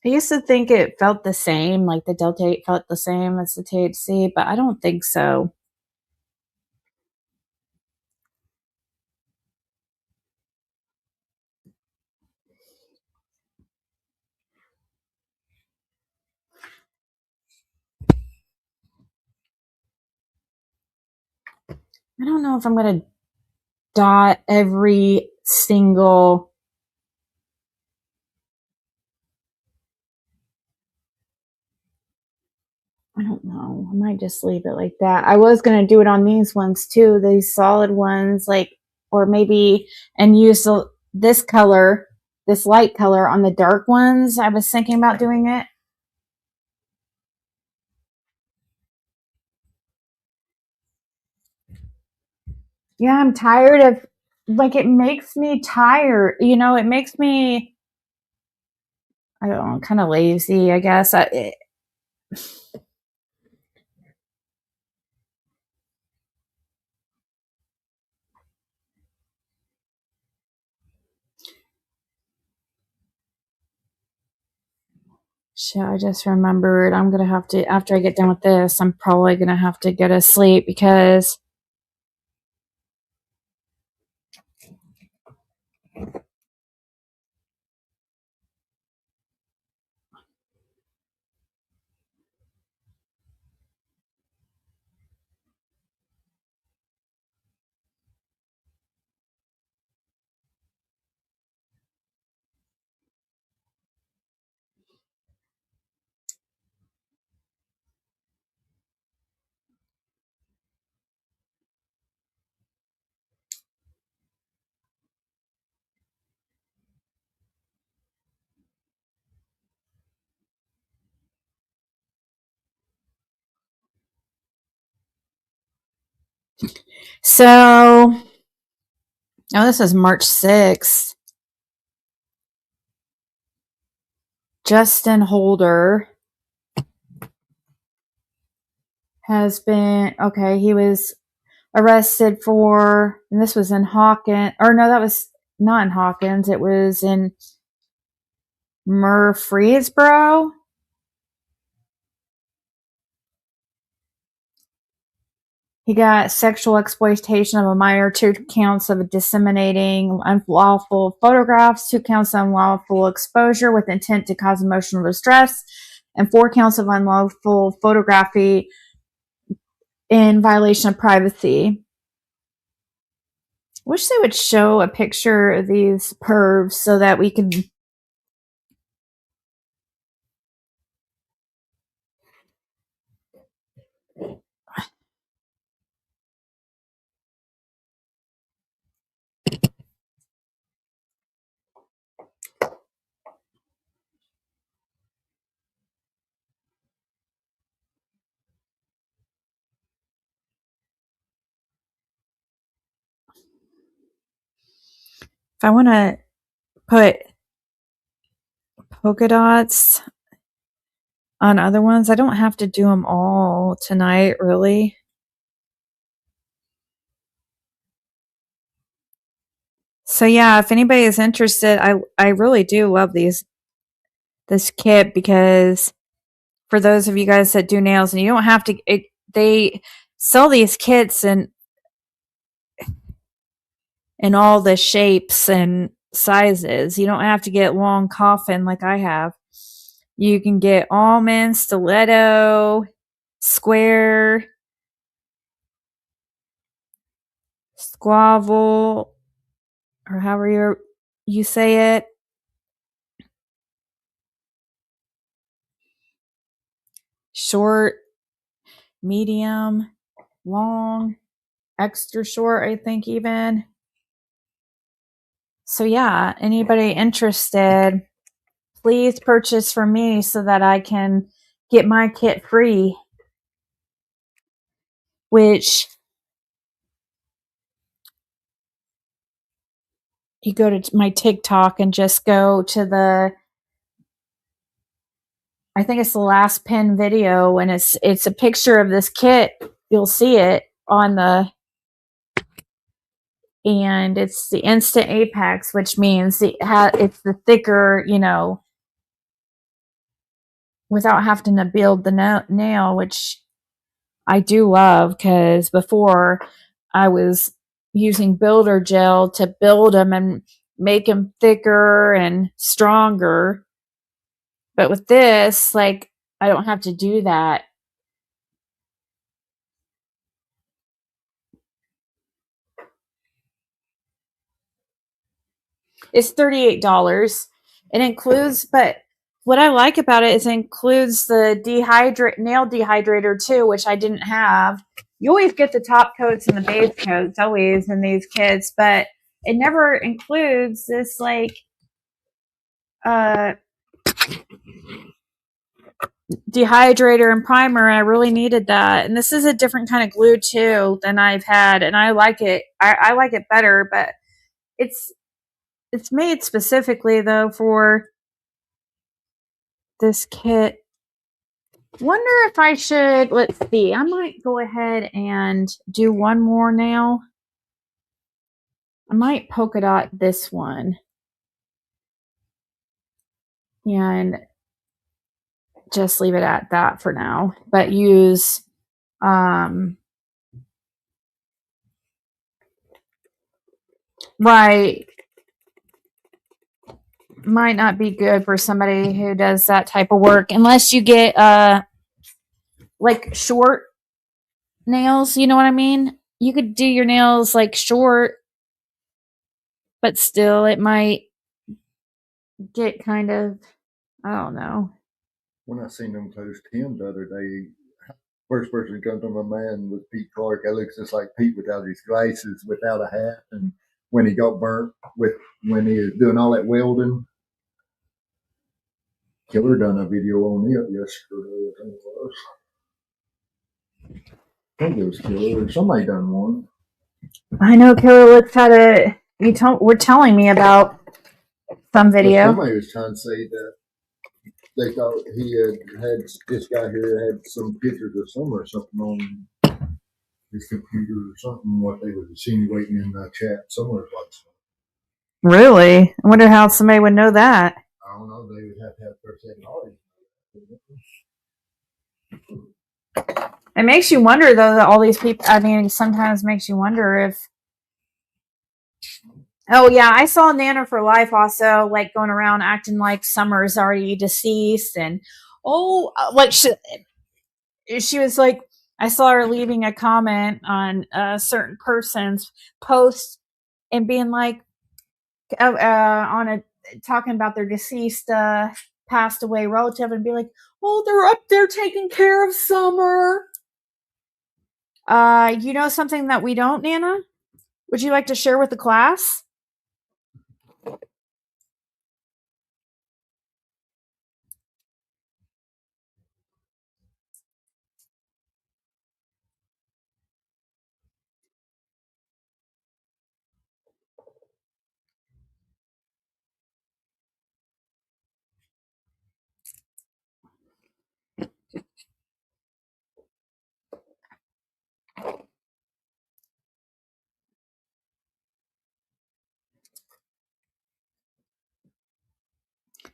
I used to think it felt the same, like the Delta 8 felt the same as the THC, but I don't think so. I don't know if I'm going to dot every single. I don't know. I might just leave it like that. I was going to do it on these ones too, these solid ones, like, or maybe, and use this color, this light color on the dark ones. I was thinking about doing it. Yeah, I'm tired of, like, it makes me tired. It makes me, I don't know, kind of lazy, I guess. Shit, I just remembered I'm going to have to, after I get done with this, I'm probably going to have to go to sleep because. So, this is March 6th. Justin Holder has been, okay, he was arrested for, and this was in Hawkins, or no, that was not in Hawkins, it was in Murfreesboro. He got sexual exploitation of a minor, 2 counts of disseminating unlawful photographs, 2 counts of unlawful exposure with intent to cause emotional distress, and 4 counts of unlawful photography in violation of privacy. Wish they would show a picture of these pervs so that we can. If I want to put polka dots on other ones, I don't have to do them all tonight, really. So yeah, if anybody is interested, I really do love this kit, because for those of you guys that do nails, and you don't have to, they sell these kits in all the shapes and sizes. You don't have to get long coffin like I have. You can get almond, stiletto, square, squabble, or however you say it. Short, medium, long, extra short, I think even. So yeah, anybody interested, please purchase from me so that I can get my kit free, which you go to my TikTok and just go to I think it's the last pin video, and it's a picture of this kit. You'll see it on and it's the Instant Apex, which means it's the thicker, without having to build the nail, which I do love, because before I was using builder gel to build them and make them thicker and stronger. But with this, I don't have to do that. It's $38. It includes, but what I like about it is it includes the nail dehydrator too, which I didn't have. You always get the top coats and the base coats always in these kits, but it never includes this dehydrator and primer. I really needed that, and this is a different kind of glue too than I've had, and I like it. I like it better, but it's made specifically though for this kit. Wonder if I should, let's see, I might go ahead and do one more nail. I might polka dot this one and just leave it at that for now, but use right, might not be good for somebody who does that type of work unless you get short nails, you know what I mean? You could do your nails short, but still it might get kind of, I don't know. When I seen them post him the other day, first person to come to my mind was Pete Clark. That looks just like Pete without his glasses, without a hat, and when he got burnt when he was doing all that welding. Killer done a video on it yesterday, I think it was. I think it was Killer. Somebody done one. I know Killer Looks had were telling me about some video. But somebody was trying to say that they thought he had this guy here had some pictures of summer or something on his computer or something, what they was insinuating in the chat somewhere. Really? I wonder how somebody would know that. I don't know. They would have to have first-hand knowledge. It makes you wonder, though, that all these people, I mean, sometimes makes you wonder if. Oh, yeah, I saw Nana for Life also, going around acting like Summer's already deceased. And, she was like, I saw her leaving a comment on a certain person's post and being like, talking about their deceased, passed away relative, and be like, oh, they're up there taking care of Summer. You know something that we don't, Nana? Would you like to share with the class?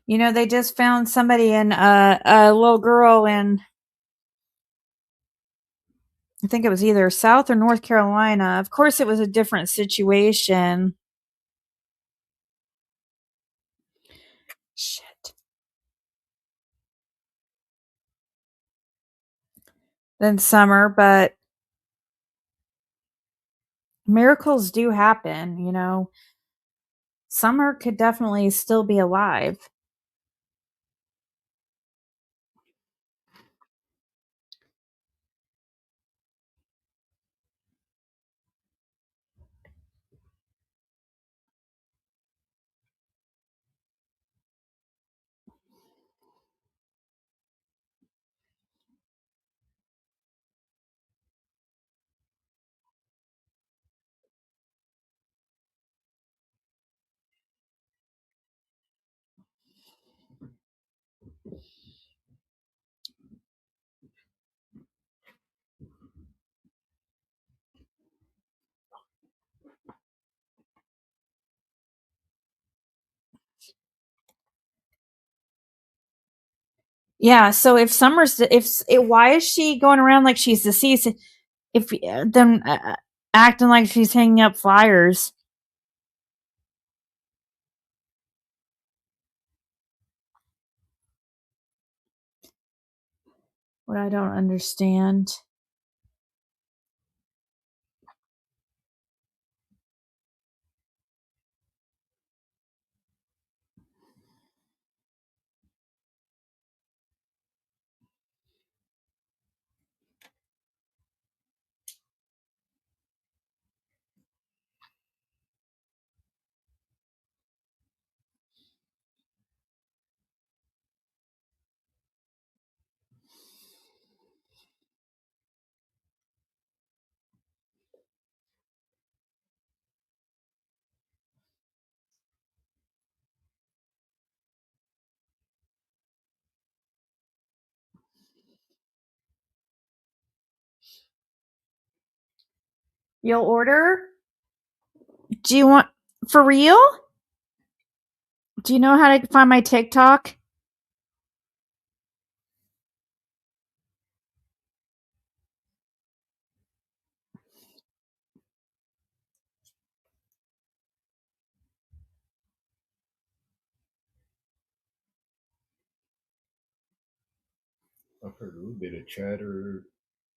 You know, they just found somebody in a little girl in, I think it was either South or North Carolina. Of course, it was a different situation. Shit. Than Summer, but miracles do happen, you know. Summer could definitely still be alive. Yeah, so if Summer's, why is she going around like she's deceased? If then acting like she's hanging up flyers. What I don't understand. You'll order? Do you want, for real? Do you know how to find my TikTok? I've heard a little bit of chatter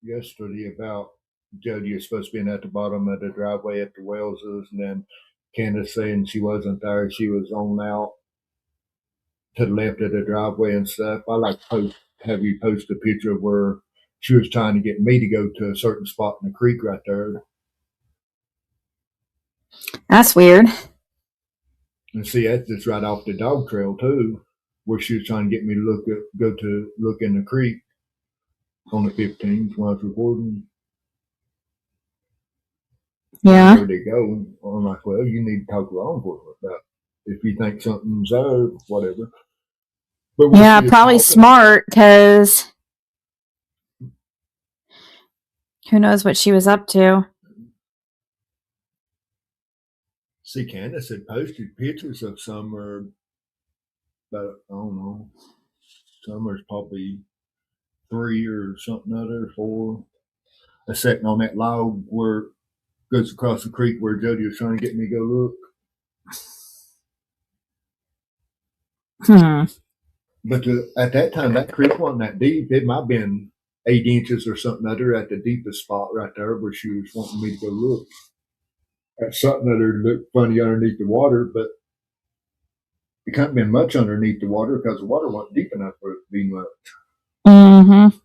yesterday about Jody is supposed to be at the bottom of the driveway at the Wellses, and then Candace saying she wasn't there. She was on out to the left of the driveway and stuff. I like have you post a picture of where she was trying to get me to go to a certain spot in the creek right there. That's weird. And see, that's just right off the dog trail too, where she was trying to get me to look in the creek on the 15th when I was recording. Yeah. Where they go. I'm like, well, you need to talk to law enforcement about if you think something's there, whatever. But yeah, probably smart, because who knows what she was up to. See, Candace had posted pictures of Summer, but I don't know. Summer's probably 3 or something other, 4. I sitting on that log where it goes across the creek where Jody was trying to get me to go look. But at that time, that creek wasn't that deep. It might have been 8 inches or something other at the deepest spot right there where she was wanting me to go look. That's something that look funny underneath the water, but it can't been much underneath the water because the water wasn't deep enough for it to be much. Mm-hmm.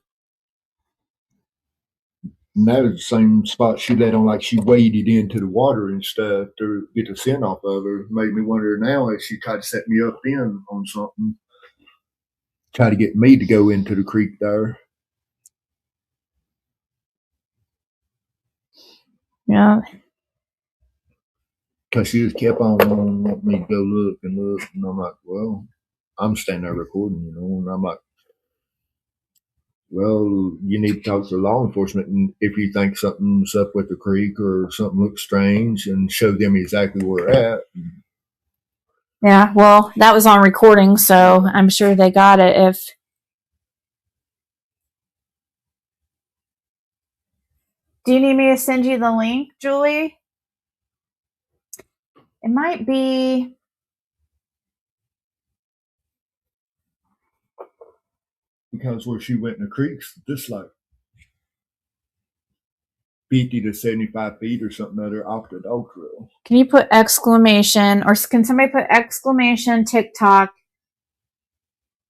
And that was the same spot she let on, like she waded into the water and stuff to get the scent off of her. Made me wonder now if she tried to set me up then on something, try to get me to go into the creek there. Yeah. Because she just kept on wanting me to go look and look. And I'm like, well, I'm standing there recording, and I'm like, well, you need to talk to law enforcement. And if you think something's up with the creek or something looks strange, and show them exactly where we're at. Yeah, well, that was on recording, so I'm sure they got it. If do you need me to send you the link, Julie? It might be. Because where she went in the creeks, just like 50 to 75 feet or something other off the dog trail. Can you put exclamation, or can somebody put exclamation TikTok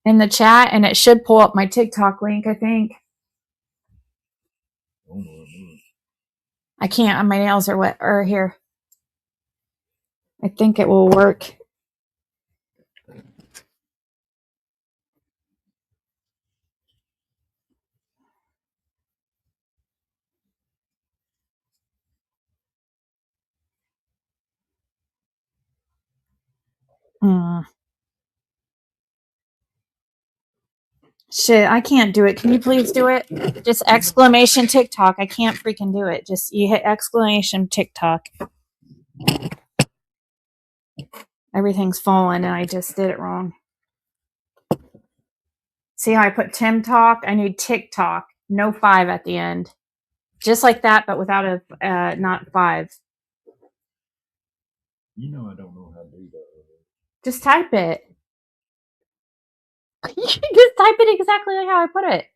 in the chat, and it should pull up my TikTok link, I think. Oh, no. I can't. My nails are wet. Or here. I think it will work. Shit, I can't do it. Can you please do it? Just exclamation TikTok. I can't freaking do it. Just you hit exclamation TikTok. Everything's fallen and I just did it wrong. See how I put Tim Talk? I need TikTok. No 5 at the end. Just like that, but without a not 5. I don't know how to do that. Just type it. You just type it exactly like how I put it.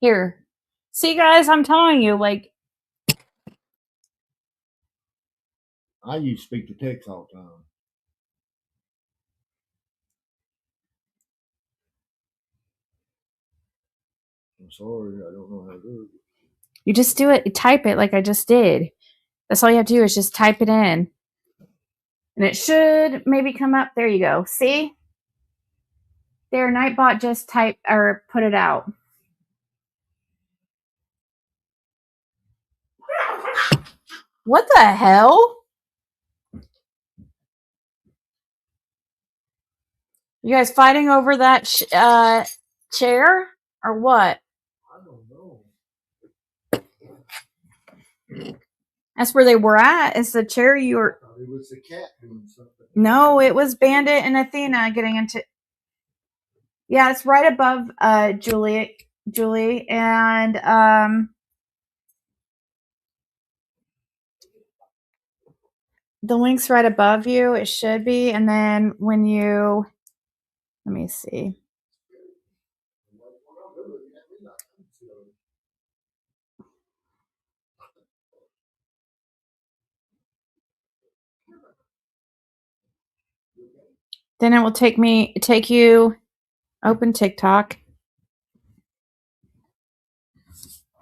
Here. See, guys, I'm telling you, like. I use speak to text all the time. I'm sorry, I don't know how to do it. You just do it. Type it like I just did. That's all you have to do is just type it in. And it should maybe come up. There you go. See? There, Nightbot just type or put it out. What the hell? You guys fighting over that chair or what? I don't know. That's where they were at. It's the chair you were. I thought it was the cat doing something. No, it was Bandit and Athena getting into. Yeah, it's right above Julie, and the link's right above you. It should be, and then when you, let me see. Then it will take you, open TikTok.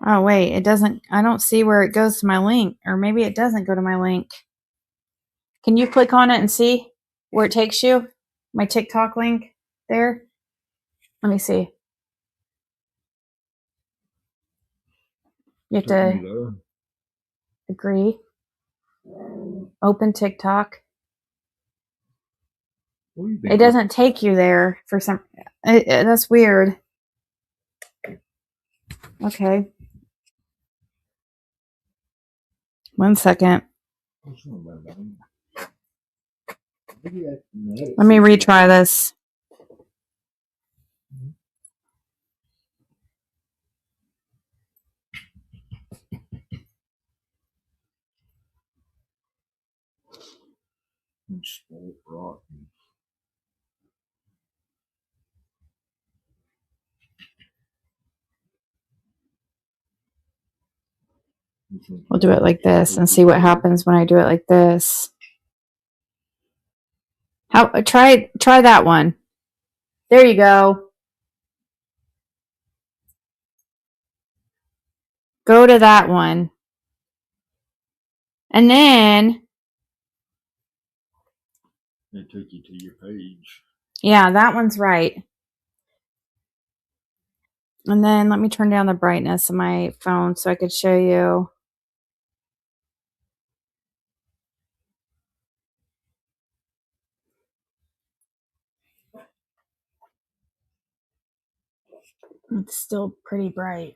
Oh, wait, it doesn't, I don't see where it goes to my link, or maybe it doesn't go to my link. Can you click on it and see where it takes you? My TikTok link there? Let me see. You have to agree. Open TikTok. It doesn't take you there for some. That's weird. Okay. 1 second. Let me retry this. We'll do it like this and see what happens when I do it like this. Try that one. There you go. Go to that one. And then it took you to your page. Yeah, that one's right. And then let me turn down the brightness of my phone so I could show you. It's still pretty bright.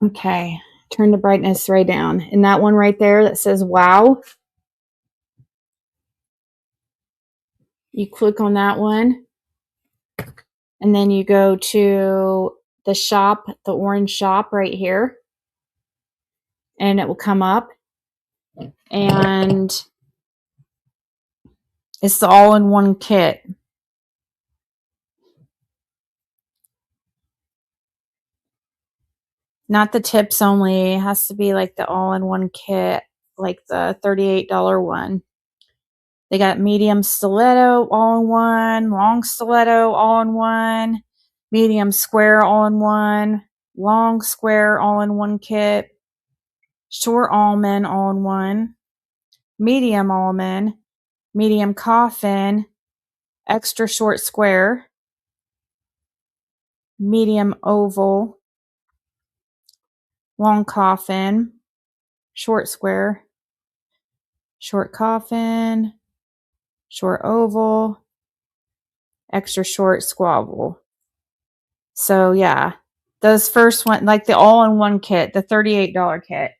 Okay, turn the brightness right down. And that one right there that says wow, you click on that one. And then you go to the shop, the orange shop right here. And it will come up. And it's the all-in-one kit. Not the tips only. It has to be like the all-in-one kit, like the $38 one. They got medium stiletto all-in-one, long stiletto all-in-one, medium square all-in-one, long square all-in-one kit, short almond all-in-one, medium almond, medium coffin, extra short square, medium oval, long coffin, short square, short coffin, short oval, extra short squabble. So yeah, those first one, like the all-in-one kit, the $38 kit.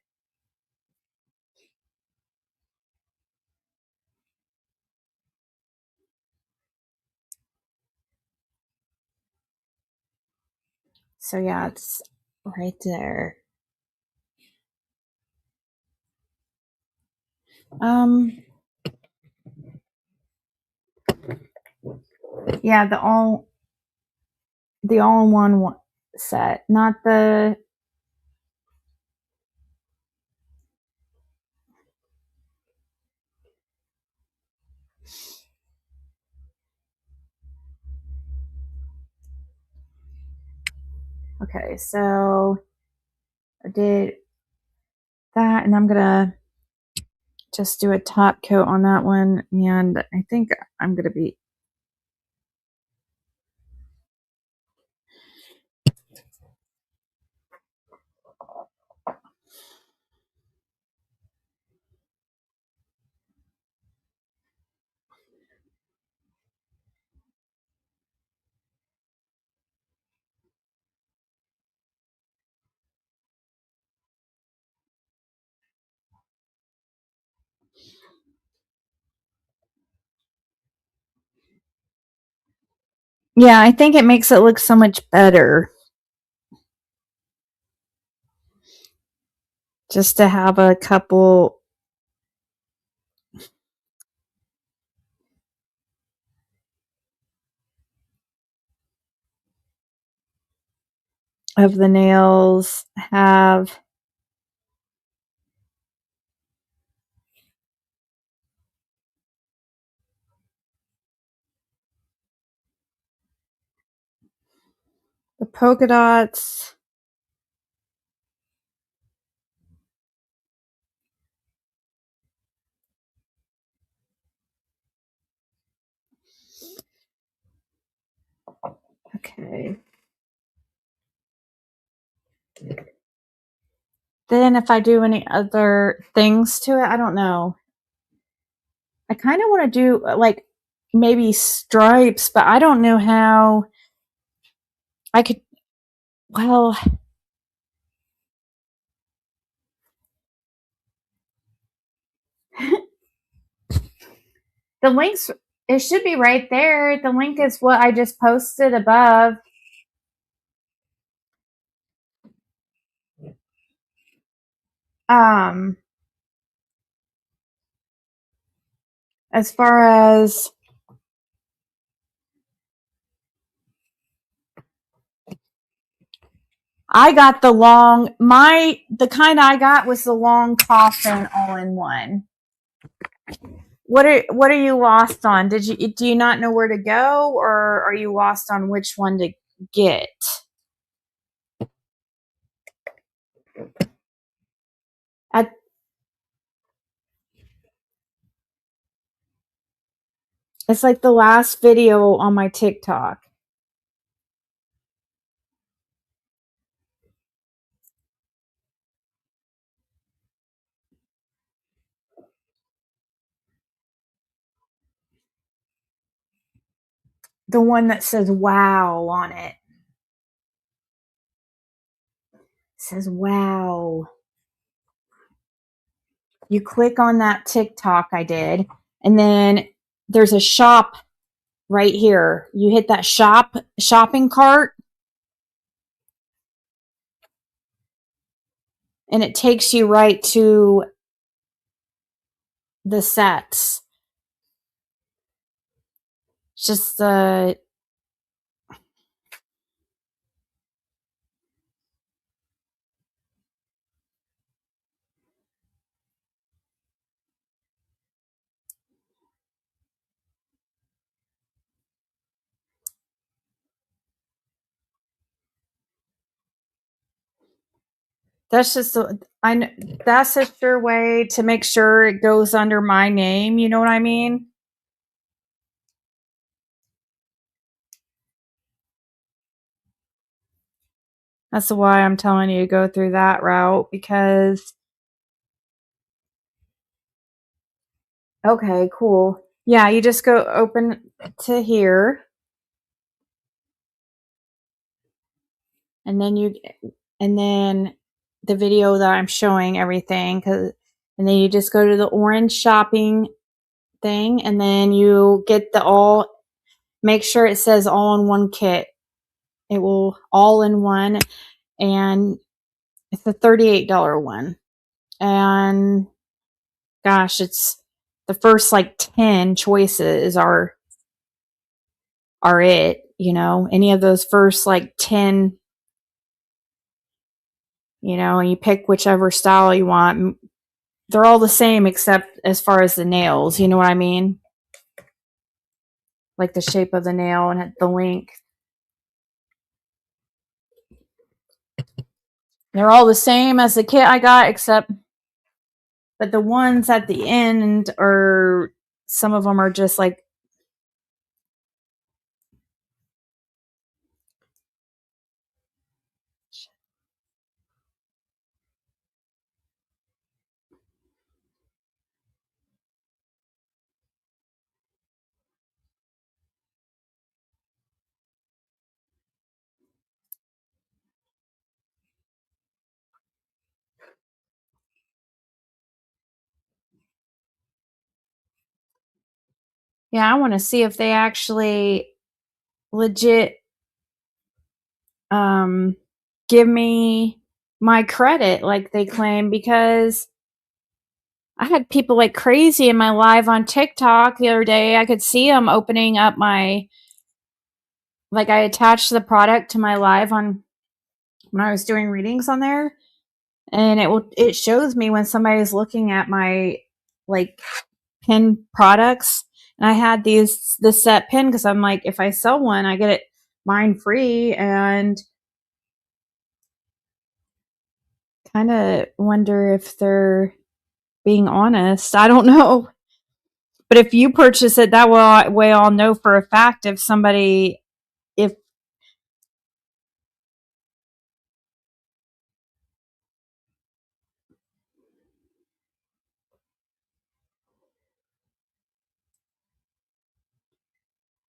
So yeah, it's right there. Yeah, the all-in-one set, not the Okay, so I did that, and I'm gonna just do a top coat on that one, and I think I'm gonna be Yeah, I think it makes it look so much better. Just to have a couple of the nails have the polka dots. Okay. Then if I do any other things to it, I don't know. I kind of want to do like maybe stripes, but I don't know how I could. Well, the links, it should be right there. The link is what I just posted above. as far as I got the kind I got was the long coffin all-in-one. What are you lost on? Do you not know where to go, or are you lost on which one to get? It's like the last video on my TikTok. The one that says wow on it. It says wow. You click on that TikTok I did, and then there's a shop right here. You hit that shopping cart, and it takes you right to the sets. It's just that's just that's a sure way to make sure it goes under my name. You know what I mean? That's why I'm telling you to go through that route, because okay, cool. Yeah, you just go open to here, and then the video that I'm showing everything, and then you just go to the orange shopping thing, and then you get make sure it says all-in-one kit. It will all-in-one, and it's a $38 one. And gosh, it's the first like 10 choices are it, any of those first like 10, and you pick whichever style you want. They're all the same except as far as the nails, you know what I mean? Like the shape of the nail and the length. They're all the same as the kit I got, but the ones at the end some of them are just like, yeah, I want to see if they actually legit give me my credit like they claim, because I had people like crazy in my live on TikTok the other day. I could see them opening up I attached the product to my live when I was doing readings on there, and it shows me when somebody's looking at my like pin products. And I had this set pin because I'm like, if I sell one, I get mine free, and kind of wonder if they're being honest. I don't know. But if you purchase it that way, I'll know for a fact if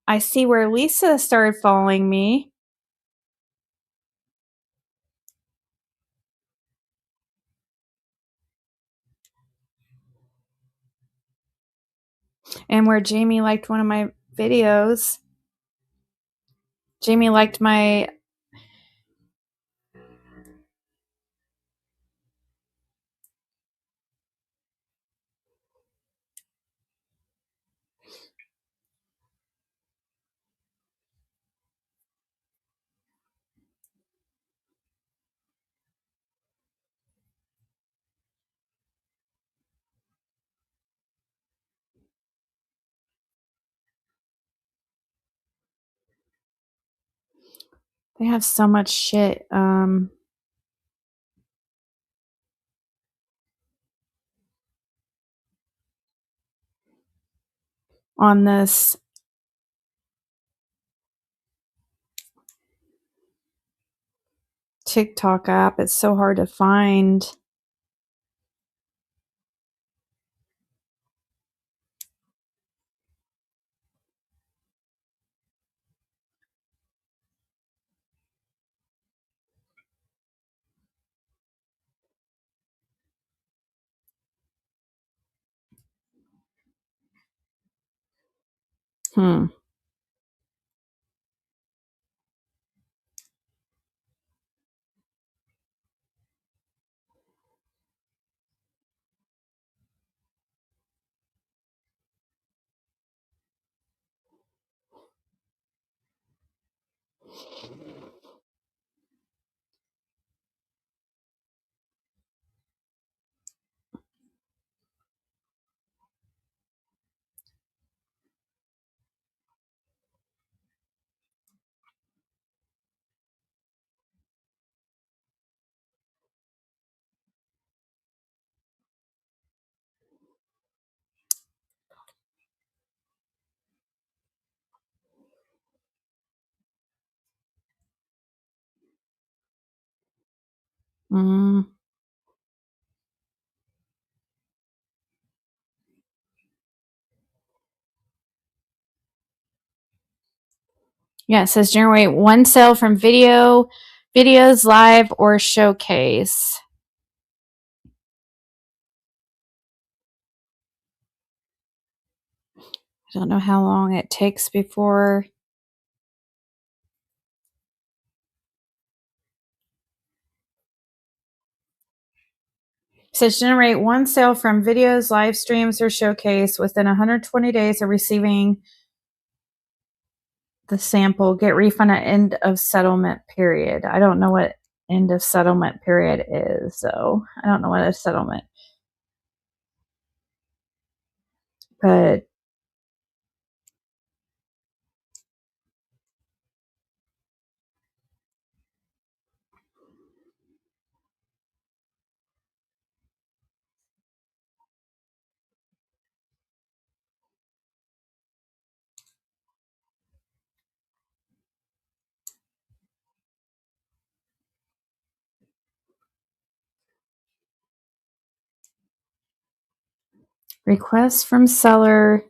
I see where Lisa started following me. And where Jamie liked one of my videos. Jamie liked my They have so much shit. On this TikTok app. It's so hard to find. Hmm. Mm. Yeah, it says generate one sale from videos, live, or showcase. I don't know how long it takes before. It says generate one sale from videos, live streams, or showcase within 120 days of receiving the sample. Get refund at end of settlement period. I don't know what end of settlement period is, so I don't know what a settlement. But request from seller.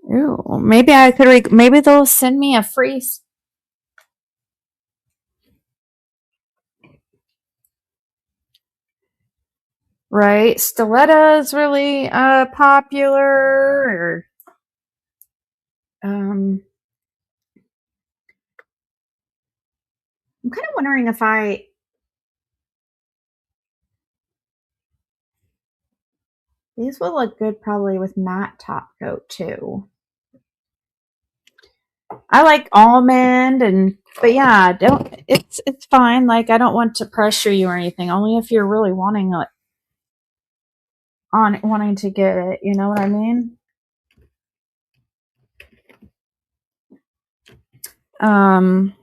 Ooh, maybe I could. Maybe they'll send me a free. Right, Stiletto is really popular. Or, I'm kind of wondering if these would look good probably with matte top coat too. I like almond but yeah, don't it's fine. Like I don't want to pressure you or anything. Only if you're really wanting to get it. You know what I mean? Um.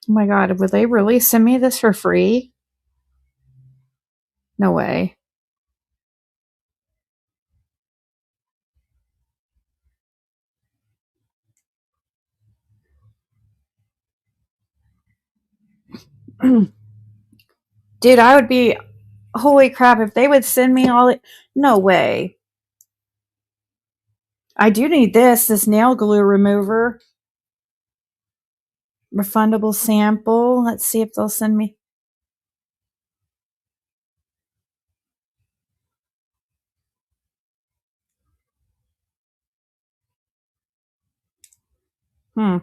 Oh my god, would they really send me this for free? No way. Dude, I would be holy crap if they would send me all it. No way. I do need this nail glue remover. Refundable sample. Let's see if they'll send me. Hmm.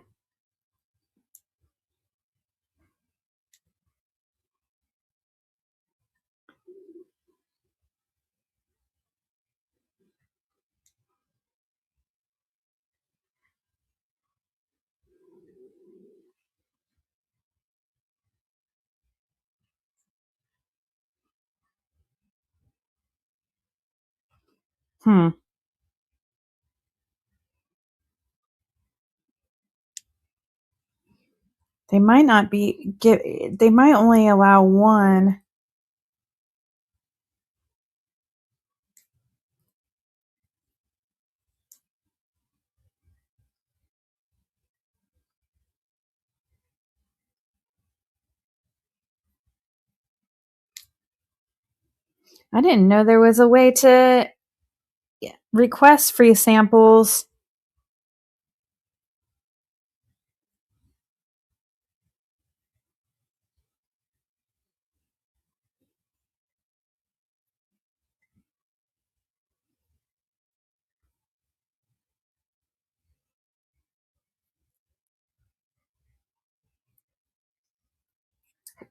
Hmm. They might not be they might only allow one. I didn't know there was a way to request free samples.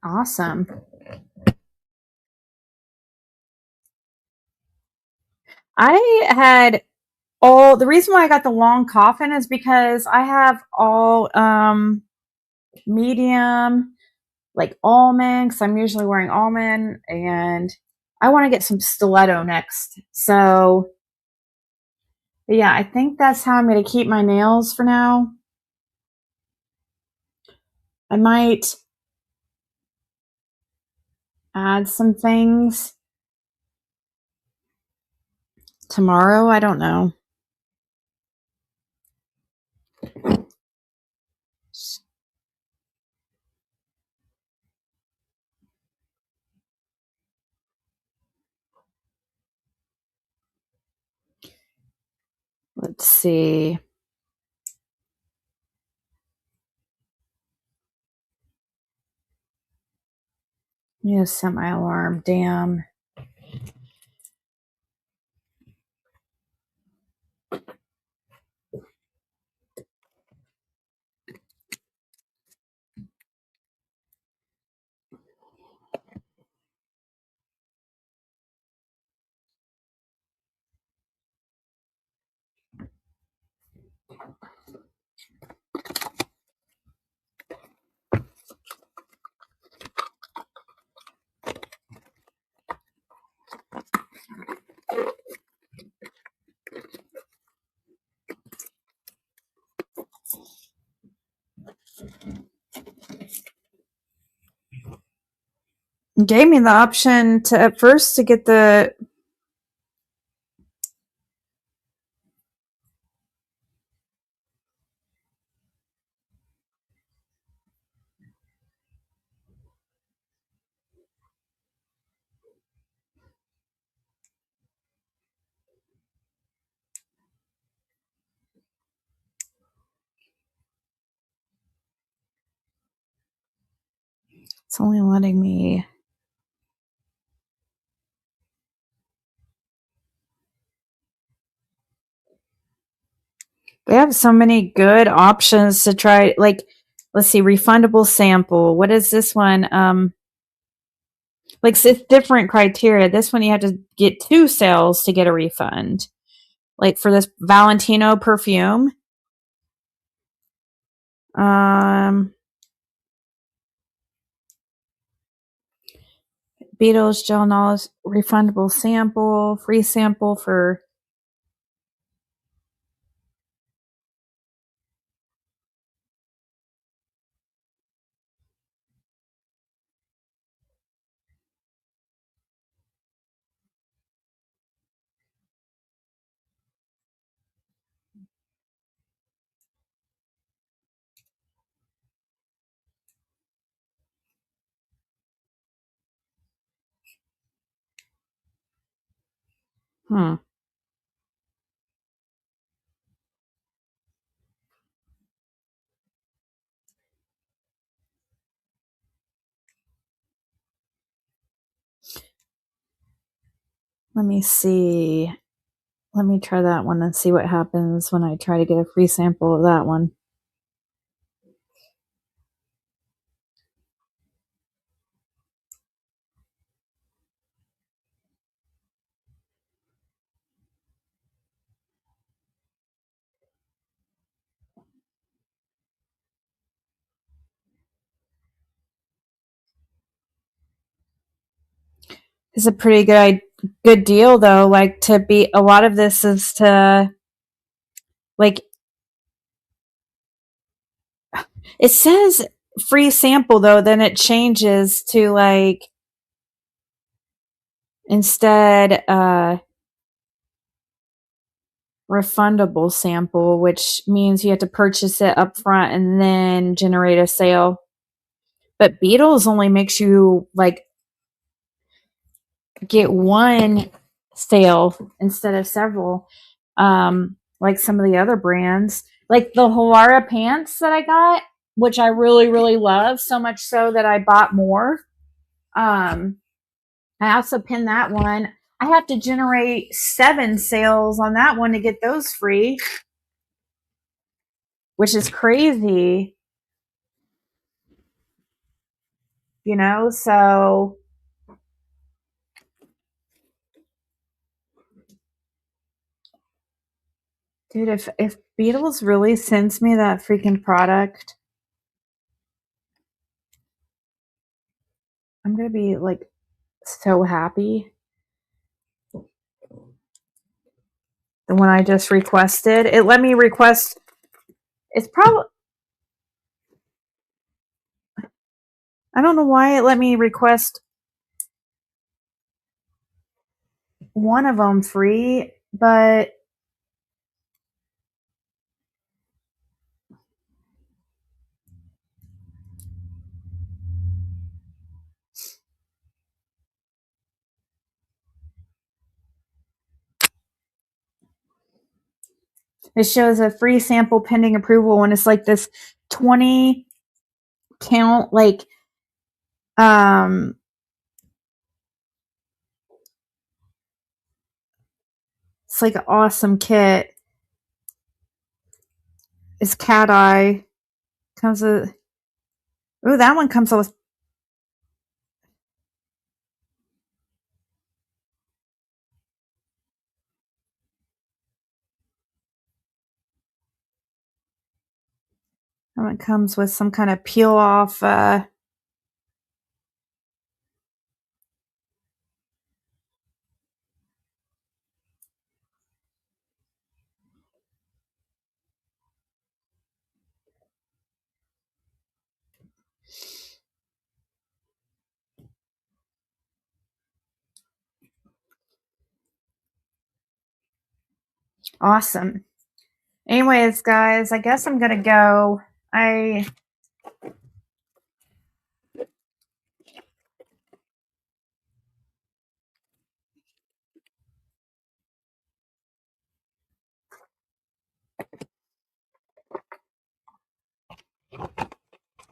Awesome. I had all the reason why I got the long coffin is because I have all medium, like almond, because I'm usually wearing almond, and I want to get some stiletto next. So yeah, I think that's how I'm going to keep my nails for now. I might add some things tomorrow. I don't know. Let's see. Let me just set my alarm. Damn. Gave me the option to at first to get the it's only letting me. They have so many good options to try. Like, let's see, refundable sample. What is this one? Like it's different criteria. This one you have to get 2 sales to get a refund. Like for this Valentino perfume. Um, Beatles gel knowledge refundable sample, free sample for. Hmm. Let me see. Let me try that one and see what happens when I try to get a free sample of that one. It's a pretty good deal though. Like to be a lot of this is to like it says free sample though, then it changes to like instead refundable sample, which means you have to purchase it up front and then generate a sale. But Beetles only makes you like get one sale instead of several. Like some of the other brands, like the Halara pants that I got, which I really, really love, so much so that I bought more. I also pinned that one. I have to generate 7 sales on that one to get those free, which is crazy, you know? So, dude, if Beatles really sends me that freaking product, I'm gonna be like so happy. The one I just requested, it let me request. It's probably, I don't know why it let me request one of them free, but it shows a free sample pending approval, and it's like this 20 count, like, it's like an awesome kit. It's cat eye. Comes with, oh, that one comes with, that one comes with some kind of peel off, awesome. Anyways, guys, I guess I'm gonna go.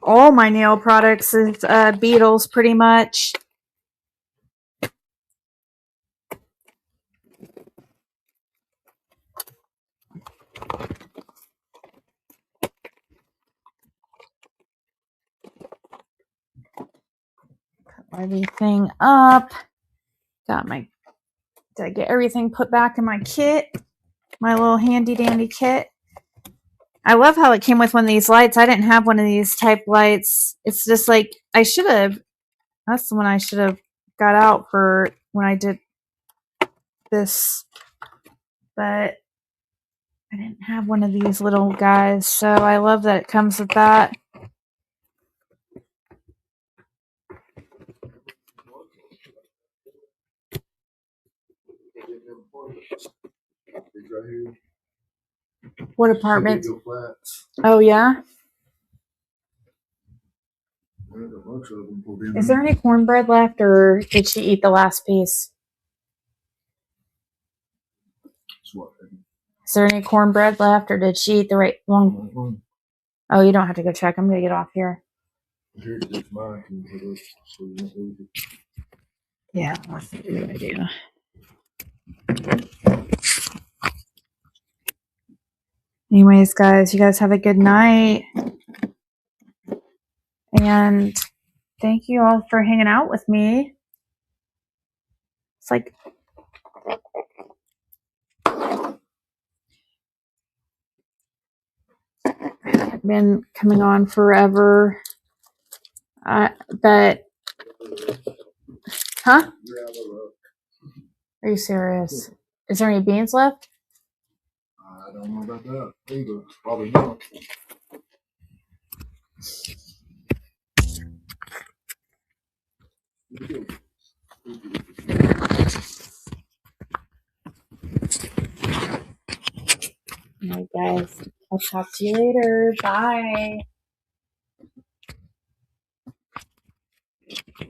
All my nail products is Beetles pretty much. Put everything up. Did I get everything put back in my kit? My little handy dandy kit. I love how it came with one of these lights. I didn't have one of these type lights. It's just like I should have. That's the one I should have got out for when I did this, but I didn't have one of these little guys. So I love that it comes with that. What apartment? Oh yeah. Is there any cornbread left, or did she eat the last piece? Is there any cornbread left, or did she eat the right long? Oh, you don't have to go check. I'm gonna get off here. Yeah, that's a good idea. Anyways, guys, you guys have a good night. And thank you all for hanging out with me. It's like I've been coming on forever. But Huh? You're out of luck. Are you serious? Is there any beans left? I don't know about that either. Probably not. All right, guys. I'll talk to you later. Bye.